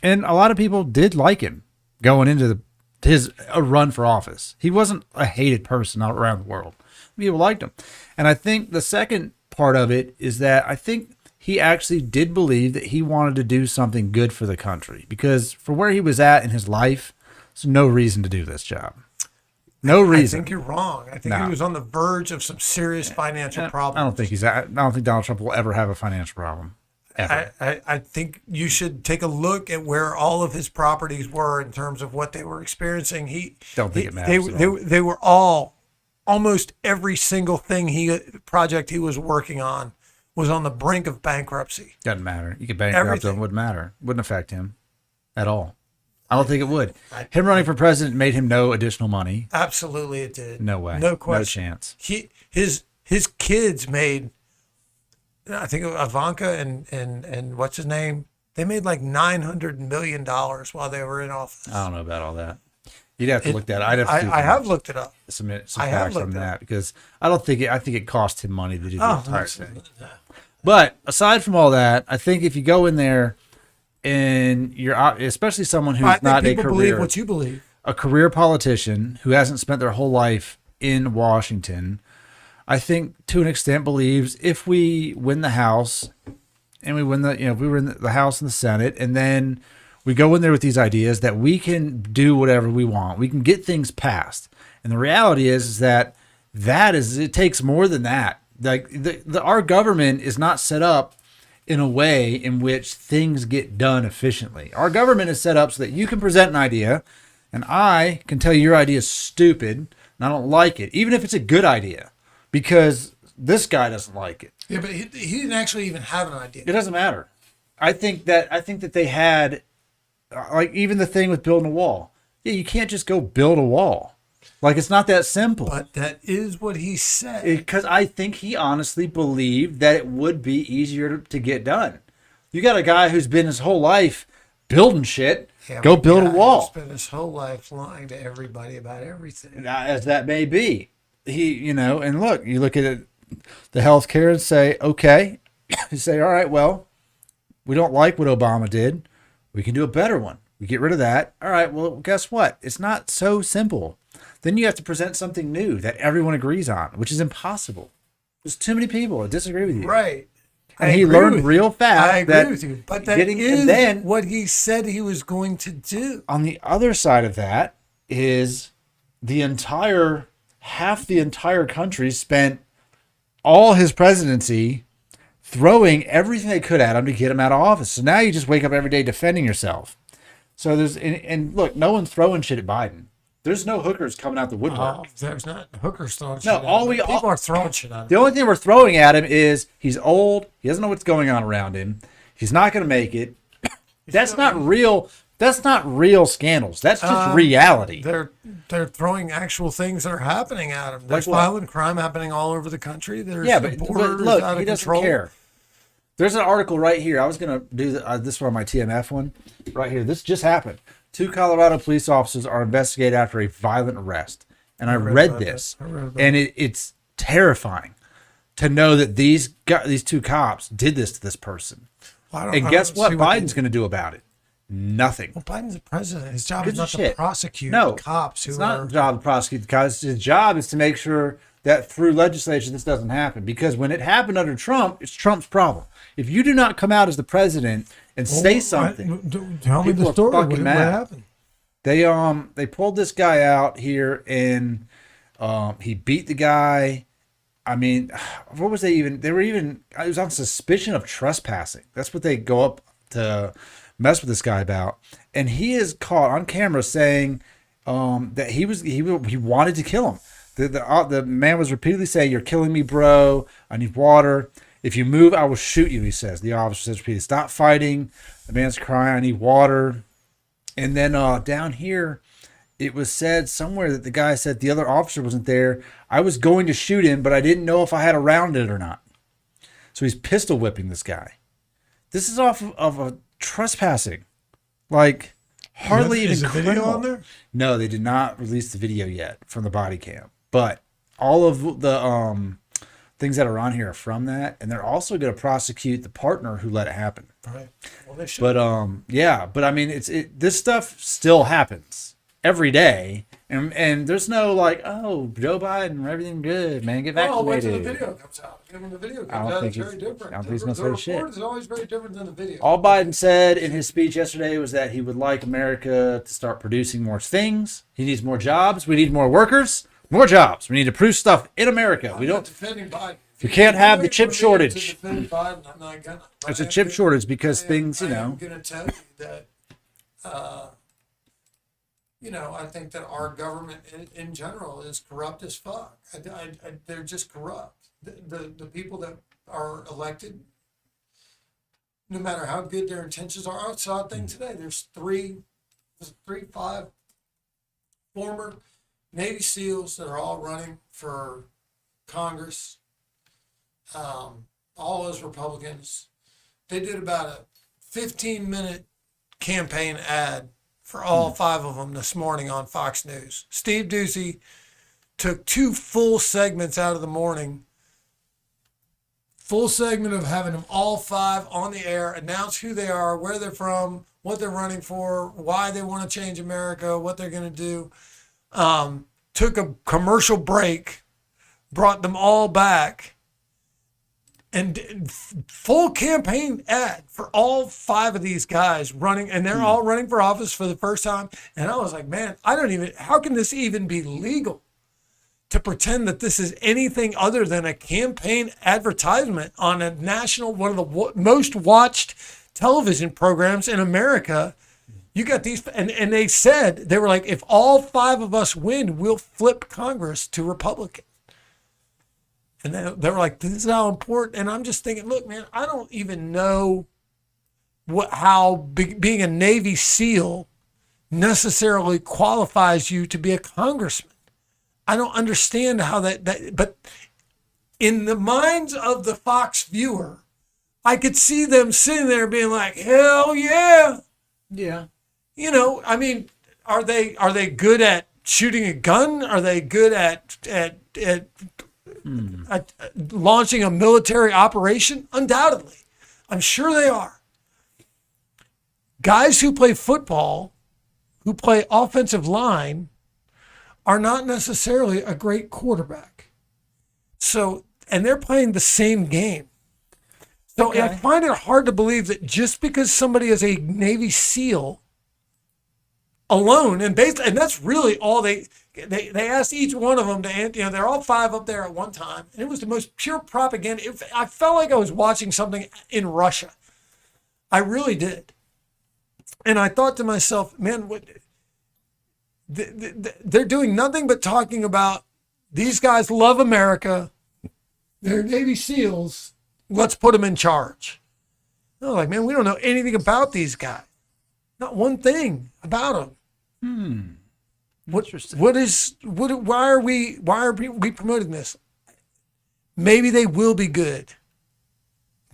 And a lot of people did like him going into his run for office. He wasn't a hated person all around the world. People liked him. And I think the second part of it is that I think he actually did believe that he wanted to do something good for the country. Because for where he was at in his life, there's no reason to do this job. No reason. I think you're wrong. I think he was on the verge of some serious financial problems. I don't think Donald Trump will ever have a financial problem. I think you should take a look at where all of his properties were in terms of what they were experiencing. Don't think it matters. They were all almost every single project he was working on was on the brink of bankruptcy. Doesn't matter. You could bankrupt him. Wouldn't matter. Wouldn't affect him at all. I don't think it would. Him running for president made him no additional money. Absolutely, it did. No way. No question. No chance. His kids made, I think Ivanka and what's his name? They made like $900 million while they were in office. I don't know about all that. You'd have to look that. I'd have to. I have looked it up. Some facts on that because I don't think I think it cost him money to do the entire thing. But aside from all that, I think if you go in there and you're, especially someone who's not a career, believe what you believe, a career politician who hasn't spent their whole life in Washington, I think to an extent believes if we win the House and we win the, if we were in the House and the Senate, and then we go in there with these ideas that we can do whatever we want, we can get things passed. And the reality is that it takes more than that. Like our government is not set up in a way in which things get done efficiently. Our government is set up so that you can present an idea and I can tell you your idea is stupid and I don't like it, even if it's a good idea, because this guy doesn't like it. Yeah, but he didn't actually even have an idea. It doesn't matter. I think that they had, like, even the thing with building a wall. Yeah, you can't just go build a wall. Like, it's not that simple. But that is what he said. Because I think he honestly believed that it would be easier to get done. You got a guy who's been his whole life building shit. Yeah, go build a wall. He's spent his whole life lying to everybody about everything. As that may be. And look, you look at it, the healthcare and say, okay, you say, all right, well, we don't like what Obama did. We can do a better one. We get rid of that. All right, well, guess what? It's not so simple. Then you have to present something new that everyone agrees on, which is impossible. There's too many people that disagree with you. Right. And he learned real fast. I agree with you. But that is what he said he was going to do. On the other side of that is half the entire country spent all his presidency throwing everything they could at him to get him out of office. So now you just wake up every day defending yourself. So and look, no one's throwing shit at Biden. There's no hookers coming out the woodwork. There's not hookers throwing shit at him. People are throwing shit at him. The only thing we're throwing at him is he's old. He doesn't know what's going on around him. He's not going to make it. That's not real. That's not real scandals. That's just reality. They're throwing actual things that are happening at him. There's violent crime happening all over the country. There's but look, he doesn't care. There's an article right here. I was going to do this one on my TMF one right here. This just happened. 2 Colorado police officers are investigated after a violent arrest. And I read this. And it's terrifying to know that these 2 cops did this to this person. And guess what Biden's going to do about it? Nothing. Well, Biden's the president. His job is not to prosecute cops. It's not his job to prosecute the cops. His job is to make sure that through legislation this doesn't happen. Because when it happened under Trump, it's Trump's problem. If you do not come out as the president and say something, tell me the story. What happened? They pulled this guy out here and he beat the guy. I mean, what was it was on suspicion of trespassing. That's what they go up to mess with this guy about. And he is caught on camera saying that he wanted to kill him. The man was repeatedly saying, "You're killing me, bro. I need water. If you move, I will shoot you," he says. The officer says repeatedly, "Stop fighting." The man's crying, "I need water." And then down here, it was said somewhere that the guy said the other officer wasn't there. "I was going to shoot him, but I didn't know if I had a round in it or not." So he's pistol whipping this guy. This is off of a trespassing. Like, hardly even criminal. Is the video on there? No, they did not release the video yet from the body cam. But all of the things that are on here are from that, and they're also going to prosecute the partner who let it happen. Right. Well, they should. But I mean, this stuff still happens every day, and there's no like, oh, Joe Biden, everything good, man, get vaccinated. Wait till the video comes out. When the video comes out, it's very different. I don't think he's going to say shit. The report is always very different than the video. All Biden said in his speech yesterday was that he would like America to start producing more things. He needs more jobs. We need more workers. More jobs. We need to produce stuff in America. I'm not defending Biden. You can't have the chip shortage. Biden, I'm not gonna. There's a chip shortage because things, I'm going to tell you that I think that our government in general is corrupt as fuck. They're just corrupt. The people that are elected, no matter how good their intentions are. I saw a thing today. There's five former Navy SEALs that are all running for Congress, all as Republicans. They did about a 15-minute campaign ad for all five of them this morning on Fox News. Steve Doocy took 2 full segments out of the morning. Full segment of having them all 5 on the air, announce who they are, where they're from, what they're running for, why they want to change America, what they're going to do. Took a commercial break, brought them all back, and full campaign ad for all 5 of these guys running, and they're all running for office for the first time. And I was like, man, how can this even be legal to pretend that this is anything other than a campaign advertisement on a national, one of the most watched television programs in America? You got these, and they were like, if all 5 of us win, we'll flip Congress to Republican. And they were like, this is how important. And I'm just thinking, look, man, I don't even know how being a Navy SEAL necessarily qualifies you to be a congressman. I don't understand how but in the minds of the Fox viewer, I could see them sitting there being like, hell yeah. Yeah. I mean, are they good at shooting a gun? Are they good at launching a military operation? Undoubtedly. I'm sure they are. Guys who play football, who play offensive line, are not necessarily a great quarterback. So, and they're playing the same game. So I find it hard to believe that just because somebody is a Navy SEAL alone, and that's really all they asked each one of them to, they're all 5 up there at one time, and it was the most pure propaganda. I felt like I was watching something in Russia. I really did. And I thought to myself, man, they're doing nothing but talking about these guys love America. They're Navy SEALs. Let's put them in charge. I was like, man, we don't know anything about these guys. Not one thing about them. Interesting. Why are we promoting this? Maybe they will be good.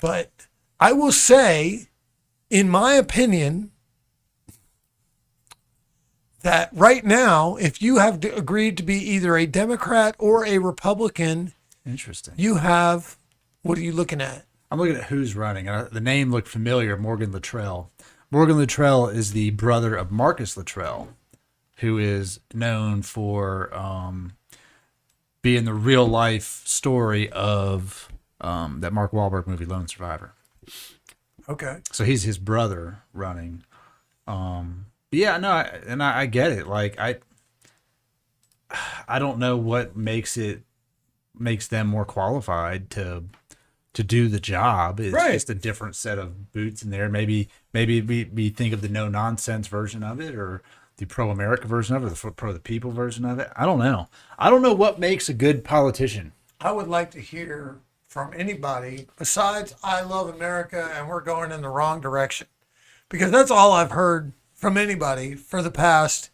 But I will say, in my opinion, that right now, if you have agreed to be either a Democrat or a Republican, Interesting. You have, what are you looking at? I'm looking at who's running. The name looked familiar, Morgan Luttrell. Morgan Luttrell is the brother of Marcus Luttrell, who is known for being the real life story of that Mark Wahlberg movie, Lone Survivor. Okay. So he's his brother running. Yeah, no, I get it. Like I don't know what makes them more qualified to do the job. It's just a different set of boots in there. Maybe we think of the no nonsense version of it, or the pro-America version of it, or the pro-the-people version of it. I don't know. I don't know what makes a good politician. I would like to hear from anybody besides I love America and we're going in the wrong direction, because that's all I've heard from anybody for the past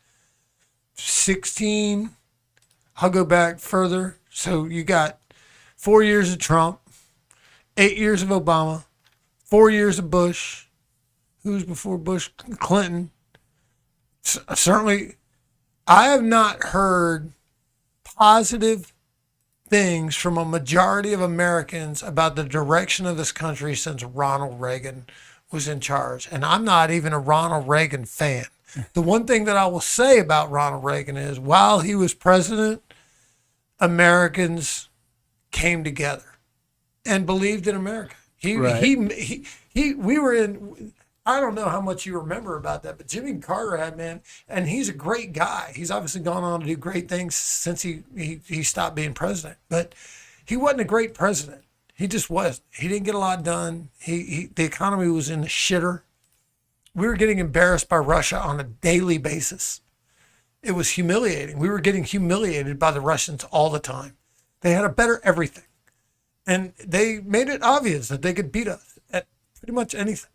16. I'll go back further. So you got 4 years of Trump, 8 years of Obama, 4 years of Bush. Who's before Bush? Clinton. Certainly, I have not heard positive things from a majority of Americans about the direction of this country since Ronald Reagan was in charge. And I'm not even a Ronald Reagan fan. The one thing that I will say about Ronald Reagan is while he was president, Americans came together and believed in America. We were in, I don't know how much you remember about that, but Jimmy Carter had, man, and he's a great guy. He's obviously gone on to do great things since he stopped being president, but he wasn't a great president. He just wasn't. He didn't get a lot done. The economy was in the shitter. We were getting embarrassed by Russia on a daily basis. It was humiliating. We were getting humiliated by the Russians all the time. They had a better everything. And they made it obvious that they could beat us at pretty much anything.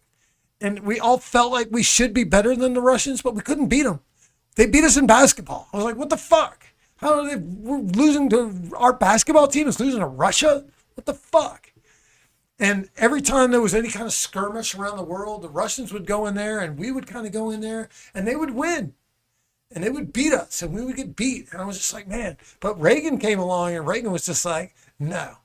And we all felt like we should be better than the Russians, but we couldn't beat them. They beat us in basketball. I was like, what the fuck? How are they? We're losing to our basketball team is losing to Russia? What the fuck? And every time there was any kind of skirmish around the world, the Russians would go in there and we would kind of go in there and they would win. And they would beat us and we would get beat. And I was just like, man. But Reagan came along and Reagan was just like, no,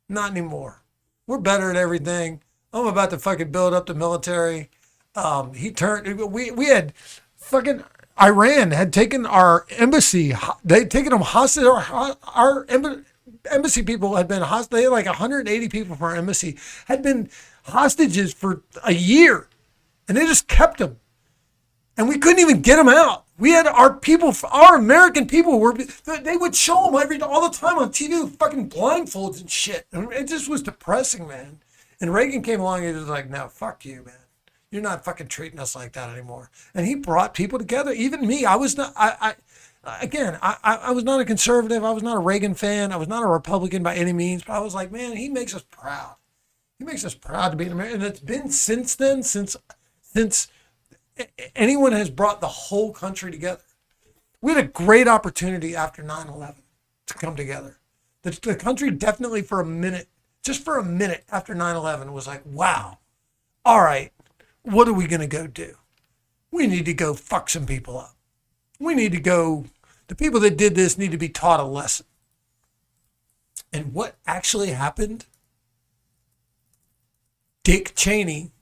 not anymore. We're better at everything. I'm about to fucking build up the military. We had fucking Iran had taken our embassy. They'd taken them hostage. Our embassy people had been hostage. They had like 180 people from our embassy had been hostages for a year. And they just kept them. And we couldn't even get them out. We had our people, our American people they would show them all the time on TV with fucking blindfolds and shit. And it just was depressing, man. And Reagan came along and he was like, no, fuck you, man. You're not fucking treating us like that anymore. And he brought people together. Even me, I was not, I was not a conservative. I was not a Reagan fan. I was not a Republican by any means. But I was like, man, he makes us proud. He makes us proud to be an American. And it's been since then, since anyone has brought the whole country together. We had a great opportunity after 9/11 to come together. The country definitely for a minute, just for a minute after 9/11 was like, wow, all right, what are we going to go do? We need to go fuck some people up. We need to go, the people that did this need to be taught a lesson. And what actually happened? Dick Cheney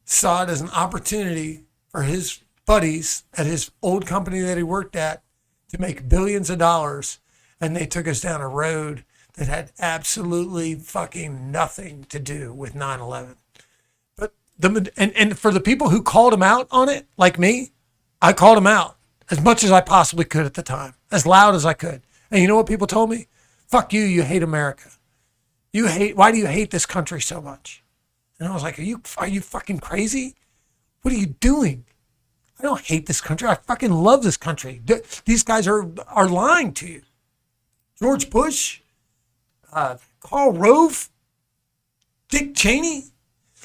saw it as an opportunity for his buddies at his old company that he worked at to make billions of dollars. And they took us down a road that had absolutely fucking nothing to do with 9/11. But and for the people who called him out on it, like me, I called him out as much as I possibly could at the time, as loud as I could. And you know what people told me? Fuck you, you hate America. Why do you hate this country so much? And I was like, are you fucking crazy? What are you doing? I don't hate this country. I fucking love this country. These guys are lying to you. George Bush, Karl Rove, Dick Cheney.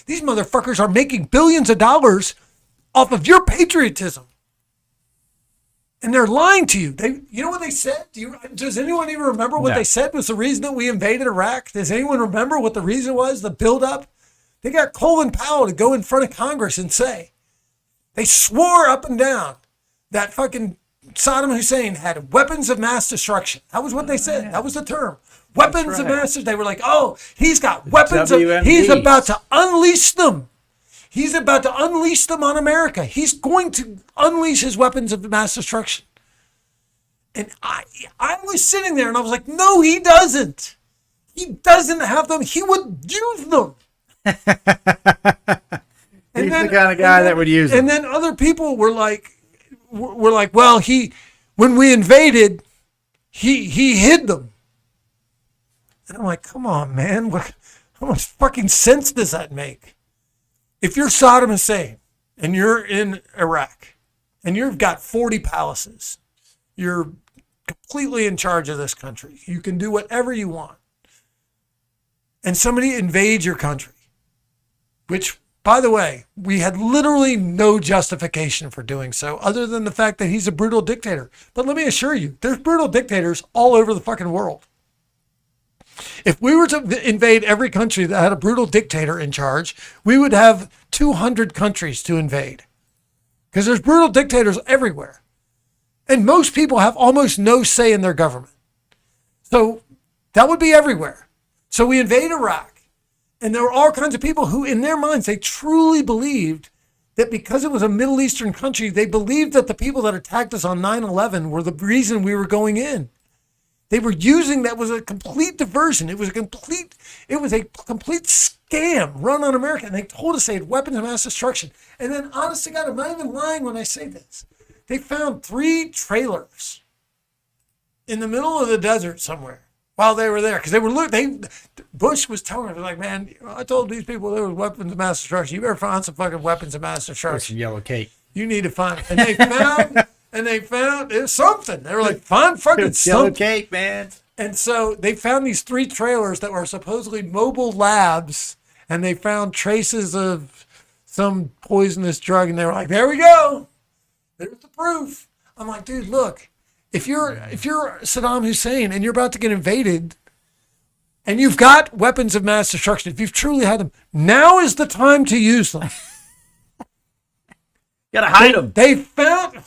These motherfuckers are making billions of dollars off of your patriotism. And they're lying to you. You know what they said? Does anyone even remember what they said was the reason that we invaded Iraq? Does anyone remember what the reason was, the buildup? They got Colin Powell to go in front of Congress and say, they swore up and down that fucking Saddam Hussein had weapons of mass destruction. That was what they said. That was the term. Weapons of mass destruction. They were like, oh, he's got weapons. He's about to unleash them. He's about to unleash them on America. He's going to unleash his weapons of mass destruction. And I was sitting there and I was like, no, he doesn't. He doesn't have them. He would use them. He's the kind of guy that would use them. And then other people were like, well, when we invaded, he hid them. And I'm like, come on, man. How much fucking sense does that make? If you're Saddam Hussein and you're in Iraq and you've got 40 palaces, you're completely in charge of this country. You can do whatever you want. And somebody invades your country, which, by the way, we had literally no justification for doing so other than the fact that he's a brutal dictator. But let me assure you, there's brutal dictators all over the fucking world. If we were to invade every country that had a brutal dictator in charge, we would have 200 countries to invade. Because there's brutal dictators everywhere. And most people have almost no say in their government. So that would be everywhere. So we invade Iraq. And there were all kinds of people who, in their minds, they truly believed that because it was a Middle Eastern country, they believed that the people that attacked us on 9/11 were the reason we were going in. They were using that was a complete diversion. It was a complete scam run on America. And they told us they had weapons of mass destruction. And then, honest to God, I'm not even lying when I say this. They found 3 trailers in the middle of the desert somewhere while they were there. Because Bush was telling them, like, man, I told these people there was weapons of mass destruction. You better find some fucking weapons of mass destruction. Yellow cake. You need to find it. And they found and they found it was something. They were like, find fucking Yellow something. cake, man. And so they found these 3 trailers that were supposedly mobile labs, and they found traces of some poisonous drug, and they were like, there we go. There's the proof. I'm like, dude, look, if you're Saddam Hussein and you're about to get invaded and you've got weapons of mass destruction, if you've truly had them, now is the time to use them. Gotta hide them. They found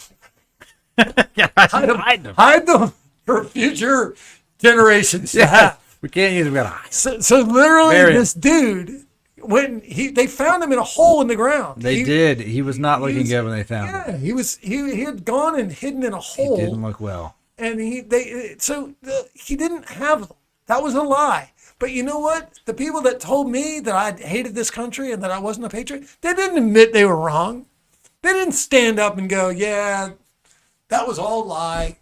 Hide them. for future generations to have. We can't use them. We gotta hide them. So literally, Bury 'em. this dude, when they found him in a hole in the ground. They did. He was not looking good when they found him. Yeah, he had gone and hidden in a hole. He didn't look well. And he didn't have them. That was a lie. But you know what? The people that told me that I hated this country and that I wasn't a patriot, they didn't admit they were wrong. They didn't stand up and go, yeah, that was all a lie.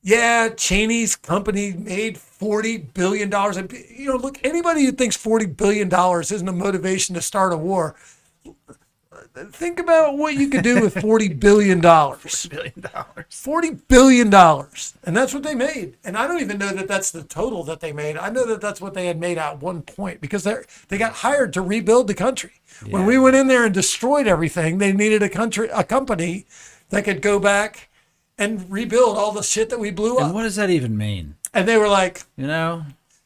Yeah, Cheney's company made $40 billion. Look, anybody who thinks $40 billion isn't a motivation to start a war, think about what you could do with $40 billion. $40 billion. $40 billion. And that's what they made. And I don't even know that that's the total that they made. I know that that's what they had made at one point because they got hired to rebuild the country. Yeah. When we went in there and destroyed everything, they needed a company that could go back and rebuild all the shit that we blew up. And what does that even mean? And they were like,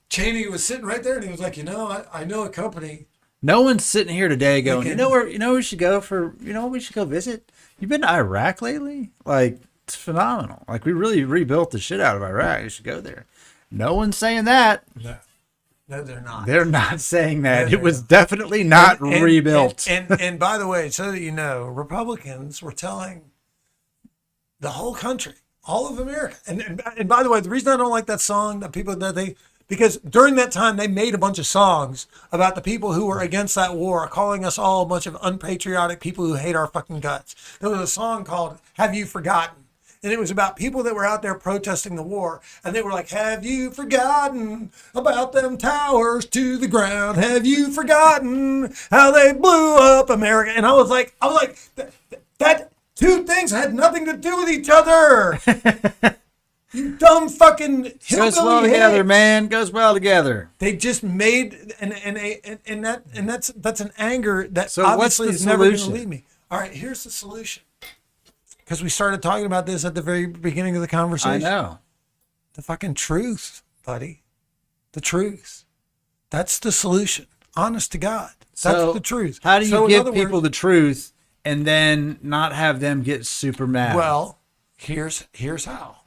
Cheney was sitting right there and he was like, I know a company. No one's sitting here today going, where we should go we should go visit? You've been to Iraq lately? Like, it's phenomenal. Like, we really rebuilt the shit out of Iraq. You should go there. No one's saying that. No, they're not. They're not saying that. It was definitely not rebuilt. And by the way, so that you know, Republicans were telling the whole country, all of America. And by the way, the reason I don't like that song, because during that time they made a bunch of songs about the people who were against that war, calling us all a bunch of unpatriotic people who hate our fucking guts. There was a song called "Have You Forgotten?" And it was about people that were out there protesting the war. And they were like, have you forgotten about them towers to the ground? Have you forgotten how they blew up America? And I was like, that two things had nothing to do with each other. You dumb fucking hillbilly. Goes well together, man. Goes well together. They just made and that's an anger that so obviously what's the is never going to solution? leave me. All right, here's the solution. Because we started talking about this at the very beginning of the conversation. I know. The fucking truth, buddy. The truth. That's the solution. Honest to God. That's the truth. How do you give people the truth and then not have them get super mad? Well, here's how.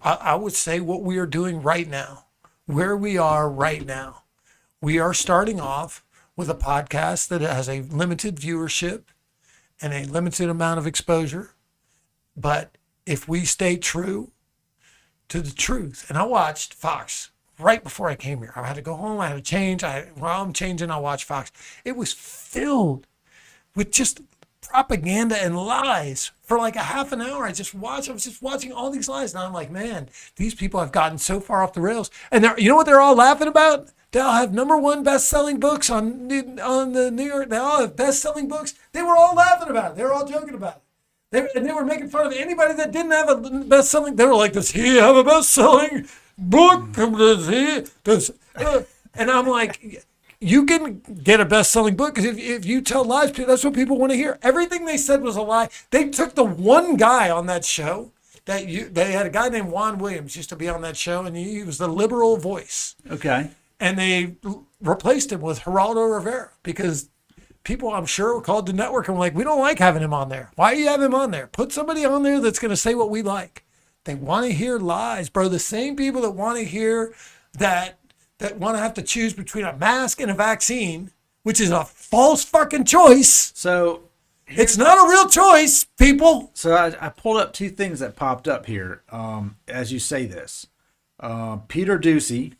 I would say what we are doing right now, where we are right now. We are starting off with a podcast that has a limited viewership and a limited amount of exposure. But if we stay true to the truth, and I watched Fox right before I came here. I had to go home. I had to change. While I'm changing, I watched Fox. It was filled with just propaganda and lies for like a half an hour. I was just watching all these lies. And I'm like, man, these people have gotten so far off the rails. And you know what they're all laughing about? They all have #1 best-selling books on the New York. They all have best-selling books. They were all laughing about it. They were all joking about it. They were making fun of anybody that didn't have a best-selling. They were like, does he have a best-selling book? Does he? And I'm like, you can get a best-selling book because if you tell lies, that's what people want to hear. Everything they said was a lie. They took the one guy on that show. They had a guy named Juan Williams used to be on that show, and he was the liberal voice. Okay. And they replaced him with Geraldo Rivera because people, I'm sure, called the network and were like, we don't like having him on there. Why do you have him on there? Put somebody on there that's going to say what we like. They want to hear lies, bro. The same people that want to hear that want to have to choose between a mask and a vaccine, which is a false fucking choice. So it's not a real choice, people. So I pulled up two things that popped up here as you say this. Peter Ducey,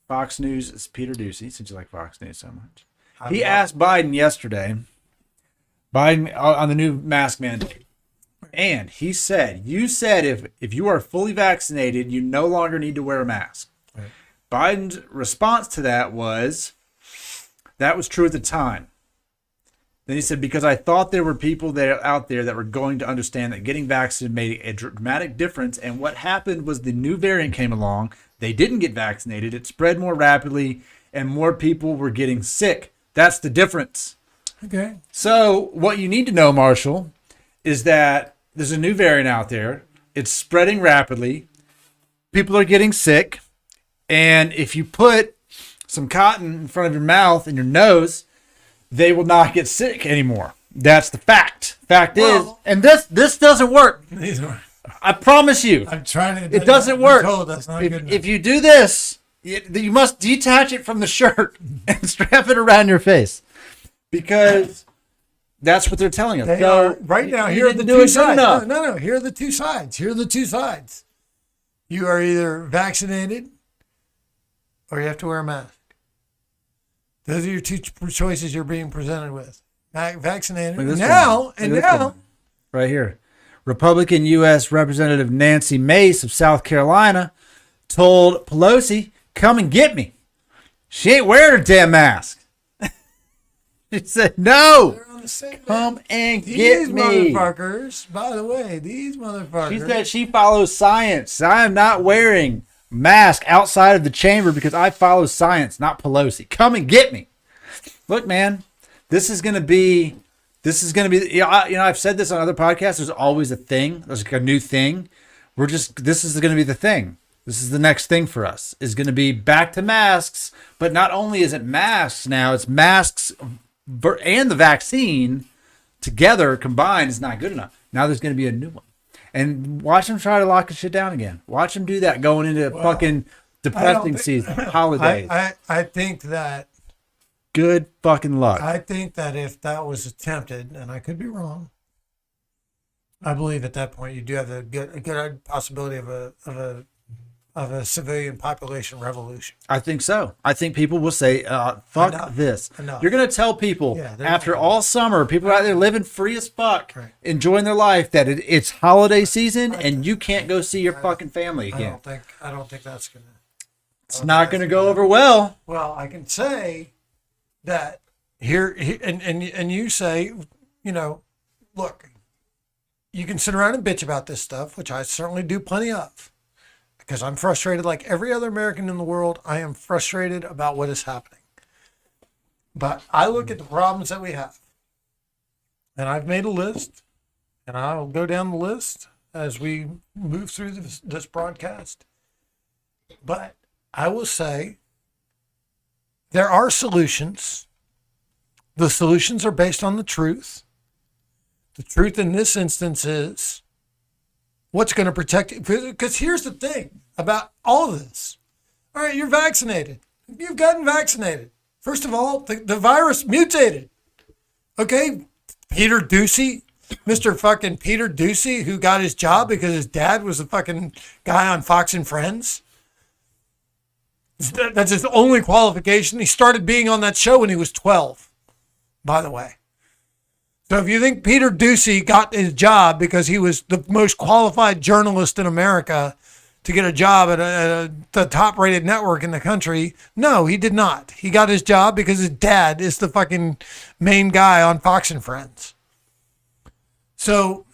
Fox News. It's Peter Ducey, since you like Fox News so much. He asked Biden yesterday, on the new mask mandate. And he said, you said if you are fully vaccinated, you no longer need to wear a mask. Right. Biden's response to that was true at the time. Then he said, because I thought there were people out there that were going to understand that getting vaccinated made a dramatic difference. And what happened was the new variant came along. They didn't get vaccinated. It spread more rapidly and more people were getting sick. That's the difference. Okay. So what you need to know, Marshall, is that there's a new variant out there. It's spreading rapidly. People are getting sick. And if you put some cotton in front of your mouth and your nose, they will not get sick anymore. That's the fact. Fact is, and this doesn't work. I promise you. I'm trying to. It doesn't work. That's not good If you do this, you must detach it from the shirt and strap it around your face, because that's what they're telling us. They are, right now, here are the two sides. No. Here are the two sides. Here are the two sides. You are either vaccinated or you have to wear a mask. Those are your two choices you're being presented with. Vaccinated. Now, right here. Republican U.S. Representative Nancy Mace of South Carolina told Pelosi, come and get me. She ain't wearing her damn mask. She said, no, come and get me. These motherfuckers, by the way, these motherfuckers. She said she follows science. I am not wearing mask outside of the chamber because I follow science, not Pelosi. Come and get me. Look, man, this is going to be, I've said this on other podcasts. There's always a thing. There's like a new thing. This is going to be the thing. This is the next thing for us, is going to be back to masks. But not only is it masks now, it's masks and the vaccine together combined is not good enough. Now there's going to be a new one. And watch them try to lock the shit down again. Watch them do that going into fucking depressing season, holidays. I think that. Good fucking luck. I think that if that was attempted, and I could be wrong, I believe at that point you do have a good possibility of a civilian population revolution. I think so. I think people will say, fuck this. Enough. You're going to tell people after all summer, people are out there living free as fuck, enjoying their life, that it's holiday season and you can't go see your fucking family again. I don't think that's going to. It's not going to go over well. Well, I can say that here and you say, look, you can sit around and bitch about this stuff, which I certainly do plenty of. Because I'm frustrated like every other American in the world. I am frustrated about what is happening. But I look at the problems that we have. And I've made a list. And I'll go down the list as we move through this broadcast. But I will say there are solutions. The solutions are based on the truth. The truth in this instance is what's going to protect you? Because here's the thing about all of this. All right, you're vaccinated. You've gotten vaccinated. First of all, the virus mutated. Okay? Peter Ducey, Mr. fucking Peter Ducey, who got his job because his dad was a fucking guy on Fox and Friends. That's his only qualification. He started being on that show when he was 12, by the way. So if you think Peter Ducey got his job because he was the most qualified journalist in America to get a job at the top-rated network in the country, no, he did not. He got his job because his dad is the fucking main guy on Fox and Friends. So,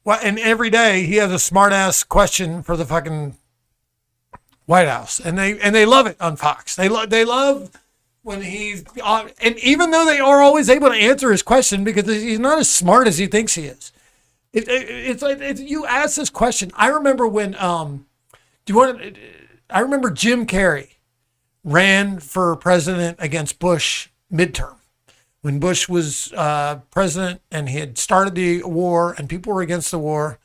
and every day he has a smart-ass question for the fucking White House, and they love it on Fox. They love when he's and even though they are always able to answer his question because he's not as smart as he thinks he is. It's like you ask this question. I remember when I remember Jim Carrey ran for president against Bush midterm when Bush was president and he had started the war and people were against the war,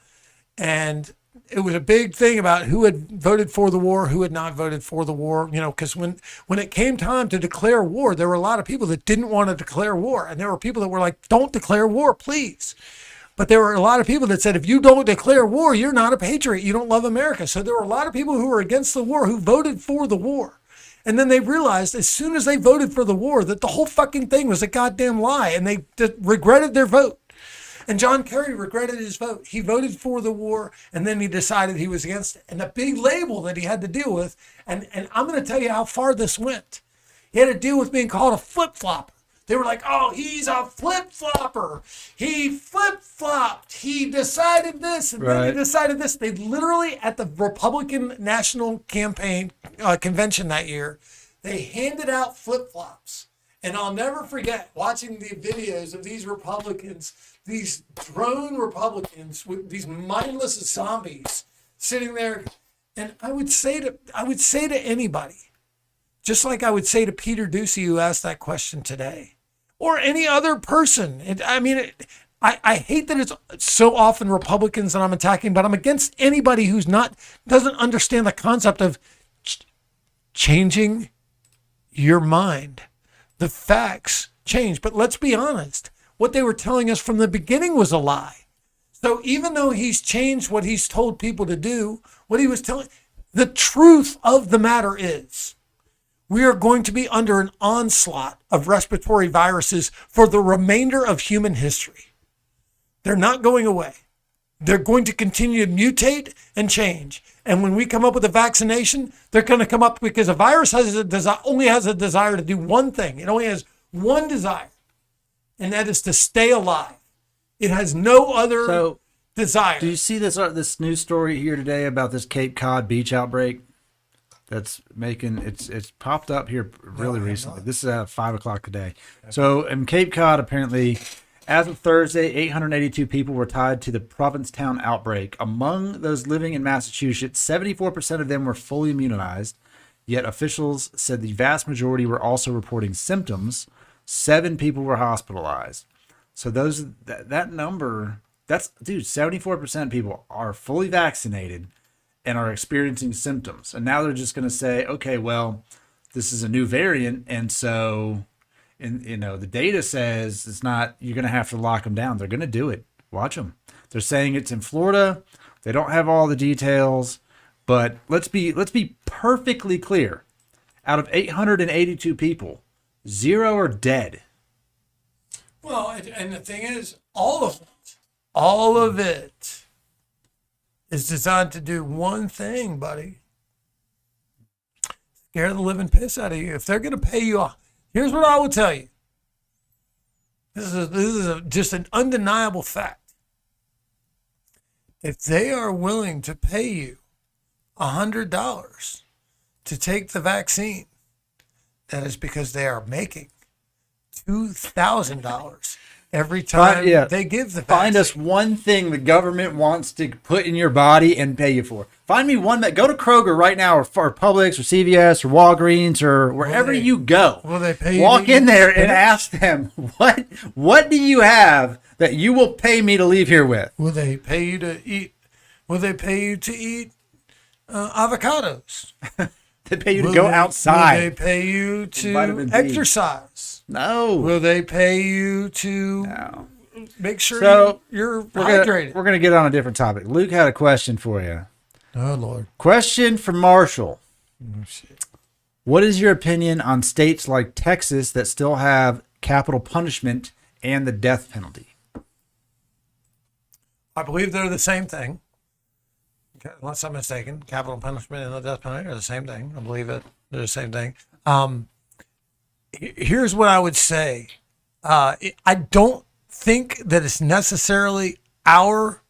and it was a big thing about who had voted for the war, who had not voted for the war, because when it came time to declare war, there were a lot of people that didn't want to declare war. And there were people that were like, don't declare war, please. But there were a lot of people that said, if you don't declare war, you're not a patriot. You don't love America. So there were a lot of people who were against the war who voted for the war. And then they realized as soon as they voted for the war that the whole fucking thing was a goddamn lie. And they regretted their vote. And John Kerry regretted his vote. He voted for the war, and then he decided he was against it. And the big label that he had to deal with, and I'm going to tell you how far this went. He had to deal with being called a flip-flopper. They were like, oh, he's a flip-flopper. He flip-flopped. He decided this and then he decided this. They literally, at the Republican National Campaign Convention that year, they handed out flip-flops. And I'll never forget watching the videos of these Republicans, these drone Republicans with these mindless zombies sitting there. And I would say to anybody, just like I would say to Peter Ducey, who asked that question today, or any other person. I hate that it's so often Republicans that I'm attacking, but I'm against anybody who's doesn't understand the concept of changing your mind. The facts change, but let's be honest. What they were telling us from the beginning was a lie. So even though he's changed what he's told people to do, what he was telling, the truth of the matter is we are going to be under an onslaught of respiratory viruses for the remainder of human history. They're not going away. They're going to continue to mutate and change. And when we come up with a vaccination, they're going to come up because a virus only has a desire to do one thing. It only has one desire, and that is to stay alive. It has no other desire. Do you see this news story here today about this Cape Cod beach outbreak? That's making it's popped up here really recently. This is at 5 o'clock today. Okay. So in Cape Cod, apparently, as of Thursday, 882 people were tied to the Provincetown outbreak. Among those living in Massachusetts, 74% of them were fully immunized, yet officials said the vast majority were also reporting symptoms. 7 people were hospitalized. So that number, 74% of people are fully vaccinated and are experiencing symptoms. And now they're just going to say, okay, well, this is a new variant, and so... And, the data says it's not, you're going to have to lock them down. They're going to do it. Watch them. They're saying it's in Florida. They don't have all the details, but let's be perfectly clear. Out of 882 people, 0 are dead. Well, and the thing is, all of it is designed to do one thing, buddy. Scare the living piss out of you. If they're going to pay you off, here's what I will tell you. This is just an undeniable fact. If they are willing to pay you $100 to take the vaccine, that is because they are making $2,000 every time they give the vaccine. Find us one thing the government wants to put in your body and pay you for. Find me one that, go to Kroger right now, or Publix or CVS or Walgreens or wherever you go. Will they pay you? Walk in there and ask them, what do you have that you will pay me to leave here with? Will they pay you to eat? Will they pay you to eat avocados? They pay you to go outside. Will they pay you to exercise? No. Will they pay you to make sure you're hydrated? We're going to get on a different topic. Luke had a question for you. Oh, Lord. Question from Marshall. Oh, shit. What is your opinion on states like Texas that still have capital punishment and the death penalty? I believe they're the same thing. Unless I'm mistaken, capital punishment and the death penalty are the same thing. I believe it. They're the same thing. Here's what I would say. I don't think that it's necessarily our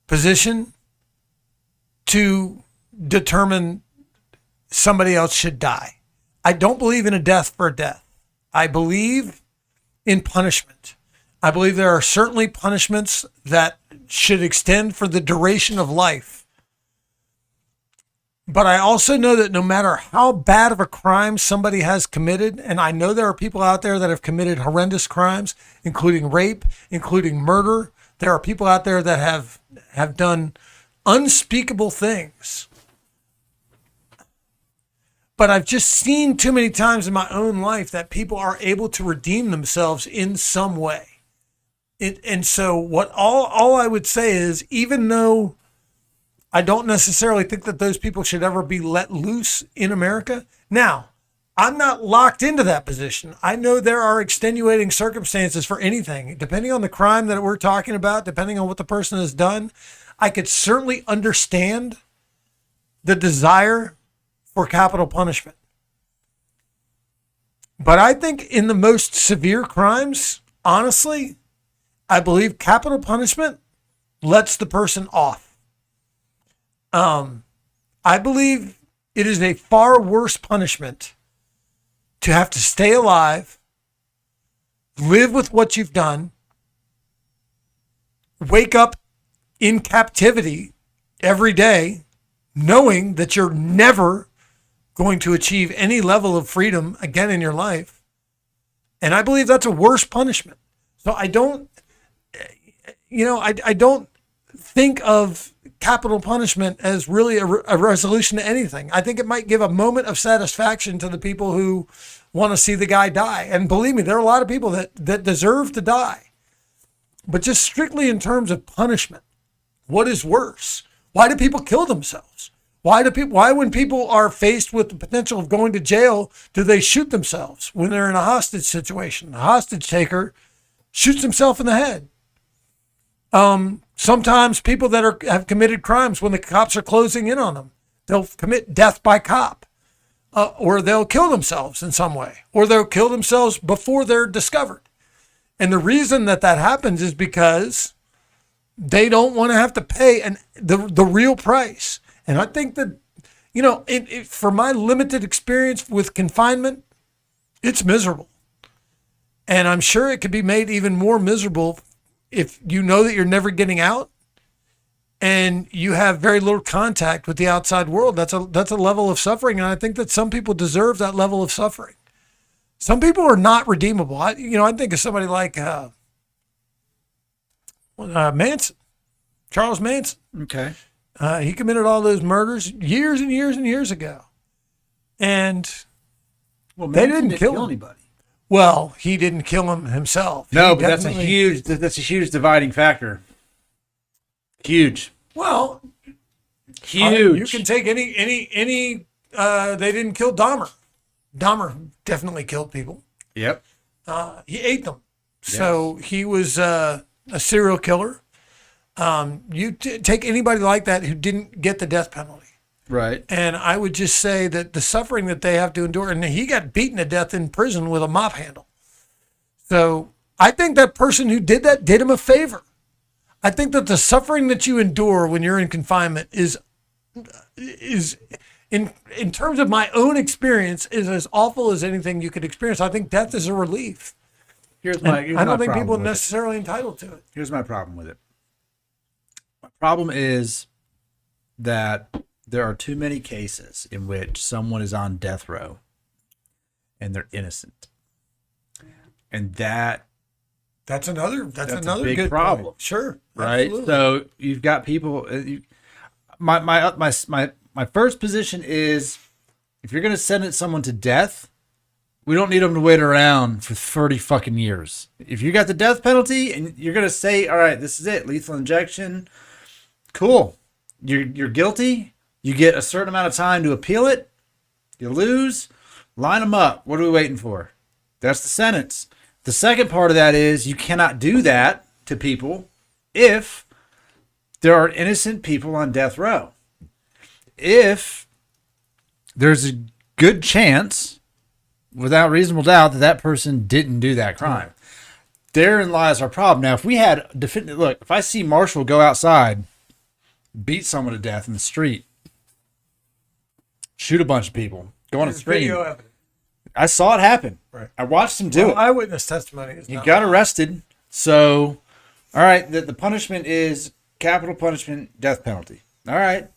position to determine somebody else should die. I don't believe in a death for a death. I believe in punishment. I believe there are certainly punishments that should extend for the duration of life. But I also know that no matter how bad of a crime somebody has committed, and I know there are people out there that have committed horrendous crimes, including rape, including murder. There are people out there that have done unspeakable things. But I've just seen too many times in my own life that people are able to redeem themselves in some way. And so what all I would say is, even though I don't necessarily think that those people should ever be let loose in America. Now, I'm not locked into that position. I know there are extenuating circumstances for anything. Depending on the crime that we're talking about, depending on what the person has done, I could certainly understand the desire for capital punishment. But I think in the most severe crimes, honestly, I believe capital punishment lets the person off. I believe it is a far worse punishment to have to stay alive, live with what you've done, wake up in captivity every day, knowing that you're never going to achieve any level of freedom again in your life. And I believe that's a worse punishment. So I don't think of capital punishment as really a resolution to anything. I think it might give a moment of satisfaction to the people who want to see the guy die. And believe me, there are a lot of people that deserve to die. But just strictly in terms of punishment, what is worse? Why do people kill themselves? Why when people are faced with the potential of going to jail, do they shoot themselves when they're in a hostage situation? A hostage taker shoots himself in the head. Sometimes people that have committed crimes, when the cops are closing in on them, they'll commit death by cop, or they'll kill themselves in some way, or they'll kill themselves before they're discovered. And the reason that happens is because they don't want to have to pay the real price. And I think that, for my limited experience with confinement, it's miserable. And I'm sure it could be made even more miserable if you know that you're never getting out and you have very little contact with the outside world. That's a level of suffering. And I think that some people deserve that level of suffering. Some people are not redeemable. I think of somebody like Manson, Charles Manson. Okay. He committed all those murders years and years and years ago. And they didn't kill anybody. Well, he didn't kill him himself. No, but that's a huge dividing factor. Huge. Well, huge. You can take any. They didn't kill Dahmer. Dahmer definitely killed people. Yep. He ate them. Yes. So he was a serial killer. You take anybody like that who didn't get the death penalty. Right. And I would just say that the suffering that they have to endure, and he got beaten to death in prison with a mop handle. So I think that person who did that did him a favor. I think that the suffering that you endure when you're in confinement is in terms of my own experience, is as awful as anything you could experience. I think death is a relief. I don't think people are necessarily entitled to it. Here's my problem with it. My problem is that there are too many cases in which someone is on death row and they're innocent. And that's another big good problem. Point. Sure. Right. Absolutely. So you've got people, my first position is, if you're going to sentence someone to death, we don't need them to wait around for 30 fucking years. If you got the death penalty and you're going to say, all right, this is it, lethal injection, cool. You're guilty. You get a certain amount of time to appeal it. You lose. Line them up. What are we waiting for? That's the sentence. The second part of that is you cannot do that to people if there are innocent people on death row. If there's a good chance, without reasonable doubt, that person didn't do that crime. Therein lies our problem. Now, if we had look, if I see Marshall go outside, beat someone to death in the street, shoot a bunch of people, go on a stream. I saw it happen. Right. I watched him do it. Eyewitness testimony is he got arrested. So, all right, the punishment is capital punishment, death penalty. All right.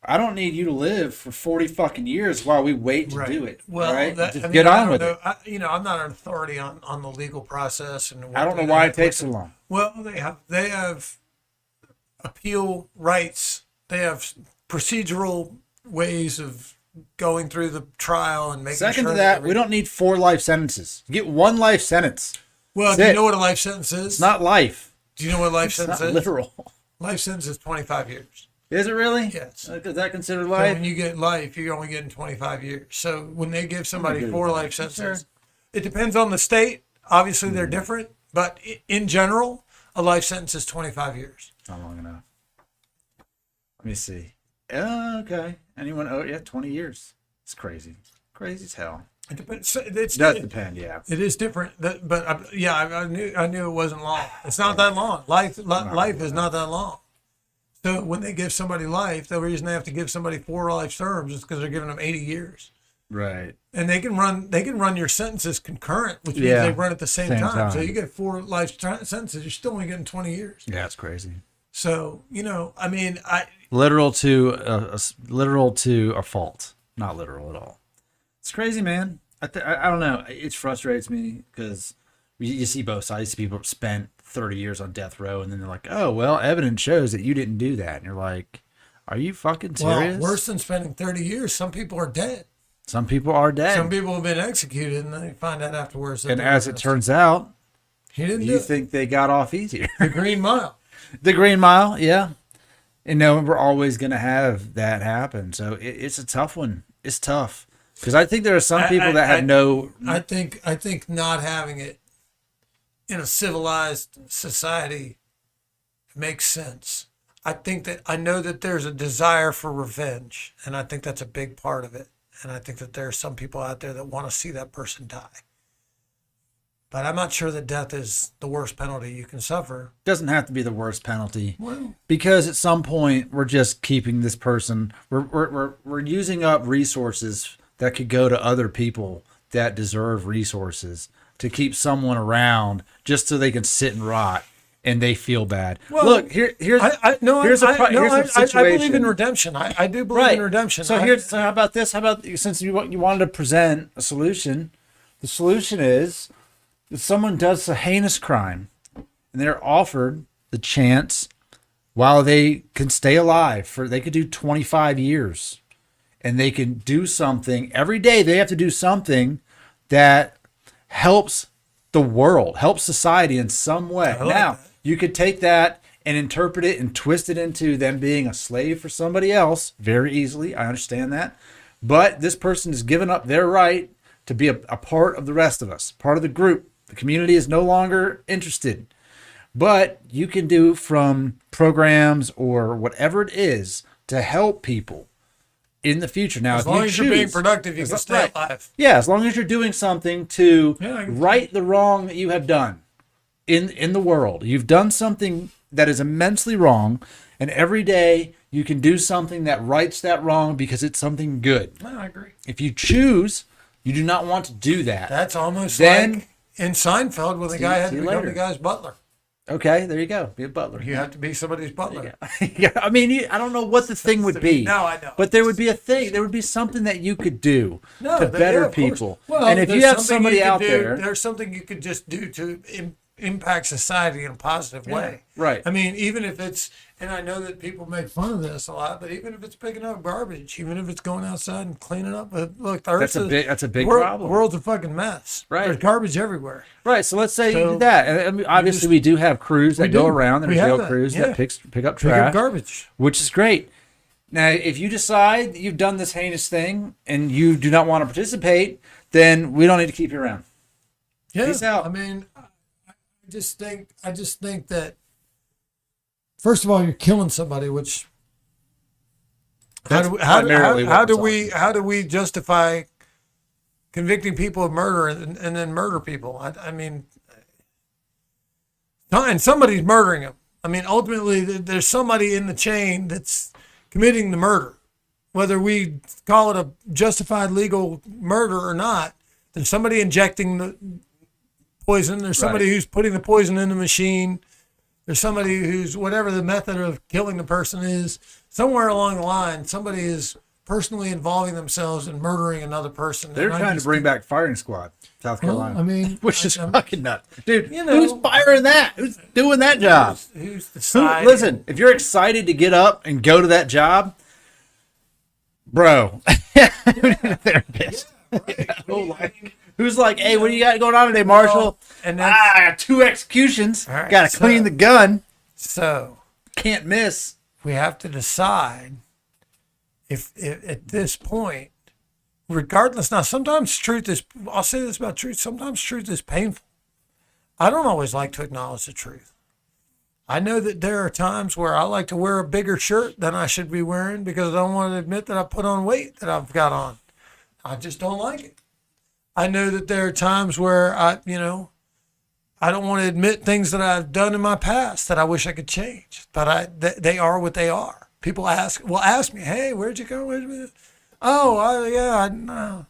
I don't need you to live for 40 fucking years while we wait to do it. Well, right? Get on with it. I'm not an authority on the legal process, and I don't know why it takes so long. Well, they have appeal rights. They have procedural ways of going through the trial and making Second sure to that, we don't need 4 life sentences. You get 1 life sentence. Well, do you know what a life sentence is? It's not life. Do you know what a life sentence is? Literal. Life sentence is 25 years. Is it really? Yes. Is that considered life? So when you get life, you're only getting 25 years. So when they give somebody 4 life sentences, it depends on the state. Obviously, they're different. But in general, a life sentence is 25 years. Not long enough. Let me see. Okay. Anyone? Oh, yeah, 20 years. It's crazy. Crazy as hell. It depends. It does depend, yeah. It is different, but I knew it wasn't long. It's not that long. Life is not that long. So when they give somebody life, the reason they have to give somebody 4 life terms is because they're giving them 80 years. Right. And they can run your sentences concurrent, which means they run at the same time. So you get 4 life sentences, you're still only getting 20 years. Yeah, it's crazy. So I mean, literal to a fault, not literal at all. It's crazy, man. I don't know. It frustrates me because you see both sides. People spent 30 years on death row, and then they're like, "Oh, well, evidence shows that you didn't do that." And you're like, "Are you fucking serious?" Well, worse than spending 30 years, some people are dead. Some people are dead. Some people have been executed, and then you find out afterwards. And as it turns out, you think they got off easier. The Green Mile. The Green Mile, yeah. And no, we're always going to have that happen. So it's a tough one. It's tough. Because I think there are some people that have no... I think not having it in a civilized society makes sense. I know that there's a desire for revenge, and I think that's a big part of it. And I think that there are some people out there that want to see that person die. But I'm not sure that death is the worst penalty you can suffer. Doesn't have to be the worst penalty. Well, because at some point we're just keeping this person. We're using up resources that could go to other people that deserve resources to keep someone around just so they can sit and rot and they feel bad. Well, look, here's a situation. I believe in redemption. I do believe in redemption. So how about this? How about, since you wanted to present a solution, the solution is if someone does a heinous crime and they're offered the chance while they can stay alive they could do 25 years and they can do something every day. They have to do something that helps the world, helps society in some way. Now, you could take that and interpret it and twist it into them being a slave for somebody else very easily. I understand that. But this person has given up their right to be a part of the rest of us, part of the group. The community is no longer interested. But you can do from programs or whatever it is to help people in the future. Now, as long as you're being productive, you can stay alive. Yeah, as long as you're doing something to right the wrong that you have done in the world. You've done something that is immensely wrong, and every day you can do something that rights that wrong because it's something good. No, I agree. If you choose, you do not want to do that. That's almost like in Seinfeld when the guy had to become the guy's butler. Okay, there you go. Be a butler. You have to be somebody's butler. Yeah, I mean, I don't know what the thing would be. No, I know. But there would be a thing. There would be something that you could do to better people. Well, and if you have somebody out there, there's something you could just do to impact society in a positive way. Right. I mean, even if it's, and I know that people make fun of this a lot, but even if it's picking up garbage, even if it's going outside and cleaning up, look, that's a big problem. The world's a fucking mess. Right. There's garbage everywhere. Right. So let's say you do that. And I mean, obviously, we do have crews that go around. There's jail crews that pick up trash, pick up garbage, which is great. Now, if you decide that you've done this heinous thing and you do not want to participate, then we don't need to keep you around. Yeah. Peace out. I mean, I just think that, first of all, you're killing somebody, which how do we justify convicting people of murder and then murder people? I mean, and somebody's murdering them. I mean, ultimately, there's somebody in the chain that's committing the murder. Whether we call it a justified legal murder or not, there's somebody injecting the poison. There's somebody who's putting the poison in the machine. There's somebody who's, whatever the method of killing the person is, somewhere along the line, somebody is personally involving themselves in murdering another person. They're trying to bring back firing squad, South Carolina. Well, I mean, which is fucking nuts. Dude, who's firing that? Who's doing that job? Who's deciding? Listen, if you're excited to get up and go to that job, bro, you need a therapist. Who's like, hey, what do you got going on today, Marshall? And I got 2 executions. Right, got to clean the gun. So can't miss. We have to decide if at this point, regardless. Now, sometimes truth is, I'll say this about truth, sometimes truth is painful. I don't always like to acknowledge the truth. I know that there are times where I like to wear a bigger shirt than I should be wearing because I don't want to admit that I put on weight that I've got on. I just don't like it. I know that there are times where I don't want to admit things that I've done in my past that I wish I could change, but they are what they are. People ask me, hey, where'd you go? No.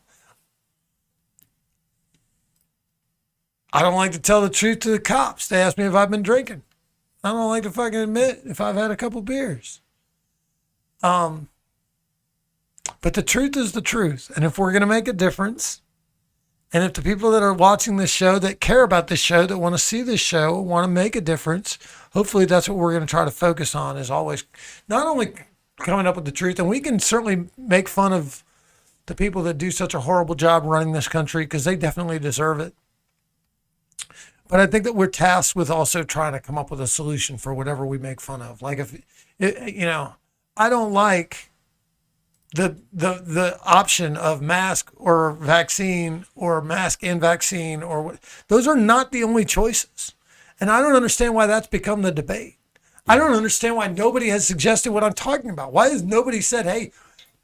I don't like to tell the truth to the cops. They ask me if I've been drinking. I don't like to fucking admit if I've had a couple beers. But the truth is the truth. And if we're going to make a difference, and if the people that are watching this show, that care about this show, that want to see this show, want to make a difference, hopefully that's what we're going to try to focus on, is always not only coming up with the truth, and we can certainly make fun of the people that do such a horrible job running this country, because they definitely deserve it. But I think that we're tasked with also trying to come up with a solution for whatever we make fun of. Like I don't like the option of mask or vaccine or mask and vaccine, or those are not the only choices. And I don't understand why that's become the debate. I don't understand why nobody has suggested what I'm talking about. Why has nobody said, hey,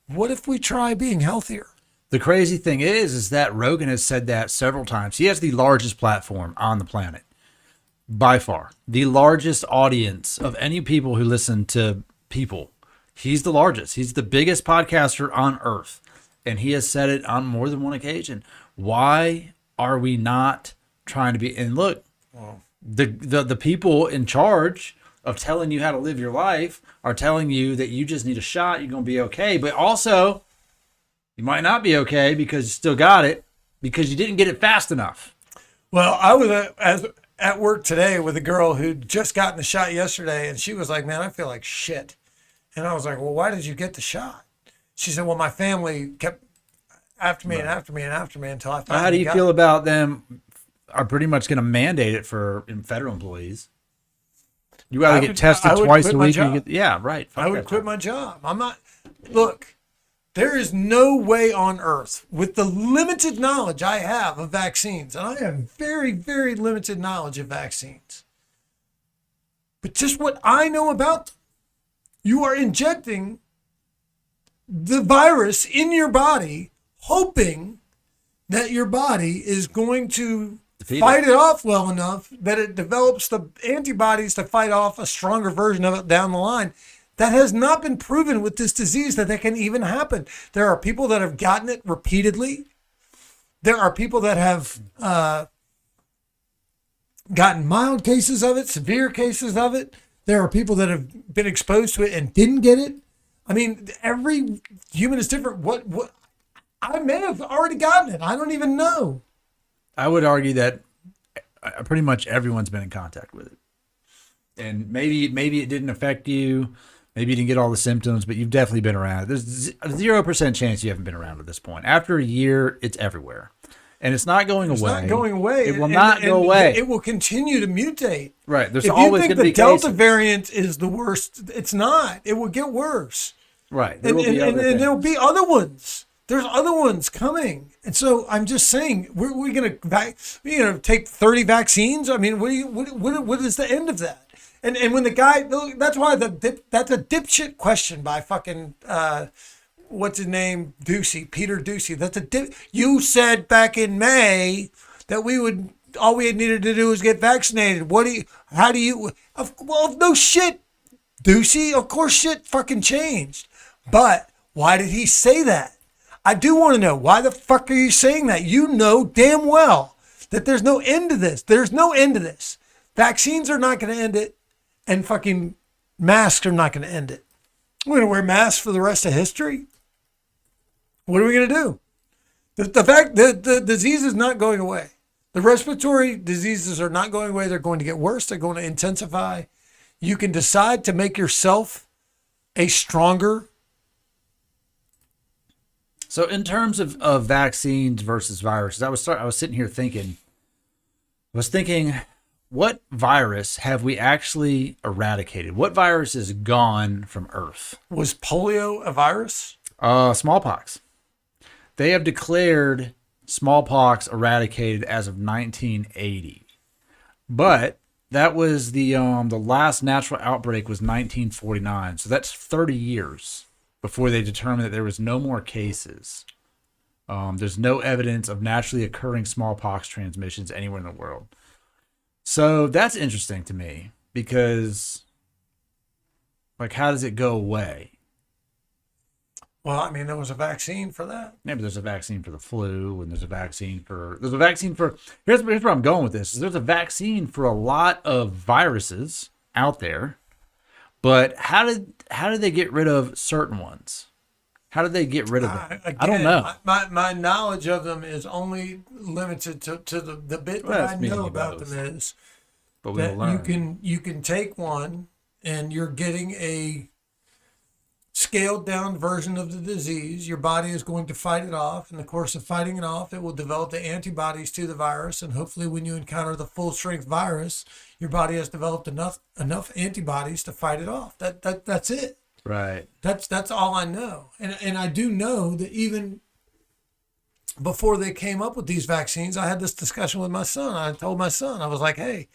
what if we try being healthier? The crazy thing is that Rogan has said that several times. He has the largest platform on the planet, by far. The largest audience of any people who listen to people. He's the largest. He's the biggest podcaster on earth. And he has said it on more than one occasion. Why are we not trying to be? And look, the people in charge of telling you how to live your life are telling you that you just need a shot, you're going to be okay. But also, you might not be okay because you still got it, because you didn't get it fast enough. Well, I was at work today with a girl who'd just gotten the shot yesterday, and she was like, man, I feel like shit. And I was like, well, why did you get the shot? She said, well, my family kept after me and after me and after me until I finally got it. How do you feel about them are pretty much going to mandate it for federal employees? You got to get tested twice a week. Yeah, right. I would quit my job. I'm not. Look, there is no way on earth, with the limited knowledge I have of vaccines, and I have very, very limited knowledge of vaccines, but just what I know about them, you are injecting the virus in your body, hoping that your body is going to fight it off well enough that it develops the antibodies to fight off a stronger version of it down the line. That has not been proven with this disease that can even happen. There are people that have gotten it repeatedly. There are people that have gotten mild cases of it, severe cases of it. There are people that have been exposed to it and didn't get it. I mean, every human is different. What I may have already gotten it. I don't even know. I would argue that pretty much everyone's been in contact with it. And maybe it didn't affect you. Maybe you didn't get all the symptoms, but you've definitely been around it. There's a 0% chance you haven't been around at this point. After a year, it's everywhere. And it's not going away. It's not going away. It will not go away. It will continue to mutate. Right. There's always going to be If you think the Delta variant is the worst, it's not. It will get worse. Right. And there will be other ones. There's other ones coming. And so I'm just saying, we're going to take 30 vaccines? I mean, what is the end of that? And when the guy, that's why that's a dipshit question by fucking, what's his name? Peter Ducey. That's you said back in May that all we needed to do was get vaccinated. Well, no shit, Ducey. Of course shit fucking changed. But why did he say that? I do want to know, why the fuck are you saying that? You know damn well that there's no end to this. There's no end to this. Vaccines are not going to end it, and fucking masks are not going to end it. We're going to wear masks for the rest of history? What are we going to do? The disease is not going away. The respiratory diseases are not going away. They're going to get worse. They're going to intensify. You can decide to make yourself a stronger. So in terms of vaccines versus viruses, I was sitting here thinking, what virus have we actually eradicated? What virus is gone from Earth? Was polio a virus? Smallpox. They have declared smallpox eradicated as of 1980. But that was the last natural outbreak was 1949. So that's 30 years before they determined that there was no more cases There's no evidence of naturally occurring smallpox transmissions anywhere in the world. So that's interesting to me because, like, how does it go away? Well, I mean, there was a vaccine for that. Yeah, but there's a vaccine for the flu, and there's a vaccine for here's where I'm going with this. There's a vaccine for a lot of viruses out there, but how did they get rid of certain ones? How did they get rid of them? Again, I don't know. My knowledge of them is only limited to the bit that I know about them is But that we'll learn. you can take one and you're getting a scaled down version of the disease. Your body is going to fight it off. In the course of fighting it off, it will develop the antibodies to the virus. And hopefully when you encounter the full strength virus, your body has developed enough antibodies to fight it off. That's it. Right. That's all I know. And I do know that even before they came up with these vaccines, I had this discussion with my son. I told my son, I was like, hey,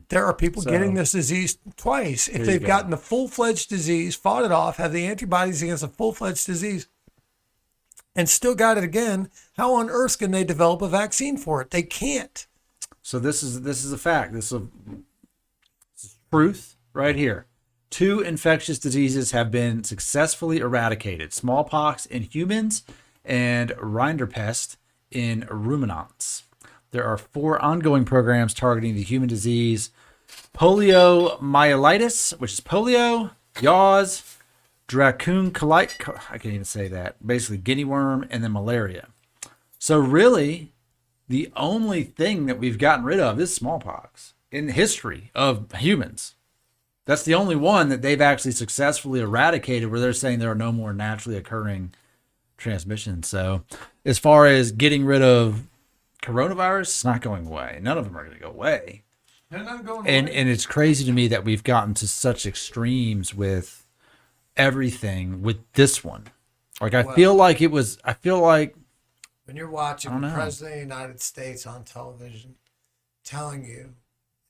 there are people getting this disease twice. If they've gotten the full-fledged disease, fought it off, have the antibodies against a full-fledged disease, and still got it again, how on earth can they develop a vaccine for it? They can't. So this is a fact. This is truth right here. 2 infectious diseases have been successfully eradicated: smallpox in humans and rinderpest in ruminants. There are 4 ongoing programs targeting the human disease: poliomyelitis, which is polio, yaws, dracunculite, I can't even say that, basically guinea worm, and then malaria. So really, the only thing that we've gotten rid of is smallpox in the history of humans. That's the only one that they've actually successfully eradicated, where they're saying there are no more naturally occurring transmissions. So as far as getting rid of coronavirus, it's not going away. None of them are going to go away. They're not going And it's crazy to me that we've gotten to such extremes with everything with this one. Like, I feel like when you're watching the President of the United States on television telling you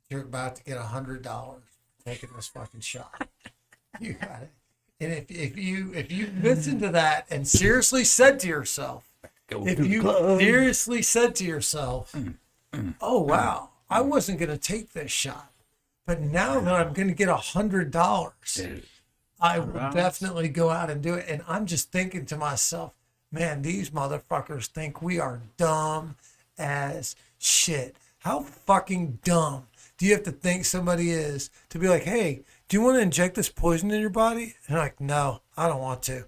you're about to get $100 for taking this fucking shot, you got it. And if you listen to that and seriously said to yourself, oh wow, I wasn't going to take this shot, but now that I'm going to get $100, I will definitely go out and do it. And I'm just thinking to myself, man, these motherfuckers think we are dumb as shit. How fucking dumb do you have to think somebody is to be like, hey, do you want to inject this poison in your body? And they're like, no, I don't want to.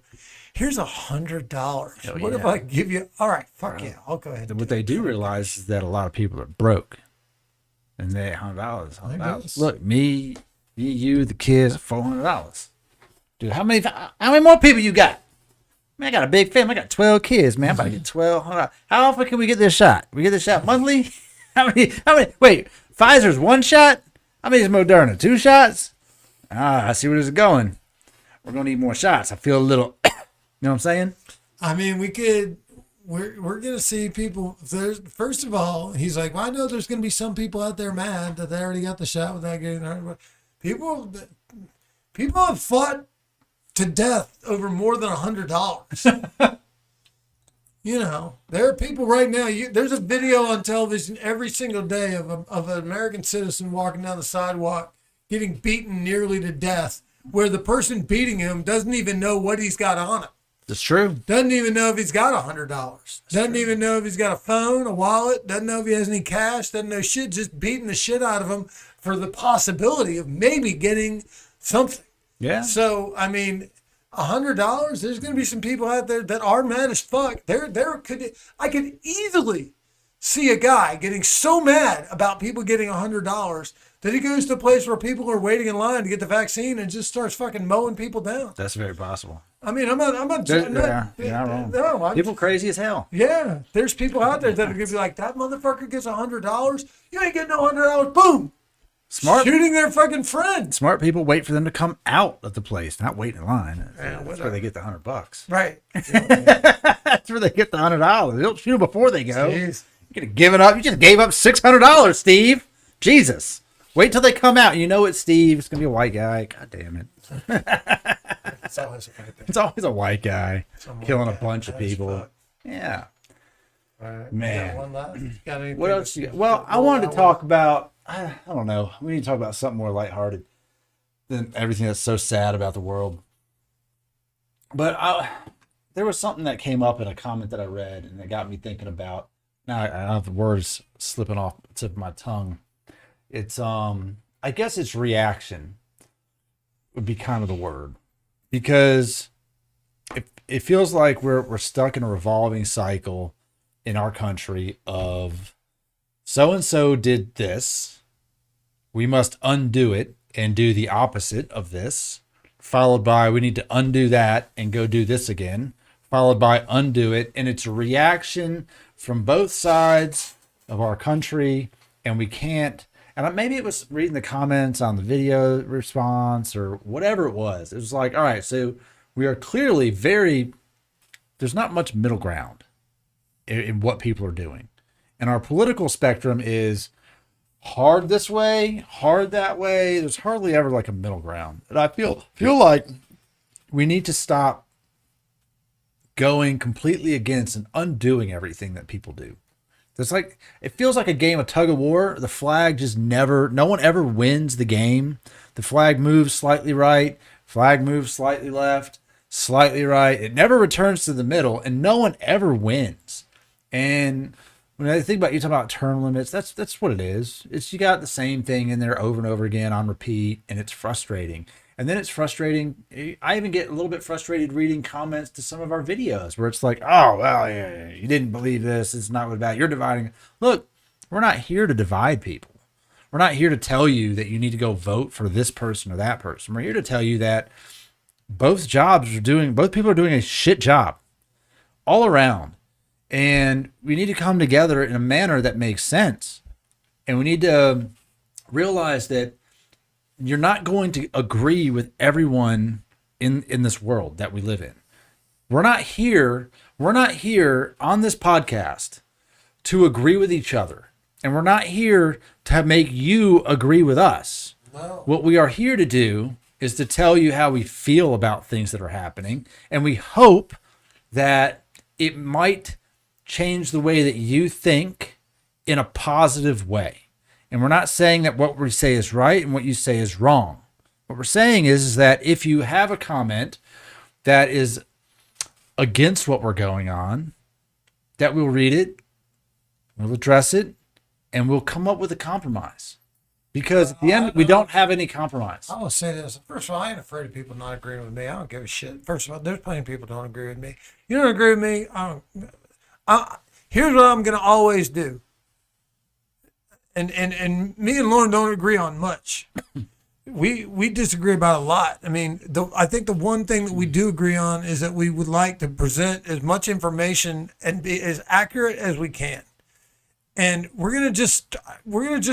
Here's $100. What if I give you? All right, fuck yeah, I'll go ahead. What they do realize is that a lot of people are broke, and they $100. Look, me, you, the kids, $400. Dude, how many more people you got? Man, I got a big family. I got 12 kids, man. I'm about to get 12. How often can we get this shot? We get this shot monthly? How many? Wait, Pfizer's 1 shot? How many is Moderna? 2 shots? I see where this is going. We're going to need more shots. I feel a little, you know what I'm saying? I mean, we're going to see people. First of all, he's like, well, I know there's going to be some people out there mad that they already got the shot without getting hurt. People have fought to death over more than $100. You know, there are people right now. There's a video on television every single day of an American citizen walking down the sidewalk, getting beaten nearly to death, where the person beating him doesn't even know what he's got on him. That's true. Doesn't even know if he's got $100. Doesn't even know if he's got a phone, a wallet. Doesn't know if he has any cash. Doesn't know shit. Just beating the shit out of him for the possibility of maybe getting something. Yeah. So, I mean, $100, there's going to be some people out there that are mad as fuck. I could easily see a guy getting so mad about people getting $100 that he goes to a place where people are waiting in line to get the vaccine and just starts fucking mowing people down. That's very possible. I mean, I'm not You're not wrong. No, people crazy as hell. Yeah, there's people out there that are going to be like, that motherfucker gets $100. You ain't getting no $100. Boom. Smart. Shooting their fucking friend. Smart people wait for them to come out of the place, not wait in line. That's where they get the $100. Right. That's where they get the $100. They don't shoot them before they go. Jeez. You're gonna give it up. You just gave up $600, Steve. Jesus. Wait till they come out. You know it's Steve. It's gonna be a white guy. God damn it. It's always a white guy. It's always a white guy killing a bunch of people. Yeah. All right, Man. got one last. Got anything What else to- you got? Well, I roll wanted to out talk about, I don't know. We need to talk about something more lighthearted than everything that's so sad about the world. But there was something that came up in a comment that I read, and it got me thinking about. Now I have the words slipping off the tip of my tongue. It's I guess it's reaction would be kind of the word, because it feels like we're stuck in a revolving cycle in our country of so and so did this, we must undo it and do the opposite of this, followed by we need to undo that and go do this again, followed by undo it. And it's a reaction from both sides of our country. And we can't, and maybe it was reading the comments on the video response or whatever it was. It was like, all right, so we are clearly there's not much middle ground in what people are doing. And our political spectrum is hard this way, hard that way. There's hardly ever like a middle ground. And I feel like we need to stop going completely against and undoing everything that people do. It's like, it feels like a game of tug of war. The flag just no one ever wins the game. The flag moves slightly right, flag moves slightly left, slightly right. It never returns to the middle, and no one ever wins. And when I think about, you talking about term limits, that's what it is. It's, you got the same thing in there over and over again on repeat, and it's frustrating. And then it's frustrating. I even get a little bit frustrated reading comments to some of our videos where it's like, oh, well, yeah, you didn't believe this. It's not what about. You're dividing. Look, we're not here to divide people. We're not here to tell you that you need to go vote for this person or that person. We're here to tell you that both people are doing a shit job all around. And we need to come together in a manner that makes sense. And we need to realize that you're not going to agree with everyone in this world that we live in. We're not here on this podcast to agree with each other. And we're not here to make you agree with us. No. What we are here to do is to tell you how we feel about things that are happening. And we hope that it might change the way that you think in a positive way. And we're not saying that what we say is right and what you say is wrong. What we're saying is that if you have a comment that is against what we're going on, that we'll read it, we'll address it, and we'll come up with a compromise. Because at the end, we don't have any compromise. I will say this. First of all, I ain't afraid of people not agreeing with me. I don't give a shit. First of all, there's plenty of people who don't agree with me. You don't agree with me, here's what I'm going to always do. And me and Lauren don't agree on much. We disagree about a lot. I mean, I think the one thing that we do agree on is that we would like to present as much information and be as accurate as we can. And we're gonna just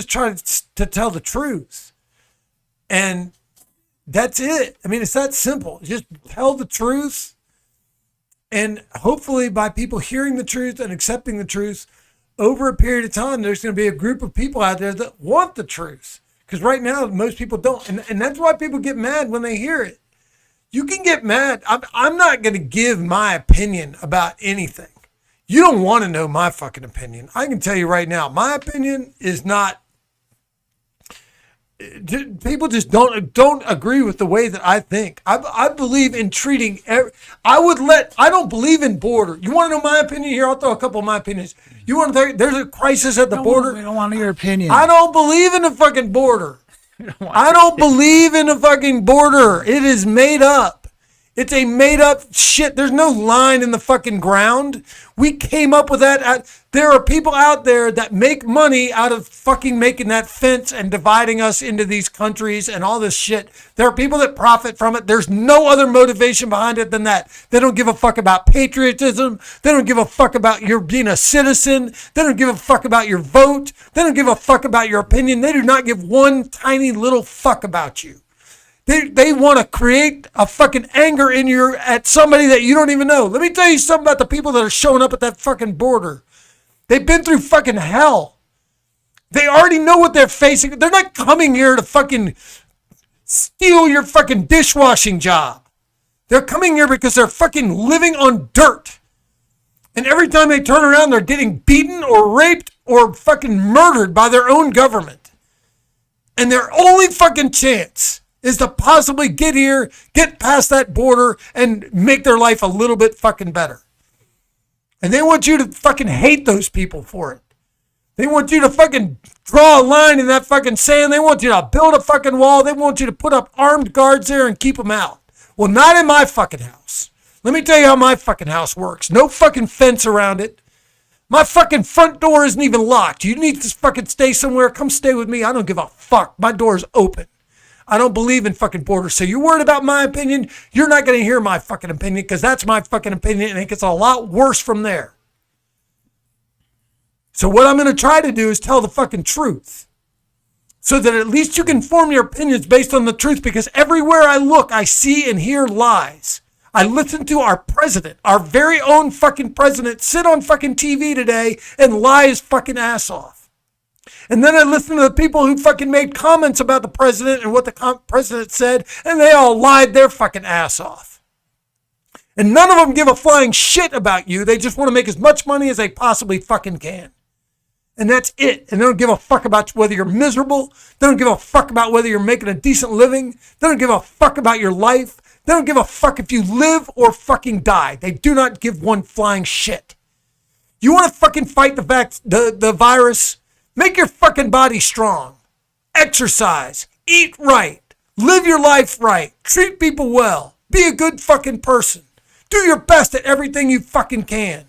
try to tell the truth. And that's it. I mean, it's that simple. Just tell the truth. And hopefully by people hearing the truth and accepting the truth, over a period of time, there's going to be a group of people out there that want the truth. Because right now, most people don't. And that's why people get mad when they hear it. You can get mad. I'm not going to give my opinion about anything. You don't want to know my fucking opinion. I can tell you right now, my opinion is not. People just don't agree with the way that I think. I believe in treating. I don't believe in border. You want to know my opinion here? I'll throw a couple of my opinions. You want to? There's a crisis at the border. We don't want your opinion. I don't believe in the fucking border. I don't believe in the fucking border. It is made up. It's a made up shit. There's no line in the fucking ground. We came up with that. There are people out there that make money out of fucking making that fence and dividing us into these countries and all this shit. There are people that profit from it. There's no other motivation behind it than that. They don't give a fuck about patriotism. They don't give a fuck about your being a citizen. They don't give a fuck about your vote. They don't give a fuck about your opinion. They do not give one tiny little fuck about you. They want to create a fucking anger in you at somebody that you don't even know. Let me tell you something about the people that are showing up at that fucking border. They've been through fucking hell. They already know what they're facing. They're not coming here to fucking steal your fucking dishwashing job. They're coming here because they're fucking living on dirt. And every time they turn around, they're getting beaten or raped or fucking murdered by their own government. And their only fucking chance is to possibly get here, get past that border, and make their life a little bit fucking better. And they want you to fucking hate those people for it. They want you to fucking draw a line in that fucking sand. They want you to build a fucking wall. They want you to put up armed guards there and keep them out. Well, not in my fucking house. Let me tell you how my fucking house works. No fucking fence around it. My fucking front door isn't even locked. You need to fucking stay somewhere. Come stay with me. I don't give a fuck. My door's open. I don't believe in fucking borders. So you're worried about my opinion? You're not going to hear my fucking opinion because that's my fucking opinion and it gets a lot worse from there. So what I'm going to try to do is tell the fucking truth so that at least you can form your opinions based on the truth, because everywhere I look, I see and hear lies. I listened to our president, our very own fucking president, sit on fucking TV today and lie his fucking ass off. And then I listened to the people who fucking made comments about the president and what the president said, and they all lied their fucking ass off. And none of them give a flying shit about you. They just want to make as much money as they possibly fucking can. And that's it. And they don't give a fuck about whether you're miserable. They don't give a fuck about whether you're making a decent living. They don't give a fuck about your life. They don't give a fuck if you live or fucking die. They do not give one flying shit. You want to fucking fight the virus? Make your fucking body strong. Exercise. Eat right. Live your life right. Treat people well. Be a good fucking person. Do your best at everything you fucking can.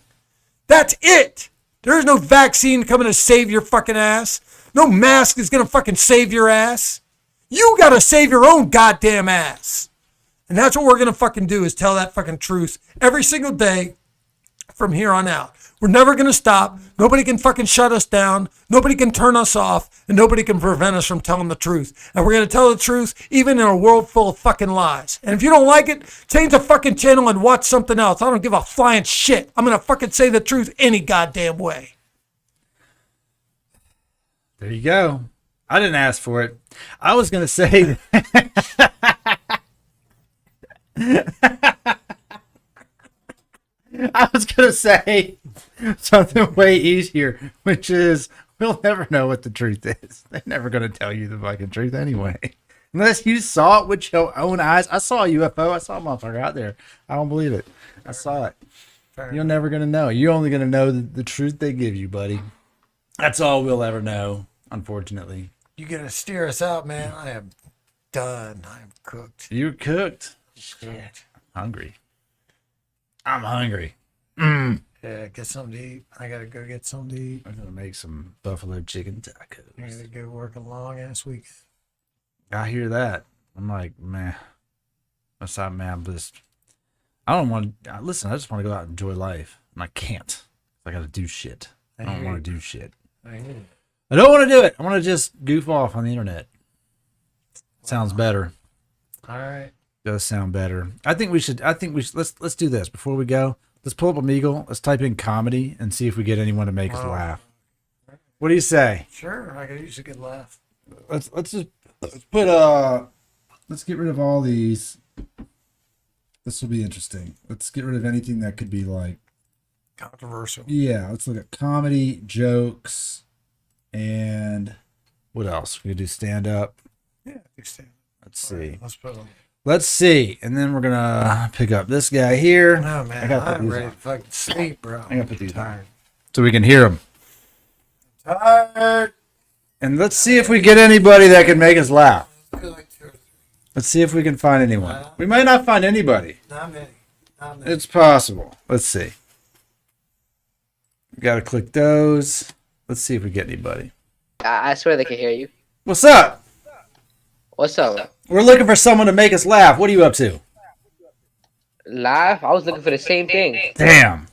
That's it. There is no vaccine coming to save your fucking ass. No mask is going to fucking save your ass. You got to save your own goddamn ass. And that's what we're going to fucking do, is tell that fucking truth every single day from here on out. We're never going to stop. Nobody can fucking shut us down. Nobody can turn us off. And nobody can prevent us from telling the truth. And we're going to tell the truth even in a world full of fucking lies. And if you don't like it, change the fucking channel and watch something else. I don't give a flying shit. I'm going to fucking say the truth any goddamn way. There you go. I didn't ask for it. I was going to say... I was going to say something way easier, which is we'll never know what the truth is. They're never going to tell you the fucking truth anyway. Unless you saw it with your own eyes. I saw a UFO. I saw a motherfucker out there. I don't believe it. I saw it. You're never going to know. You're only going to know the truth they give you, buddy. That's all we'll ever know, unfortunately. You got to steer us out, man. I am done. I am cooked. You're cooked. Shit. Hungry. I'm hungry. Yeah, get something to eat. I gotta go get something to eat. I'm gonna make some buffalo chicken tacos. I gotta go work a long ass week. I hear that. I'm like, man. That's not, man. I don't want to listen. I just want to go out and enjoy life, and I can't. I gotta do shit. I don't want to do shit. I don't want to do it. I want to just goof off on the internet. Sounds better. All right. Does sound better. I think we should. Let's do this before we go. Let's pull up Omegle. Let's type in comedy and see if we get anyone to make us laugh. What do you say? Sure, I could use a good laugh. Let's get rid of all these. This will be interesting. Let's get rid of anything that could be like controversial. Yeah, let's look at comedy, jokes, and what else? We could do stand up. Yeah, do stand up. Let's see. Right, let's put them. Let's see, and then we're gonna pick up this guy here. No man, I'm ready to fucking sleep, bro. I gotta put these tired so we can hear him. Tired. And let's see if we get anybody that can make us laugh. Let's see if we can find anyone. We might not find anybody. Not many. It's possible. Let's see. We gotta click those. Let's see if we get anybody. I swear they can hear you. What's up? What's up? We're looking for someone to make us laugh. What are you up to? Laugh? I was looking for the same thing. Damn.